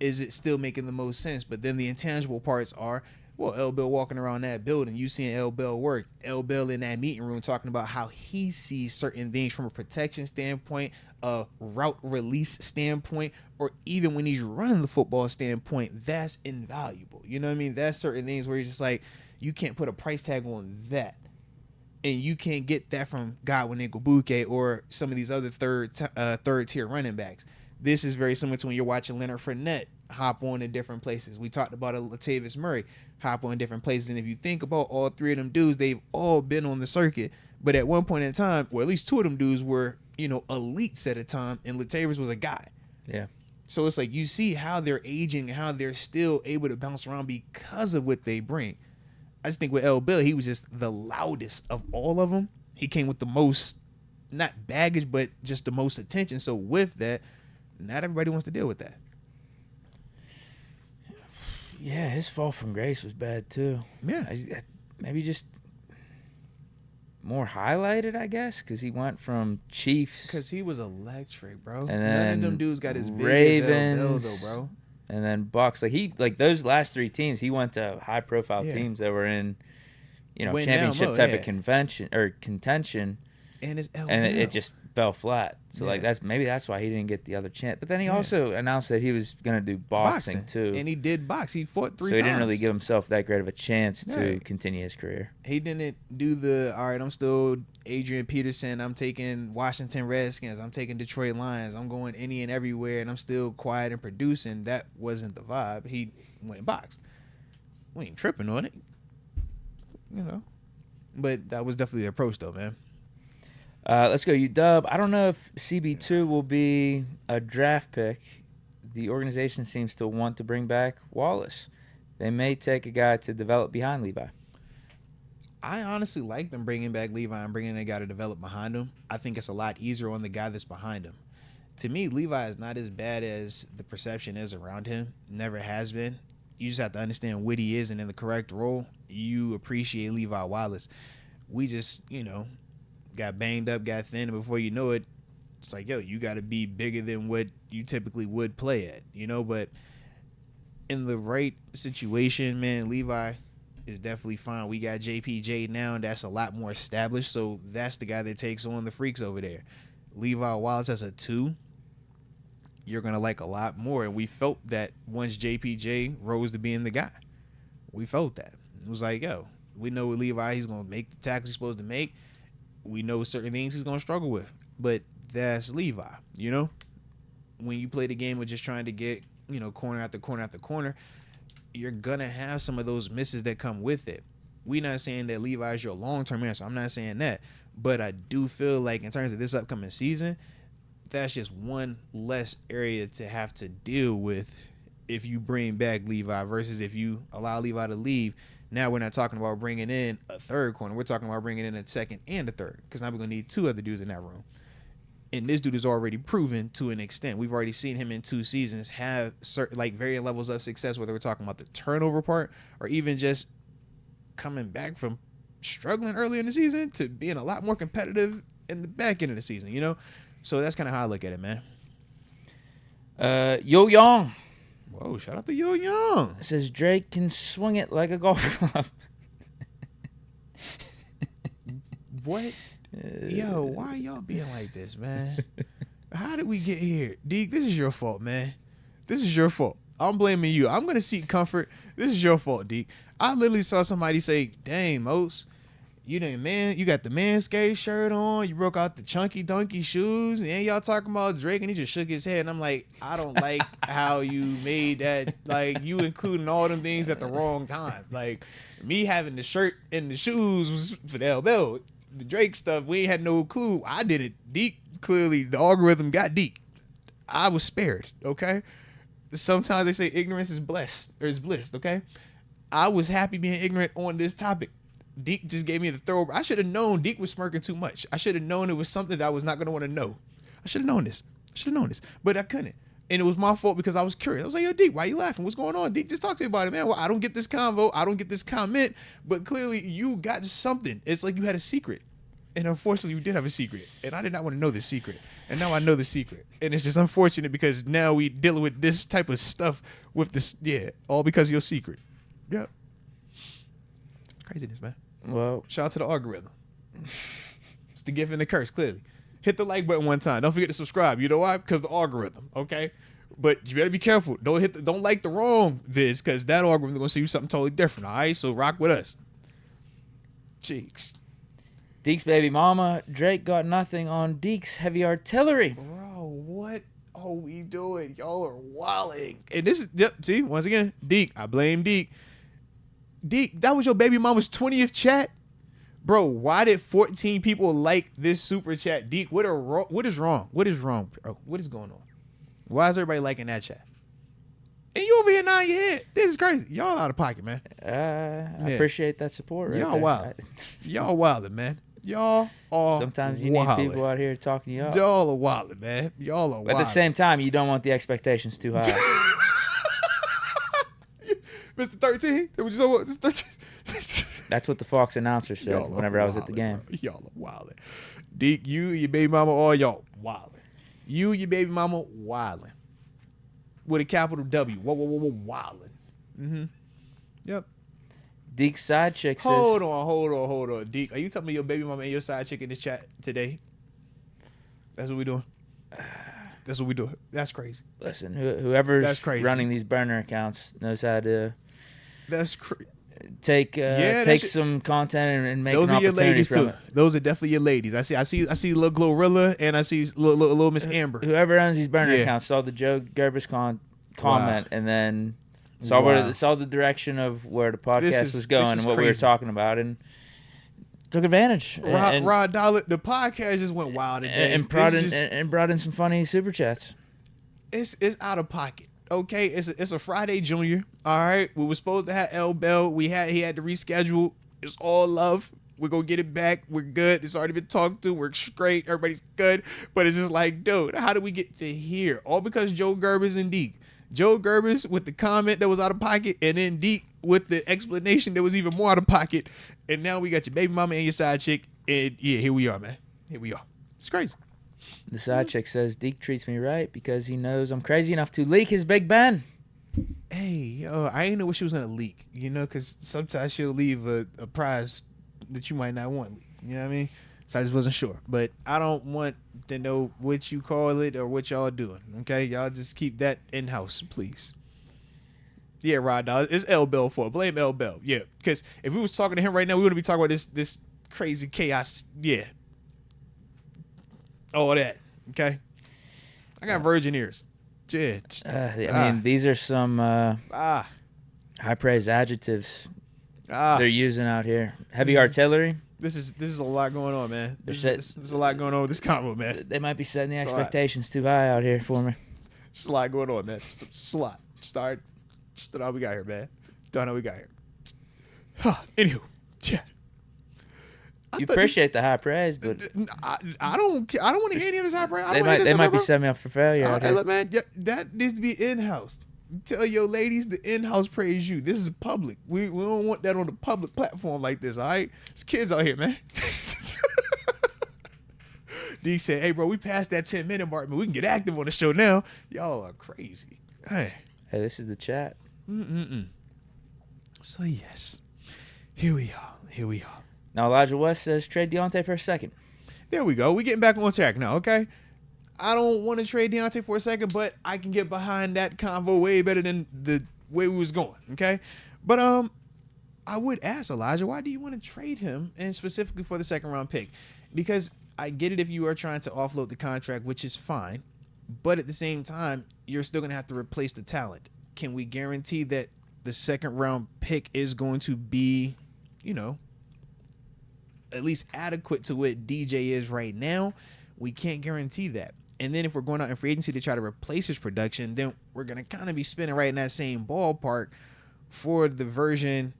S1: is it still making the most sense? But then the intangible parts are, well, L Bell walking around that building, you seeing L Bell work, L Bell in that meeting room talking about how he sees certain things from a protection standpoint, a route release standpoint, or even when he's running the football standpoint, that's invaluable. You know what I mean? That's certain things where you're just like, you can't put a price tag on that. And you can't get that from Godwin Igwebuike or some of these other third tier running backs. This is very similar to when you're watching Leonard Fournette hop on in different places. We talked about Latavius Murray hop on in different places. And if you think about all three of them dudes, they've all been on the circuit. But at one point in time, well, at least two of them dudes were, elites at a time, and Latavius was a guy.
S2: Yeah.
S1: So it's like you see how they're aging and how they're still able to bounce around because of what they bring. I just think with L Bell, he was just the loudest of all of them. He came with the most, not baggage, but just the most attention. So with that, not everybody wants to deal with that.
S2: Yeah, his fall from grace was bad too.
S1: Yeah.
S2: Maybe just more highlighted, I guess, because he went from Chiefs.
S1: Because he was electric, bro.
S2: And
S1: none of them dudes got as big
S2: Ravens,
S1: as L Bell, though, bro.
S2: And then Bucks. Those last three teams, he went to high-profile teams that were in, championship type of contention.
S1: And it's L
S2: and
S1: Bell.
S2: it just fell flat. So that's why he didn't get the other chance. But then he also announced that he was gonna do boxing too.
S1: And he did box. He fought 3 times.
S2: So he didn't really give himself that great of a chance to continue his career.
S1: He didn't do all right, I'm still Adrian Peterson, I'm taking Washington Redskins, I'm taking Detroit Lions, I'm going any and everywhere, and I'm still quiet and producing. That wasn't the vibe. He went and boxed. We ain't tripping on it. But that was definitely the approach though, man.
S2: Let's go UW. I don't know if CB2 will be a draft pick. The organization seems to want to bring back Wallace. They may take a guy to develop behind Levi.
S1: I honestly like them bringing back Levi and bringing a guy to develop behind him. I think it's a lot easier on the guy that's behind him. To me, Levi is not as bad as the perception is around him. Never has been. You just have to understand what he is, and in the correct role, you appreciate Levi Wallace. We just, got banged up, got thin, and before you know it, it's like, yo, you got to be bigger than what you typically would play at, but in the right situation, man, Levi is definitely fine. We got JPJ now, and that's a lot more established, so that's the guy that takes on the freaks over there. Levi Wallace as a 2, you're going to like a lot more, and we felt that once JPJ rose to being the guy. We felt that. It was like, yo, we know with Levi, he's going to make the tackles he's supposed to make. We know certain things he's going to struggle with, but that's Levi, When you play the game of just trying to get, corner after corner after corner, you're going to have some of those misses that come with it. We're not saying that Levi is your long-term answer. I'm not saying that. But I do feel like in terms of this upcoming season, that's just one less area to have to deal with if you bring back Levi versus if you allow Levi to leave. Now we're not talking about bringing in a third corner. We're talking about bringing in a second and a third, because now we're going to need 2 other dudes in that room. And this dude is already proven to an extent. We've already seen him in 2 seasons have certain, varying levels of success, whether we're talking about the turnover part or even just coming back from struggling early in the season to being a lot more competitive in the back end of the season, So that's kind of how I look at it, man.
S2: Yo Young.
S1: Whoa, shout out to Yo Young.
S2: It says Drake can swing it like a golf club.
S1: What? Yo, why y'all being like this, man? How did we get here? Deke, this is your fault, man. This is your fault. I'm blaming you. I'm going to seek comfort. This is your fault, Deke. I literally saw somebody say, dang, Moats, you got the Manscaped shirt on. You broke out the chunky donkey shoes. And y'all talking about Drake, and he just shook his head. And I'm like, I don't like how you made that. Like, you including all them things at the wrong time. Like, me having the shirt and the shoes was for the elbow. The Drake stuff, we ain't had no clue. I did it. Deke, clearly, the algorithm got Deke. I was spared, okay? Sometimes they say ignorance is blessed, or is blissed, okay? I was happy being ignorant on this topic. Deke just gave me the throw. I should have known Deke was smirking too much. I should have known it was something that I was not going to want to know. I should have known this. But I couldn't. And it was my fault because I was curious. I was like, yo, Deke, why you laughing? What's going on? Deke, just talk to me about it, man. Well, I don't get this convo. I don't get this comment. But clearly, you got something. It's like you had a secret. And unfortunately, you did have a secret. And I did not want to know the secret. And now I know the secret. And it's just unfortunate because now we dealing with this type of stuff with this. Yeah, all because of your secret. Yep. Craziness, man.
S2: Well,
S1: shout out to the algorithm. It's the gift and the curse, clearly. Hit the like button one time. Don't forget to subscribe. You know why? Because the algorithm, okay? But you better be careful. Don't like the wrong vids, because that algorithm is going to see you something totally different, all right? So rock with us. Cheeks.
S2: Deke's baby mama. Drake got nothing on Deke's heavy artillery.
S1: Bro, what are we doing? Y'all are wilding. And this is, yep, see, once again, Deke. I blame Deke. Deke, that was your baby mama's 20th chat? Bro, why did 14 people like this super chat? Deke, what is wrong? What is wrong, bro? What is going on? Why is everybody liking that chat? And you over here nodding your head. This is crazy. Y'all out of pocket, man.
S2: I appreciate that support. Right,
S1: y'all wild. Y'all wildin', man. Y'all are
S2: sometimes you need people out here talking you up.
S1: Y'all are wildin', man. Y'all are wildin'.
S2: But at the same time, you don't want the expectations too high.
S1: Mr. 13? What you say? What? 13?
S2: That's what the Fox announcer said whenever I was at the game.
S1: Bro. Y'all are wildin'. Deke, you, your baby mama, all y'all wildin'. You, your baby mama, wildin'. With a capital W. Whoa, wildin'. Mm-hmm. Yep.
S2: Deke's side chick says...
S1: Hold on. Deke, are you telling me your baby mama and your side chick in this chat today? That's what we doing? That's what we doing. That's crazy.
S2: Listen, whoever's running these burner accounts knows how to...
S1: That's crazy.
S2: Take some content and make
S1: those
S2: an
S1: are your
S2: opportunity
S1: ladies
S2: from
S1: too.
S2: it.
S1: Those are definitely your ladies. I see little Glorilla and I see little Miss Amber.
S2: Whoever runs these burner accounts saw the Joe Gerber's comment and then saw the direction of where the podcast was going and what we were talking about, and took advantage.
S1: Rod Dollar, the podcast just went wild today.
S2: And brought in some funny super chats.
S1: It's out of pocket. Okay, it's a Friday Junior. All right, we were supposed to have L Bell. He had to reschedule. It's all love. We're gonna get it back. We're good. It's already been talked to. We're straight. Everybody's good. But it's just like, dude, how do we get to here? All because Joe Gerbers and Deke. Joe Gerbers with the comment that was out of pocket, and then Deke with the explanation that was even more out of pocket. And now we got your baby mama and your side chick. And yeah, here we are, man. Here we are. It's crazy.
S2: The side chick says Deke treats me right because he knows I'm crazy enough to leak his Big Ben.
S1: Hey, yo, I didn't know what she was gonna leak, because sometimes she'll leave a prize that you might not want. You know what I mean? So I just wasn't sure. But I don't want to know what you call it or what y'all doing. Okay, y'all just keep that in house, please. Yeah, Rod Dog, it's L Bell for it. Blame L Bell. Yeah, because if we was talking to him right now, we wouldn't be talking about this crazy chaos. Yeah. All that, okay? I got virgin ears. Yeah.
S2: I mean, these are some high praise adjectives they're using out here. Heavy artillery.
S1: This is a lot going on, man. There's a lot going on with this combo, man.
S2: They might be setting the expectations too high out here for me.
S1: Just a lot going on, man. Just a lot. Start all we got here, man. Don't know what we got here. Anywho, yeah.
S2: You appreciate the high praise, but
S1: I don't want to hear any of this high praise.
S2: They might be setting me up for failure.
S1: Hey, look, man, that needs to be in-house. Tell your ladies the in-house praise you. This is public. We don't want that on the public platform like this, all right? It's kids out here, man. D said, hey, bro, we passed that 10-minute mark, man. We can get active on the show now. Y'all are crazy. Hey,
S2: this is the chat.
S1: So, yes. Here we are.
S2: Now, Elijah West says, trade Deontay for a second.
S1: There we go. We getting back on track now, okay? I don't want to trade Deontay for a second, but I can get behind that convo way better than the way we was going, okay? But I would ask Elijah, why do you want to trade him, and specifically for the second-round pick? Because I get it if you are trying to offload the contract, which is fine, but at the same time, you're still going to have to replace the talent. Can we guarantee that the second-round pick is going to be, at least adequate to what DJ is right now? We can't guarantee that. And then if we're going out in free agency to try to replace his production, then we're going to kind of be spinning right in that same ballpark for the version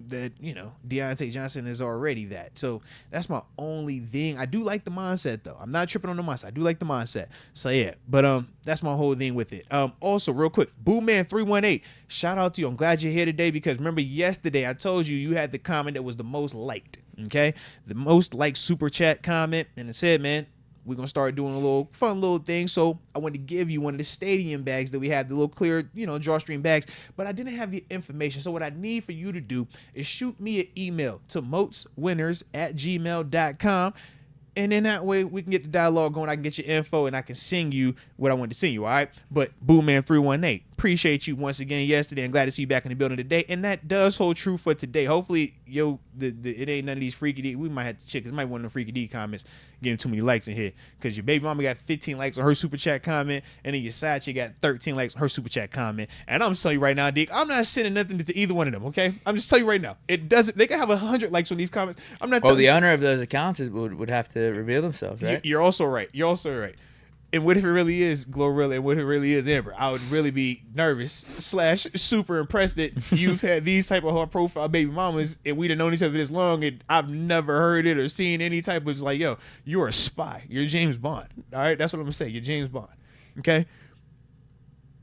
S1: that, Deontay Johnson is already that. So that's my only thing. I do like the mindset, though. I'm not tripping on the mindset. I do like the mindset. So, yeah. But that's my whole thing with it. Also, real quick, Boomman318, shout out to you. I'm glad you're here today because remember yesterday I told you had the comment that was the most liked. Okay? The most liked super chat comment. And it said, man, we're going to start doing a little fun little thing. So I wanted to give you one of the stadium bags that we have, the little clear, drawstring bags. But I didn't have your information. So what I need for you to do is shoot me an email to moatswinners@gmail.com. And then that way we can get the dialogue going. I can get your info and I can sing you what I want to sing you, all right? But Boomman318, appreciate you once again yesterday and glad to see you back in the building today. And that does hold true for today. Hopefully, it ain't none of these freaky D. We might have to check. It might be one of the freaky D comments getting too many likes in here because your baby mama got 15 likes on her super chat comment and then your side chick got 13 likes on her super chat comment. And I'm telling you right now, Deke, I'm not sending nothing to either one of them, okay? I'm just telling you right now. It doesn't. They can have 100 likes on these comments. I'm not.
S2: Well, the owner of those accounts would have to reveal themselves, right?
S1: You're also right. And what if it really is Glorilla and what if it really is Amber? I would really be nervous / super impressed that you've had these type of high profile baby mamas and we'd have known each other this long and I've never heard it or seen any type of like, yo, you're a spy. You're James Bond. All right? That's what I'm going to say. You're James Bond. Okay?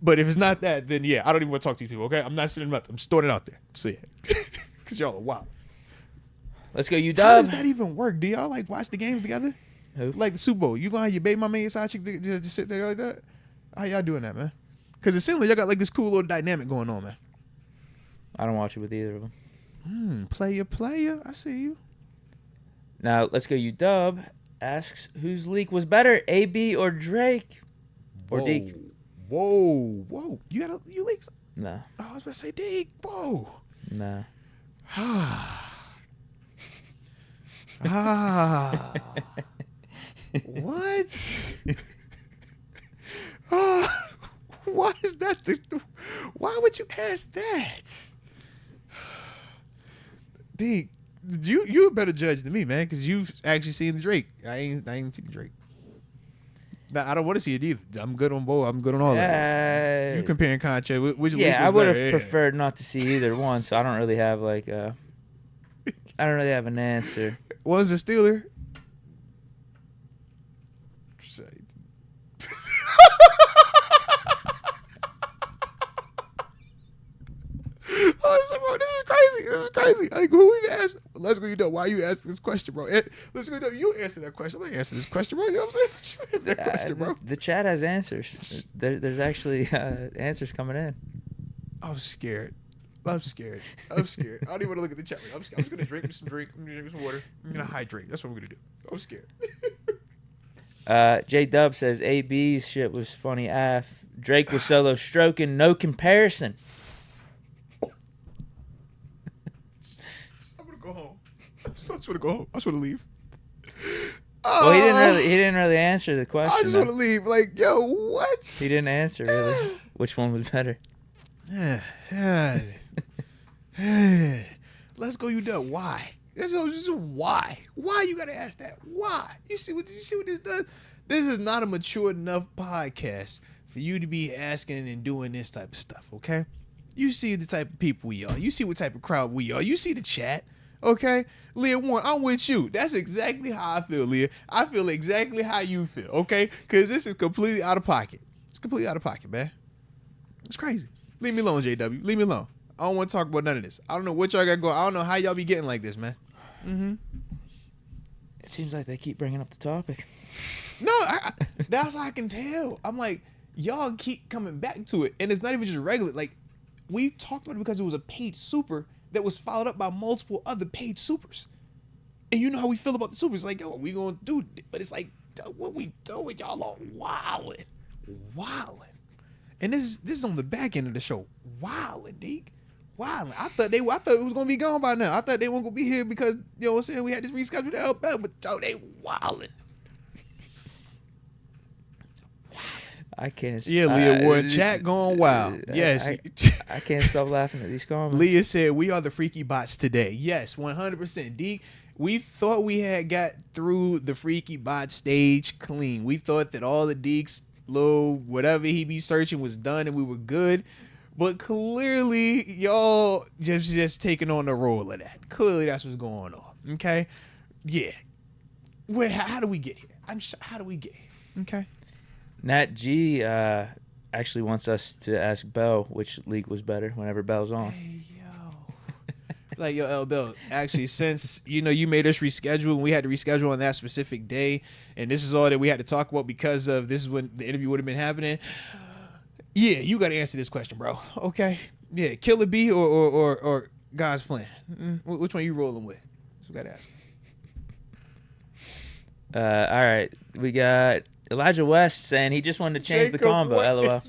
S1: But if it's not that, then yeah, I don't even want to talk to these people, okay? I'm not sending nothing. I'm just throwing it out there. So yeah. Because y'all are wild.
S2: Let's go, UW.
S1: How does that even work? Do y'all like watch the games together?
S2: Who?
S1: Like the Super Bowl. You gonna have your baby mama and your side chick just sit there like that? How y'all doing that, man? Because it seems like y'all got like this cool little dynamic going on, man.
S2: I don't watch it with either of them.
S1: Player. I see you.
S2: Now, let's go, UW asks, whose leak was better, AB or Drake? Or Deke?
S1: Whoa. You leaks?
S2: No.
S1: Oh, I was about to say Deke. Whoa.
S2: No.
S1: What? Why is that? Why would you ask that? Deke, You a better judge than me, man, because you've actually seen the Drake. I ain't seen the Drake. Now, I don't want to see it either. I'm good on both. I'm good on all of it. You comparing contrast. Which league was
S2: I would have
S1: better?
S2: preferred not to see either one, so I don't really have like I don't really have an answer.
S1: One's a Steeler. Oh, bro, this is crazy. This is crazy. Like, who we asked? Let's go. You know why you asking this question, bro? Let's go. You answer that question. I'm gonna answer this question, bro. You know what I'm saying? You answer that question, bro.
S2: The chat has answers. There's actually answers coming in.
S1: I'm scared. I don't even want to look at the chat. I'm just gonna drink me some drink. I'm gonna drink me some water. I'm gonna hydrate. That's what I'm gonna do. I'm scared.
S2: J Dub says AB's shit was funny. Drake was solo stroking. No comparison.
S1: Go home. I just want to go home. I just want to leave.
S2: Well, he didn't really answer the question.
S1: I just want to leave. Like, yo, what?
S2: He didn't answer really. Which one was better?
S1: Let's go. You done? Why? This is why. Why you gotta ask that? Why? You see what this does? This is not a mature enough podcast for you to be asking and doing this type of stuff. Okay? You see the type of people we are. You see what type of crowd we are. You see the chat. Okay, Leah Warren, I'm with you. That's exactly how I feel, Leah. I feel exactly how you feel, okay? Because this is completely out of pocket. It's completely out of pocket, man. It's crazy. Leave me alone, JW. Leave me alone. I don't want to talk about none of this. I don't know what y'all got going. I don't know how y'all be getting like this, man.
S2: It seems like they keep bringing up the topic.
S1: No, that's how I can tell. I'm like, y'all keep coming back to it. And it's not even just regular. Like, we talked about it because it was a paid super that was followed up by multiple other paid supers. And you know how we feel about the supers. Like, yo, we gonna do it. But it's like, what we doing? Y'all are wildin'. And this is on the back end of the show. Wildin', Deke. Wildin'. I thought it was gonna be gone by now. I thought they weren't gonna be here because, you know what I'm saying, we had this rescheduled to help out, but yo, they wildin'.
S2: I can't.
S1: Yeah, Leah Warren, chat going wild. Yes.
S2: I can't stop laughing at these comments.
S1: Leah said, we are the freaky bots today. Yes, 100%. Deke, we thought we had got through the freaky bot stage clean. We thought that all the Deke's little whatever he be searching was done and we were good. But clearly, y'all just taking on the role of that. Clearly, that's what's going on. Okay? Yeah. How do we get here? How do we get here? Okay?
S2: Nat G actually wants us to ask Bell which league was better whenever Bell's on.
S1: Hey, yo. Like, yo, L. Bell, actually, since, you made us reschedule and we had to reschedule on that specific day, and this is all that we had to talk about because of this is when the interview would have been happening. Yeah, you got to answer this question, bro. Okay? Yeah, Killer B or God's Plan? Which one you rolling with? So we got to ask.
S2: All right. We got Elijah West saying he just wanted to change the combo. LOL.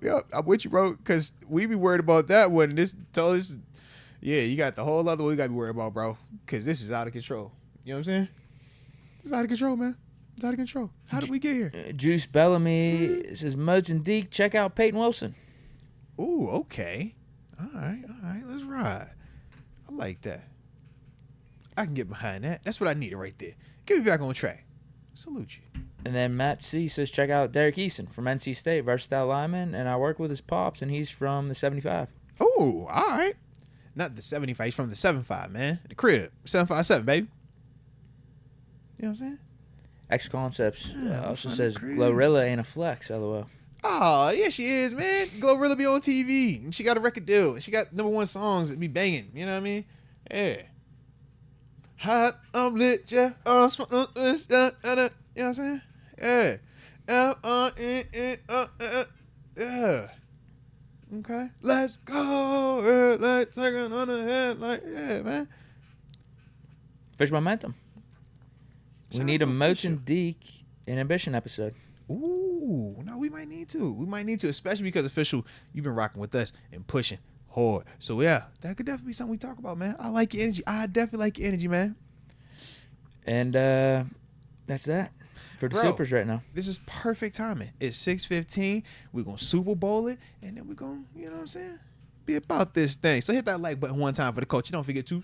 S1: Yo, I'm with you, bro. Because we be worried about that one. Yeah, you got the whole other one you got to be worried about, bro. Because this is out of control. You know what I'm saying? It's out of control, man. It's out of control. How did we get here?
S2: Juice Bellamy says, Moats and Deke, check out Peyton Wilson.
S1: Ooh, okay. All right. Let's ride. I like that. I can get behind that. That's what I needed right there. Get me back on track. Salute you.
S2: And then Matt C says, check out Derek Eason from NC State, versatile lineman, and I work with his pops, and he's from the 75.
S1: Oh, all right. Not the 75. He's from the 75, man. The crib. 757, baby. You know what I'm saying?
S2: X Concepts also says, Glorilla ain't a flex, LOL.
S1: Oh, yeah, she is, man. Glorilla be on TV. And she got a record deal. And she got #1 songs that be banging. You know what I mean? Yeah. Hot, I'm lit, yeah. You know what I'm saying? Yeah. Yeah. Okay. Let's go. Like, take another head. Like, yeah, man.
S2: Fish momentum. We need a Moats and Deke and Ambition episode.
S1: Ooh, no, we might need to. Especially because Official, you've been rocking with us and pushing hard. So, yeah, that could definitely be something we talk about, man. I like your energy. I definitely like your energy, man.
S2: And that's that for the Supers right now.
S1: This is perfect timing. It's 6:15. We're going to Super Bowl it, and then we're going to, you know what I'm saying? be about this thing. So hit that like button one time for the culture. Don't forget to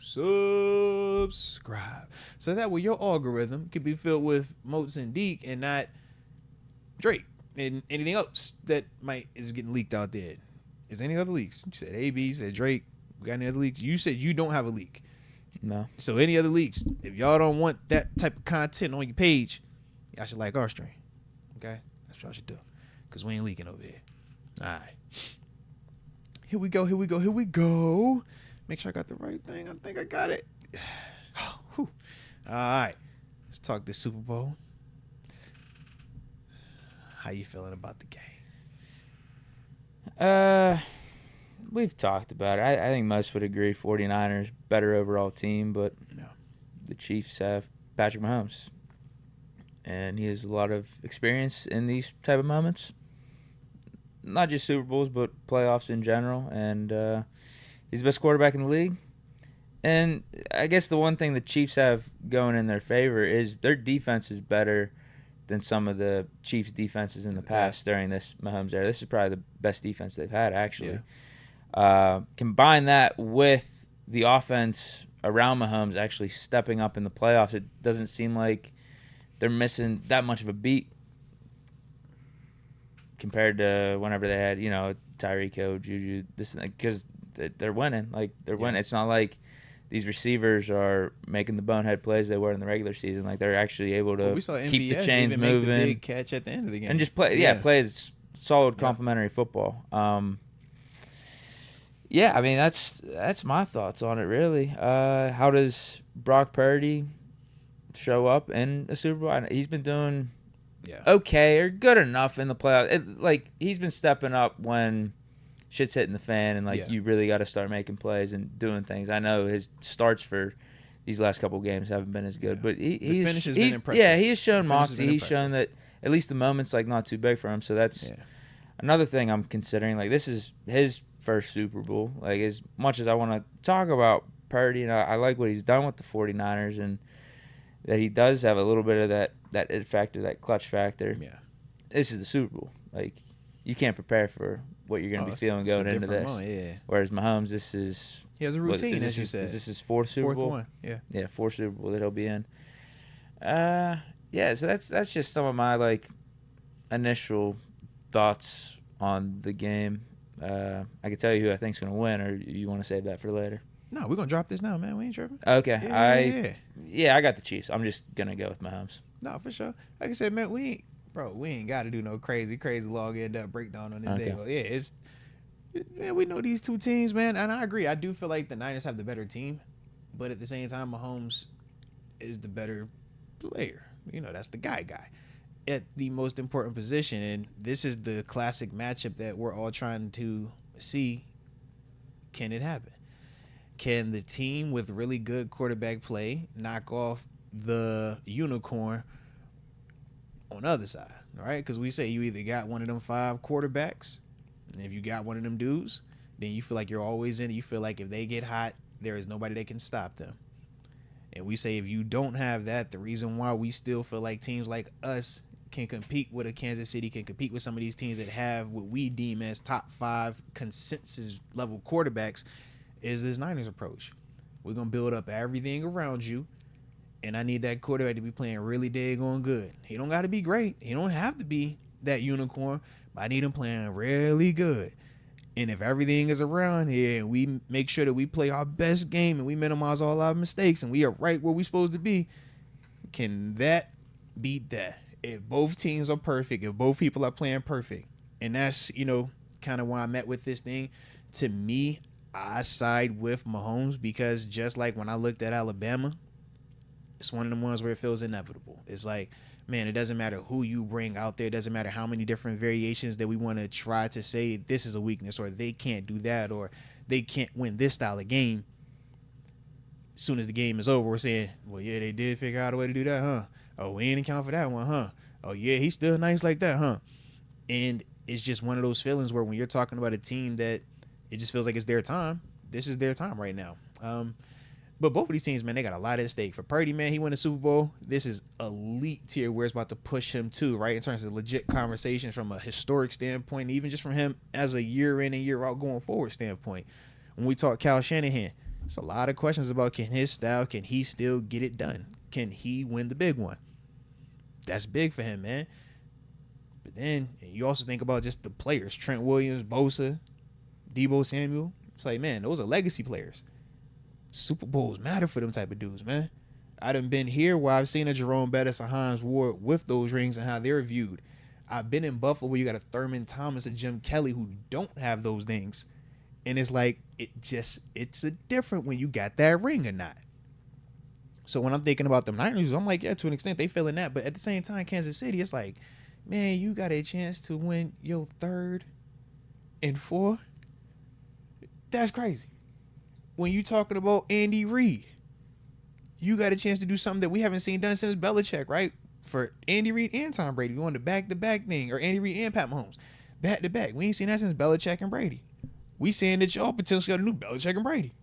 S1: subscribe. So that way your algorithm can be filled with Moats and Deke and not Drake and anything else that is getting leaked out there. Is there any other leaks? You said AB, you said Drake. We got any other leaks? You said you don't have a leak.
S2: No.
S1: So any other leaks, if y'all don't want that type of content on your page, y'all should like our stream. Okay? That's what y'all should do. Because we ain't leaking over here. All right. Here we go. Make sure I got the right thing. I think I got it. All right. Let's talk this Super Bowl. How you feeling about the game?
S2: We've talked about it. I think most would agree 49ers, better overall team, but the Chiefs have Patrick Mahomes. And he has a lot of experience in these type of moments. Not just Super Bowls, but playoffs in general. And he's the best quarterback in the league. And I guess the one thing the Chiefs have going in their favor is their defense is better than some of the Chiefs' defenses in the past during this Mahomes era. This is probably the best defense they've had, actually. Yeah. Combine that with the offense around Mahomes actually stepping up in the playoffs, it doesn't seem like they're missing that much of a beat compared to whenever they had, Tyreek Hill, Juju, because they're winning. Like, they're winning. It's not like these receivers are making the bonehead plays they were in the regular season. Like, they're actually able to keep the chains
S1: even
S2: moving.
S1: Make the big catch at the end of the game.
S2: And just play solid complementary football. I mean, that's my thoughts on it, really. How does Brock Purdy show up in a Super Bowl? He's been doing okay or good enough in the playoffs. He's been stepping up when shit's hitting the fan and you really got to start making plays and doing things. I know his starts for these last couple games haven't been as good, but he's been impressive. Yeah, he has shown moxie. He's shown that at least the moment's not too big for him. So that's another thing I'm considering. This is his first Super Bowl. As much as I want to talk about Purdy, and I like what he's done with the 49ers and that he does have a little bit of that it factor, that clutch factor. Yeah. This is the Super Bowl. You can't prepare for what you're going to be feeling going into this. Whereas Mahomes, he has a routine, as you said. Is this his fourth Super Bowl?
S1: Fourth one, yeah.
S2: Yeah, fourth Super Bowl that he'll be in. So that's just some of my initial thoughts on the game. I can tell you who I think's going to win, or you want to save that for later?
S1: No, we're going to drop this now, man. We ain't tripping.
S2: Okay. I got the Chiefs. I'm just going to go with Mahomes.
S1: No, for sure. Like I said, man, we ain't got to do no crazy long end-up breakdown on this day. But we know these two teams, man, and I agree. I do feel like the Niners have the better team, but at the same time, Mahomes is the better player. That's the guy at the most important position, and this is the classic matchup that we're all trying to see. Can it happen? Can the team with really good quarterback play knock off the unicorn on the other side? All right, because we say you either got one of them 5 quarterbacks, and if you got one of them dudes, then you feel like you're always in it. You feel like if they get hot, there is nobody that can stop them. And we say if you don't have that, the reason why we still feel like teams like us can compete with a Kansas City, can compete with some of these teams that have what we deem as top 5 consensus level quarterbacks, is this Niners approach. We're going to build up everything around you, and I need that quarterback to be playing really daggone good. He don't got to be great. He don't have to be that unicorn, but I need him playing really good. And if everything is around here and we make sure that we play our best game and we minimize all our mistakes and we are right where we're supposed to be, can that beat that? If both teams are perfect, if both people are playing perfect. And that's, kind of where I'm at with this thing. To me, I side with Mahomes because just like when I looked at Alabama, it's one of the ones where it feels inevitable. It's like, man, it doesn't matter who you bring out there. It doesn't matter how many different variations that we want to try to say this is a weakness or they can't do that or they can't win this style of game. As soon as the game is over, we're saying, well, yeah, they did figure out a way to do that, huh? Oh, we ain't account for that one, huh? Oh, yeah, he's still nice like that, huh? And it's just one of those feelings where when you're talking about a team that it just feels like it's their time, this is their time right now. But both of these teams, man, they got a lot at stake. For Purdy, man, he won the Super Bowl. This is elite tier where it's about to push him to, right? In terms of legit conversations from a historic standpoint, even just from him as a year in and year out going forward standpoint. When we talk Kyle Shanahan, it's a lot of questions about can his style, can he still get it done? Can he win the big one? That's big for him, man. But then you also think about just the players, Trent Williams, Bosa, Deebo Samuel. It's like, man, those are legacy players. Super Bowls matter for them type of dudes, man. I done been here where I've seen a Jerome Bettis, a Hines Ward with those rings and how they're viewed. I've been in Buffalo where you got a Thurman Thomas and Jim Kelly who don't have those things. And it's like, it's a different when you got that ring or not. So when I'm thinking about them Niners, I'm like, yeah, to an extent, they feeling that. But at the same time, Kansas City, it's like, man, you got a chance to win your 3rd and 4th. That's crazy. When you talking about Andy Reid, you got a chance to do something that we haven't seen done since Belichick, right? For Andy Reid and Tom Brady, going the back-to-back thing, or Andy Reid and Pat Mahomes, back-to-back. We ain't seen that since Belichick and Brady. We saying that y'all potentially got a new Belichick and Brady.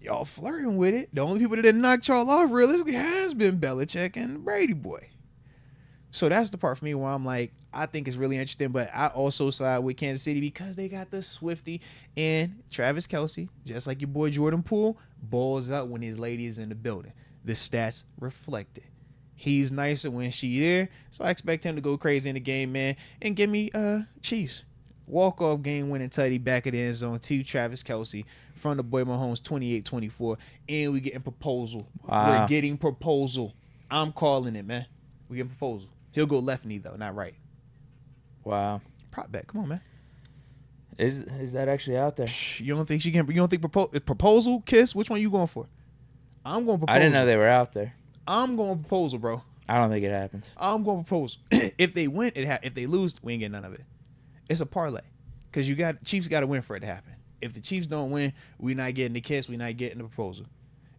S1: Y'all flirting with it. The only people that didn't knock y'all off realistically has been Belichick and the Brady boy. So that's the part for me where I'm like, I think it's really interesting, but I also side with Kansas City because they got the Swifty and Travis Kelce, just like your boy Jordan Poole, balls up when his lady is in the building. The stats reflect it. He's nicer when she there, so I expect him to go crazy in the game, man, and give me Chiefs. Walk-off game-winning tutty back of the end zone to Travis Kelce from the boy Mahomes 28-24, and we getting proposal.
S2: Wow.
S1: We're getting proposal. I'm calling it, man. We getting proposal. He'll go left knee though, not right.
S2: Wow.
S1: Prop bet. Come on, man.
S2: Is that actually out there?
S1: You don't think she can? You don't think proposal, kiss? Which one you going for? I'm going proposal.
S2: I didn't know they were out there.
S1: I'm going proposal, bro.
S2: I don't think it happens.
S1: I'm going proposal. If they win, if they lose, we ain't getting none of it. It's a parlay, because Chiefs got to win for it to happen. If the Chiefs don't win, we not getting the kiss. We not getting the proposal.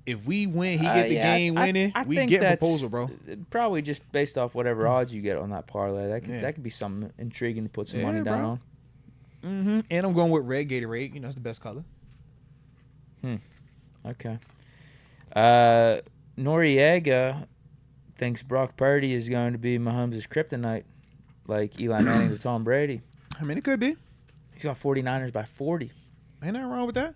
S1: If we win, he get the game winning.
S2: I
S1: we
S2: think
S1: get
S2: that's
S1: proposal, bro.
S2: Probably just based off whatever odds you get on that parlay. That could be something intriguing to put some money down on.
S1: Mm-hmm. And I'm going with red Gatorade. You know, it's the best color.
S2: Okay. Noriega thinks Brock Purdy is going to be Mahomes' kryptonite, like Eli Manning to Tom Brady.
S1: I mean, it could be.
S2: He's got 49ers by 40.
S1: Ain't nothing wrong with that.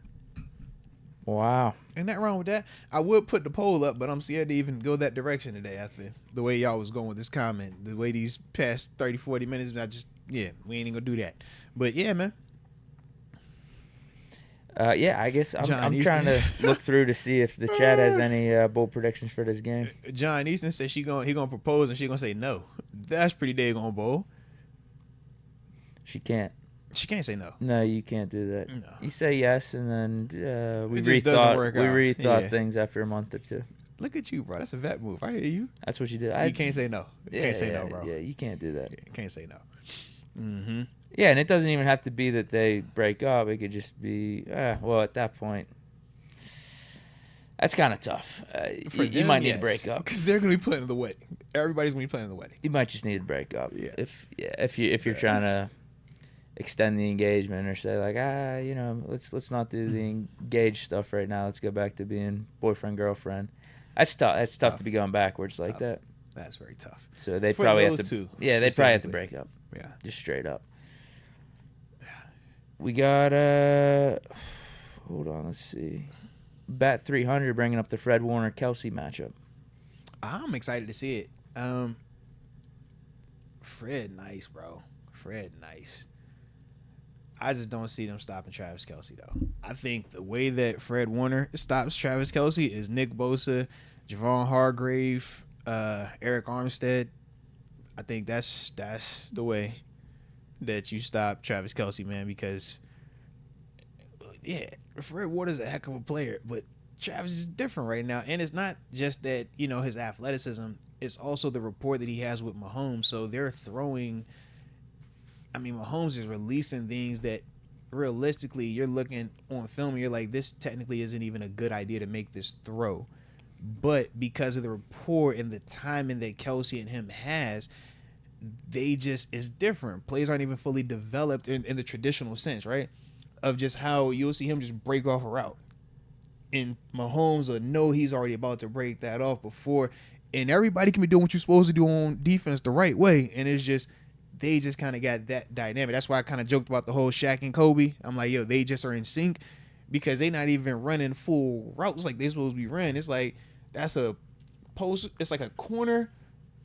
S2: Wow.
S1: Ain't nothing wrong with that. I would put the poll up, but I'm scared to even go that direction today after the way y'all was going with this comment. The way these past 30, 40 minutes, we ain't even going to do that. But, yeah, man.
S2: I guess I'm trying to look through to see if the chat has any bold predictions for this game.
S1: John Easton said he gonna propose and she gonna say no. That's pretty daggone bold.
S2: She can't.
S1: She can't say no.
S2: No, you can't do that.
S1: No.
S2: You say yes, and then we
S1: It just doesn't work out.
S2: rethought things after a month or two.
S1: Look at you, bro. That's a vet move. I hear you.
S2: That's what you did.
S1: You can't say no. You can't say no, bro.
S2: Yeah, you can't do that.
S1: You can't say no. Mm-hmm.
S2: Yeah, and it doesn't even have to be that they break up. It could just be, well, at that point, that's kind of tough. You might need to break up
S1: because they're gonna be planning the wedding. Everybody's gonna be planning the wedding.
S2: You might just need to break up.
S1: Yeah.
S2: If you're trying to extend the engagement or say like, let's not do the engaged stuff right now. Let's go back to being boyfriend girlfriend. That's tough. That's tough to be going backwards like that.
S1: That's very tough.
S2: So they probably have to.
S1: Two,
S2: yeah, they probably have to break up.
S1: Yeah,
S2: just straight up. We got hold on, let's see. Bet 300 bringing up the Fred Warner Kelsey matchup.
S1: I'm excited to see it. Fred nice, bro. Fred nice. I just don't see them stopping Travis Kelce though. I think the way that Fred Warner stops Travis Kelce is Nick Bosa, Javon Hargrave, Eric Armstead. I think that's the way that you stop Travis Kelce, man, because Fred Warner's a heck of a player, but Travis is different right now. And it's not just that, his athleticism, it's also the rapport that he has with Mahomes. So they're throwing, Mahomes is releasing things that realistically you're looking on film and you're like, this technically isn't even a good idea to make this throw. But because of the rapport and the timing that Kelce and him has, it's different. Plays aren't even fully developed in the traditional sense, right? Of just how you'll see him just break off a route. And Mahomes will know he's already about to break that off before. And everybody can be doing what you're supposed to do on defense the right way. And it's just, they just kind of got that dynamic. That's why I kind of joked about the whole Shaq and Kobe. I'm like, yo, they just are in sync because they not even running full routes like they're supposed to be running. It's like, that's a post. It's like a corner,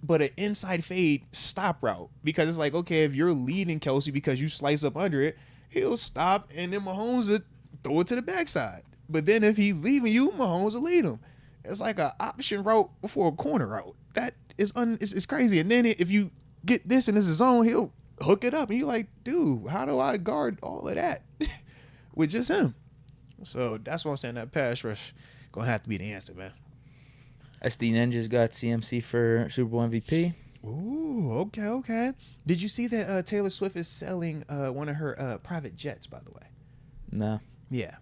S1: but an inside fade stop route. Because it's like, okay, if you're leading Kelsey because you slice up under it, he'll stop. And then Mahomes will throw it to the backside. But then if he's leaving you, Mahomes will lead him. It's like an option route before a corner route. That is it's crazy. And then if you get this in his zone, he'll hook it up. And you're like, dude, how do I guard all of that with just him? So that's what I'm saying. That pass rush going to have to be the answer, man.
S2: SD Ninjas got CMC for Super Bowl MVP.
S1: Ooh, okay. Did you see that Taylor Swift is selling one of her private jets, by the way?
S2: No.
S1: Yeah.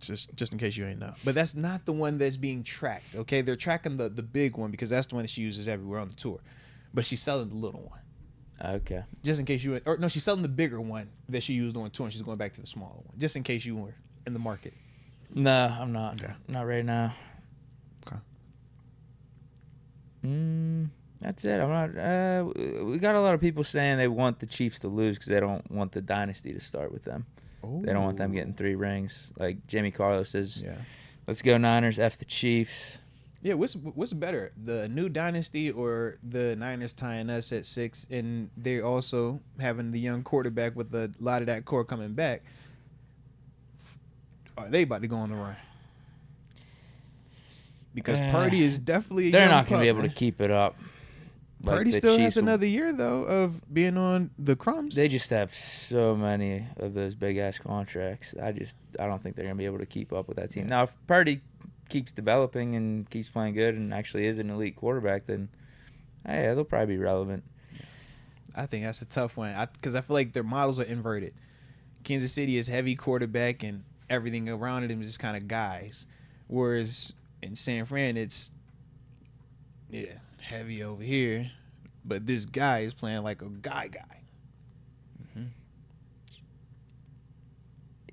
S1: Just in case you ain't know. But that's not the one that's being tracked, okay? They're tracking the big one because that's the one that she uses everywhere on the tour. But she's selling the little one.
S2: Okay.
S1: Just in case you... Or no, she's selling the bigger one that she used on tour, and she's going back to the smaller one. Just in case you were in the market.
S2: No, I'm not.
S1: Okay.
S2: Not right now.
S1: Okay.
S2: That's it. I'm not... we got a lot of people saying they want the Chiefs to lose because they don't want the dynasty to start with them.
S1: Ooh.
S2: They don't want them getting 3 rings. Like Jamie Carlos says,
S1: Yeah.
S2: Let's go Niners, F the Chiefs.
S1: Yeah, what's better, the new dynasty or the Niners tying us at 6 and they also having the young quarterback with a lot of that core coming back? Are they about to go on the run? Because Purdy is definitely
S2: they're not going to be able to keep it up.
S1: Purdy still has another year, though, of being on the crumbs.
S2: They just have so many of those big-ass contracts. I don't think they're going to be able to keep up with that team. Yeah. Now, if Purdy keeps developing and keeps playing good and actually is an elite quarterback, then, hey, they'll probably be relevant.
S1: I think that's a tough one because I feel like their models are inverted. Kansas City is heavy quarterback and everything around it is just kind of guys. Whereas in San Fran, it's, heavy over here, but this guy is playing like a guy. Mm-hmm.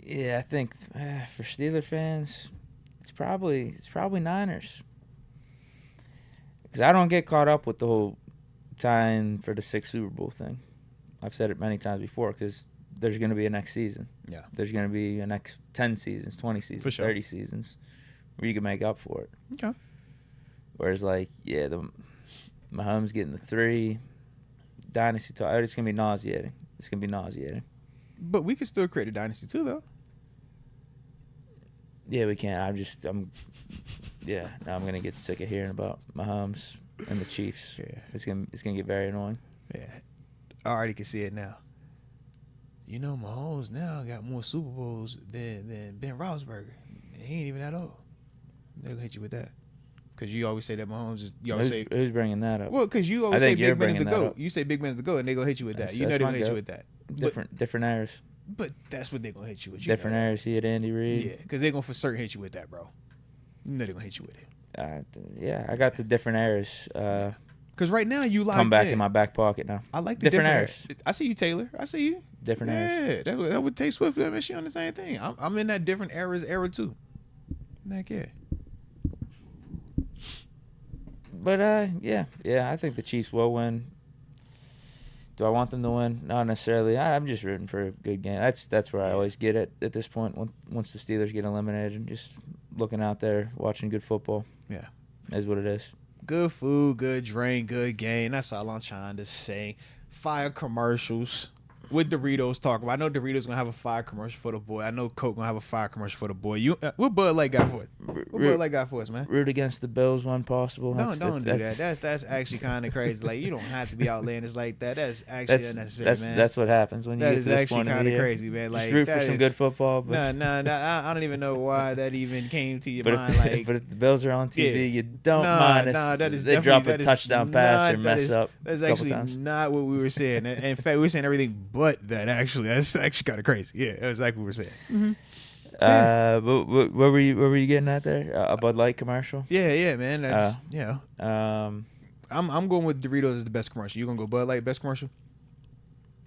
S2: Yeah, I think for Steeler fans, it's probably Niners, because I don't get caught up with the whole tying for the 6th Super Bowl thing. I've said it many times before because there's going to be a next season. Yeah, there's going to be a next 10 seasons, 20 seasons, for sure. 30 seasons where you can make up for it. Okay. Whereas, like, the Mahomes getting the 3 dynasty talk. It's gonna be nauseating.
S1: But we can still create a dynasty too, though.
S2: Yeah, we can. Now I'm gonna get sick of hearing about Mahomes and the Chiefs. Yeah, it's gonna get very annoying.
S1: Yeah, I already can see it now. You know, Mahomes now got more Super Bowls than Ben Roethlisberger. He ain't even that old. They'll hit you with that. Because you always say that Mahomes is...
S2: Who's bringing that up?
S1: Well, because you always say Big Ben is the GOAT. You say Big Ben is the GOAT, and they're going to hit you with that. You know they're going to hit you with that.
S2: Different eras.
S1: But that's what they're going to hit you with.
S2: Different eras. He had Andy Reid.
S1: Yeah, because they're going to for certain hit you with that, bro. You know they're going to hit you with it.
S2: I got the different eras.
S1: Because right now you like...
S2: Come back in my back pocket now.
S1: I like the different eras. I see you, Taylor. I see you.
S2: Different eras.
S1: Yeah, that would take Swift. I mean, she on the same thing. I'm in that different era too. Heck yeah.
S2: But, I think the Chiefs will win. Do I want them to win? Not necessarily. I'm just rooting for a good game. That's where I always get at this point once the Steelers get eliminated and just looking out there, watching good football. Yeah. Is what it is.
S1: Good food, good drink, good game. That's all I'm trying to say. Fire commercials. With Doritos talking about. I know Doritos gonna have a fire commercial for the boy. I know Coke gonna have a fire commercial for the boy. What Bud Light got for us? What Bud Light got for us, man?
S2: Root against the Bills when possible.
S1: Don't do that. That's actually kind of crazy. Like, you don't have to be outlandish like that. That's actually unnecessary, man.
S2: That's what happens when you get to this point.
S1: That is actually kind of crazy, man. Like,
S2: just root for some good football.
S1: But no. I don't even know why that even came to your mind.
S2: But if the Bills are on TV, you don't mind if they drop a touchdown pass or mess up.
S1: That's actually not what we were saying. In fact, we were saying everything but that. Actually, that's actually kind of crazy. Yeah, that's exactly what we were saying.
S2: Mm-hmm. Where were you getting at there? A Bud Light commercial?
S1: Yeah, man. That's I'm going with Doritos as the best commercial. You gonna go Bud Light best commercial?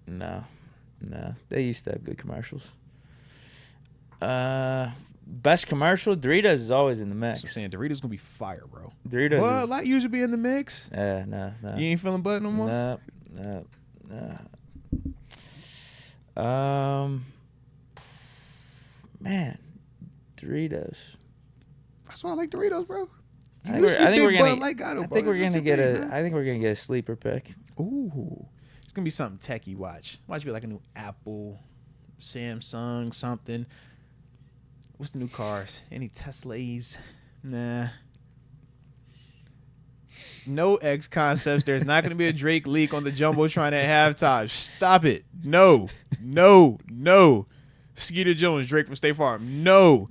S2: No. They used to have good commercials. best commercial, Doritos is always in the mix.
S1: That's what I'm saying. Doritos gonna be fire, bro.
S2: Doritos.
S1: Bud Light usually be in the mix.
S2: No.
S1: You ain't feeling Bud no more.
S2: No. Man, Doritos.
S1: That's why I like Doritos, bro.
S2: I think we're gonna get a sleeper pick.
S1: Ooh, it's gonna be something techie. Watch be like a new Apple, Samsung, something. What's the new cars? Any Teslas? Nah. No X concepts. There's not gonna be a Drake leak on the Jumbotron at halftime. Stop it. No. Skeeter Jones, Drake from State Farm. No.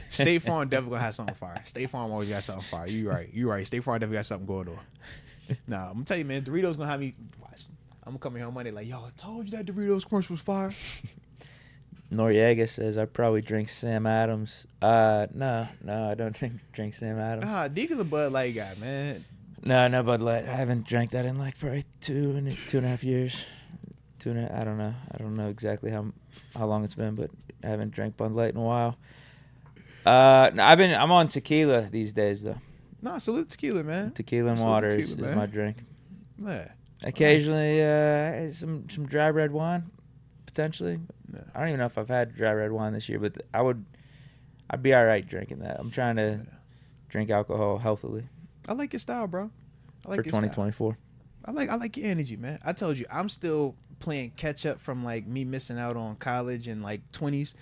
S1: State Farm definitely gonna have something fire. State Farm always got something fire. You right. State Farm definitely got something going on. Nah, I'm gonna tell you, man, Doritos gonna have me watch. I'm gonna come here on Monday like, yo, I told you that Doritos commercial was fire.
S2: Noriega says I probably drink Sam Adams. No, I don't drink Sam Adams.
S1: Deke is a Bud Light guy, man.
S2: No Bud Light. I haven't drank that in like probably 2.5 years. I don't know. I don't know exactly how long it's been, but I haven't drank Bud Light in a while. I'm on tequila these days though.
S1: No, salute tequila, man.
S2: Tequila and water is my drink.
S1: Yeah.
S2: Occasionally, some dry red wine, potentially. Yeah. I don't even know if I've had dry red wine this year, but I'd be all right drinking that. I'm trying to drink alcohol healthily.
S1: I like your style, bro. I like
S2: for 2024.
S1: I like your energy, man. I told you, I'm still playing catch up from like me missing out on college and like 20s.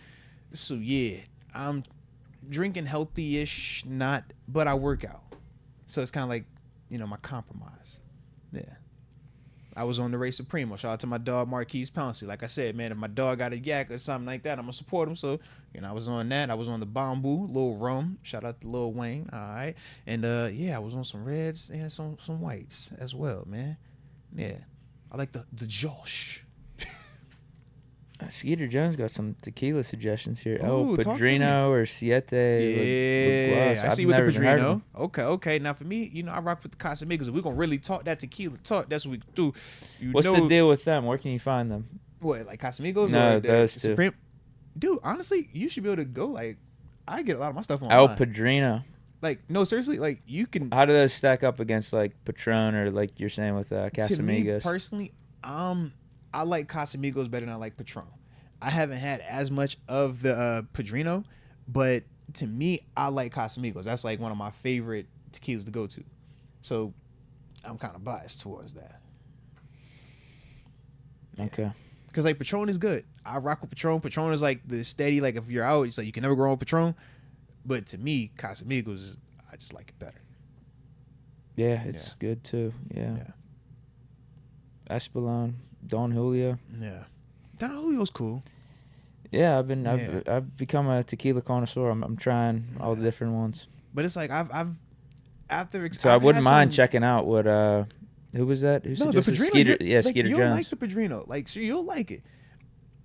S1: So yeah, I'm drinking healthy-ish, but I work out. So it's kind of like, my compromise. Yeah. I was on the Race Supremo. Shout out to my dog Marquise Pouncey. Like I said, man, if my dog got a yak or something like that, I'm gonna support him. So, I was on that. I was on the Bamboo, Lil Rum. Shout out to Lil Wayne. All right. And I was on some reds and some whites as well, man. Yeah. I like the Josh.
S2: Skeeter Jones got some tequila suggestions here.
S1: Ooh,
S2: Padrino or Siete.
S1: Yeah, I see with the Padrino. Okay. Now for me, I rock with the Casamigos. If we're gonna really talk that tequila talk, that's what we do.
S2: What's the deal with them? Where can you find them?
S1: What, like Casamigos?
S2: No,
S1: or
S2: those two.
S1: Supreme? Dude, honestly, you should be able to go. Like, I get a lot of my stuff online.
S2: El Padrino.
S1: Like, no, seriously, like you can.
S2: How do those stack up against like Patron or like you're saying with Casamigos?
S1: To me personally, I like Casamigos better than I like Patron. I haven't had as much of the Padrino, but to me, I like Casamigos. That's like one of my favorite tequilas to go to. So I'm kind of biased towards that.
S2: Okay.
S1: Because like Patron is good. I rock with Patron. Patron is like the steady, like if you're out, it's like you can never go wrong with Patron. But to me, Casamigos, I just like it better.
S2: Yeah, it's good too. Yeah. Espolon, Don Julio.
S1: Yeah. Don Julio's cool.
S2: Yeah, I've become a tequila connoisseur. I'm trying all the different ones.
S1: But it's like I
S2: wouldn't mind checking out what who was that? Who
S1: the Padrino.
S2: Skeeter Jones.
S1: You'll like the Padrino. Like, so you'll like it.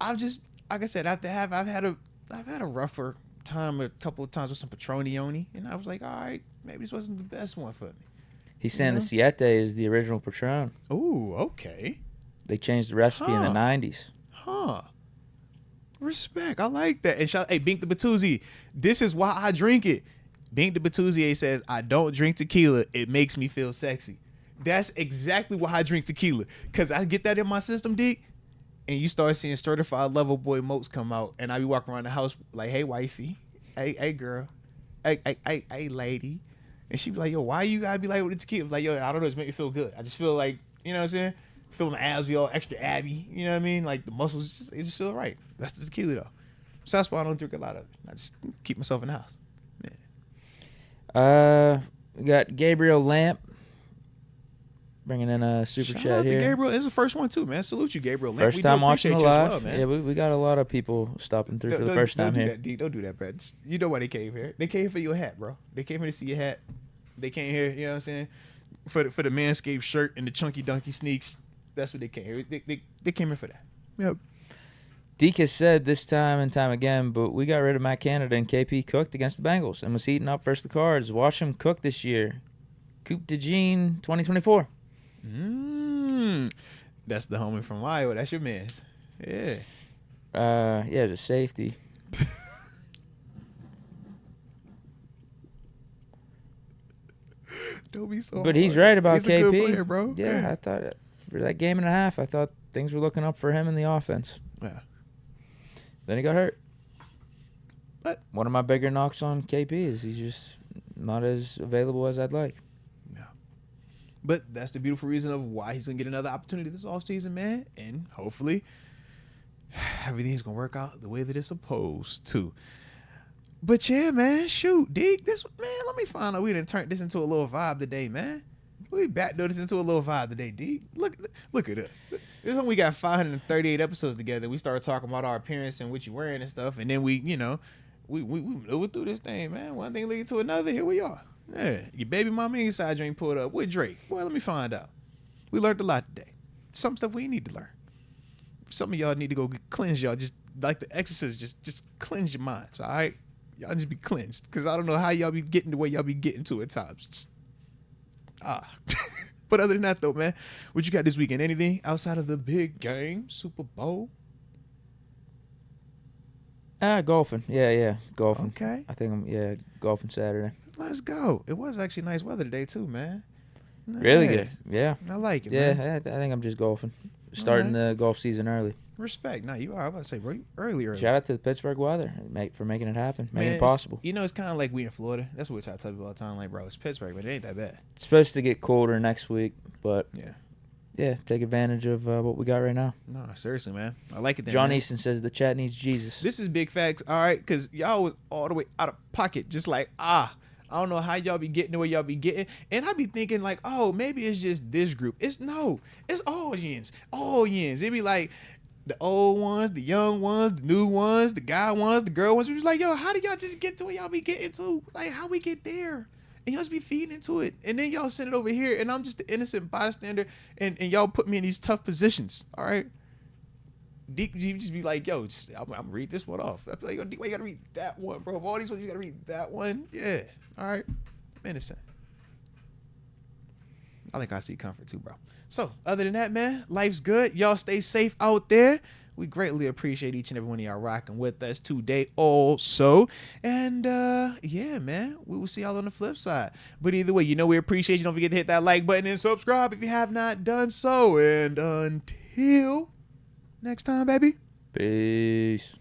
S1: I've just, like I said, I've had a rougher time a couple of times with some Patronioni, and I was like, all right, maybe this wasn't the best one for me.
S2: He's saying the Siete is the original Patron.
S1: Ooh, okay.
S2: They changed the recipe in the 90s.
S1: Huh. Respect. I like that. And hey, Bink the Batuzzi, this is why I drink it. Bink the Batuzzi says, I don't drink tequila. It makes me feel sexy. That's exactly why I drink tequila. Because I get that in my system, Deke, and you start seeing certified level boy Moats come out, and I be walking around the house like, hey, wifey. Hey, girl. Hey, lady. And she be like, yo, why you gotta be like with the tequila? I'm like, yo, I don't know. It's make me feel good. I just feel like, you know what I'm saying? Feel my abs be all extra abby. You know what I mean? Like the muscles, it just feel right. That's the tequila though. So that's why I don't drink a lot of it. I just keep myself in the house.
S2: Yeah. We got Gabriel Lamp bringing in a super
S1: Shout
S2: chat
S1: out
S2: here.
S1: To Gabriel, it's the first one too, man. Salute you, Gabriel Lamp.
S2: First time watching the live. Well, yeah, we got a lot of people stopping through for the first time here.
S1: Don't do that, bro. You know why they came here? They came for your hat, bro. They came here to see your hat. They came here, you know what I'm saying? For the Manscaped shirt and the chunky donkey sneaks. That's what they came here. They came here for that. Yep.
S2: Deke has said this time and time again, but we got rid of Matt Canada and KP cooked against the Bengals and was heating up versus the Cards. Watch him cook this year. Coupe de Jean 2024.
S1: That's the homie from Iowa. That's your man's. Yeah.
S2: Yeah, as a safety.
S1: me so
S2: But
S1: hard.
S2: he's right about
S1: He's
S2: KP.
S1: a good player, bro.
S2: Yeah, I thought for that game and a half, I thought things were looking up for him in the offense.
S1: Yeah.
S2: Then he got hurt.
S1: But
S2: one of my bigger knocks on KP is he's just not as available as I'd like.
S1: yeah. But that's the beautiful reason of why he's gonna get another opportunity this offseason, man. And hopefully everything's gonna work out the way that it's supposed to. But yeah, man, shoot, Deke, let me find out we done turned this into a little vibe today, man. We backdoored this into a little vibe today, Deke. Look at us. This is when we got 538 episodes together. We started talking about our appearance and what you wearing and stuff, and then we maneuvered through this thing, man. One thing leading to another. Here we are. Yeah, your baby mama inside drink pulled up with Drake. Well, let me find out. We learned a lot today. Some stuff we need to learn. Some of y'all need to go cleanse y'all. Just like the exorcist, just cleanse your minds, all right? Y'all just be cleansed. Because I don't know how y'all be getting the way y'all be getting to at times. But other than that, though, man, what you got this weekend? Anything outside of the big game, Super Bowl?
S2: Golfing. Yeah, golfing.
S1: Okay.
S2: I think I'm golfing Saturday.
S1: Let's go. It was actually nice weather today, too, man.
S2: Really good. Yeah.
S1: I like it, man.
S2: Yeah, I think I'm just golfing. Starting the golf season early.
S1: Respect. Now, you are. I was about to say, bro, early.
S2: Shout out to the Pittsburgh weather for making it happen, making it
S1: Man,
S2: possible.
S1: It's kind of like we in Florida. That's what I tell people all the time. Like, bro, it's Pittsburgh, but it ain't that bad.
S2: It's supposed to get colder next week, but
S1: yeah,
S2: take advantage of what we got right now.
S1: No, seriously, man. I like it.
S2: John
S1: man.
S2: Easton says the chat needs Jesus.
S1: This is big facts, all right? Because y'all was all the way out of pocket, just like, I don't know how y'all be getting the way y'all be getting. And I be thinking like, oh, maybe it's just this group. It's all yins. All yins. It be like the old ones, the young ones, the new ones, the guy ones, the girl ones. We was like, yo, how do y'all just get to where y'all be getting to? Like, how we get there? And y'all just be feeding into it. And then y'all send it over here, and I'm just the innocent bystander, and y'all put me in these tough positions, all right? Deke just be like, yo, I'm gonna read this one off. I be like, yo, Deke, why you gotta read that one, bro? Of all these ones, you gotta read that one? Yeah. All right. I'm innocent. I think I see comfort too, bro. So, other than that, man, life's good. Y'all stay safe out there. We greatly appreciate each and every one of y'all rocking with us today also. And, yeah, man, we will see y'all on the flip side. But either way, we appreciate you. Don't forget to hit that like button and subscribe if you have not done so. And until next time, baby.
S2: Peace.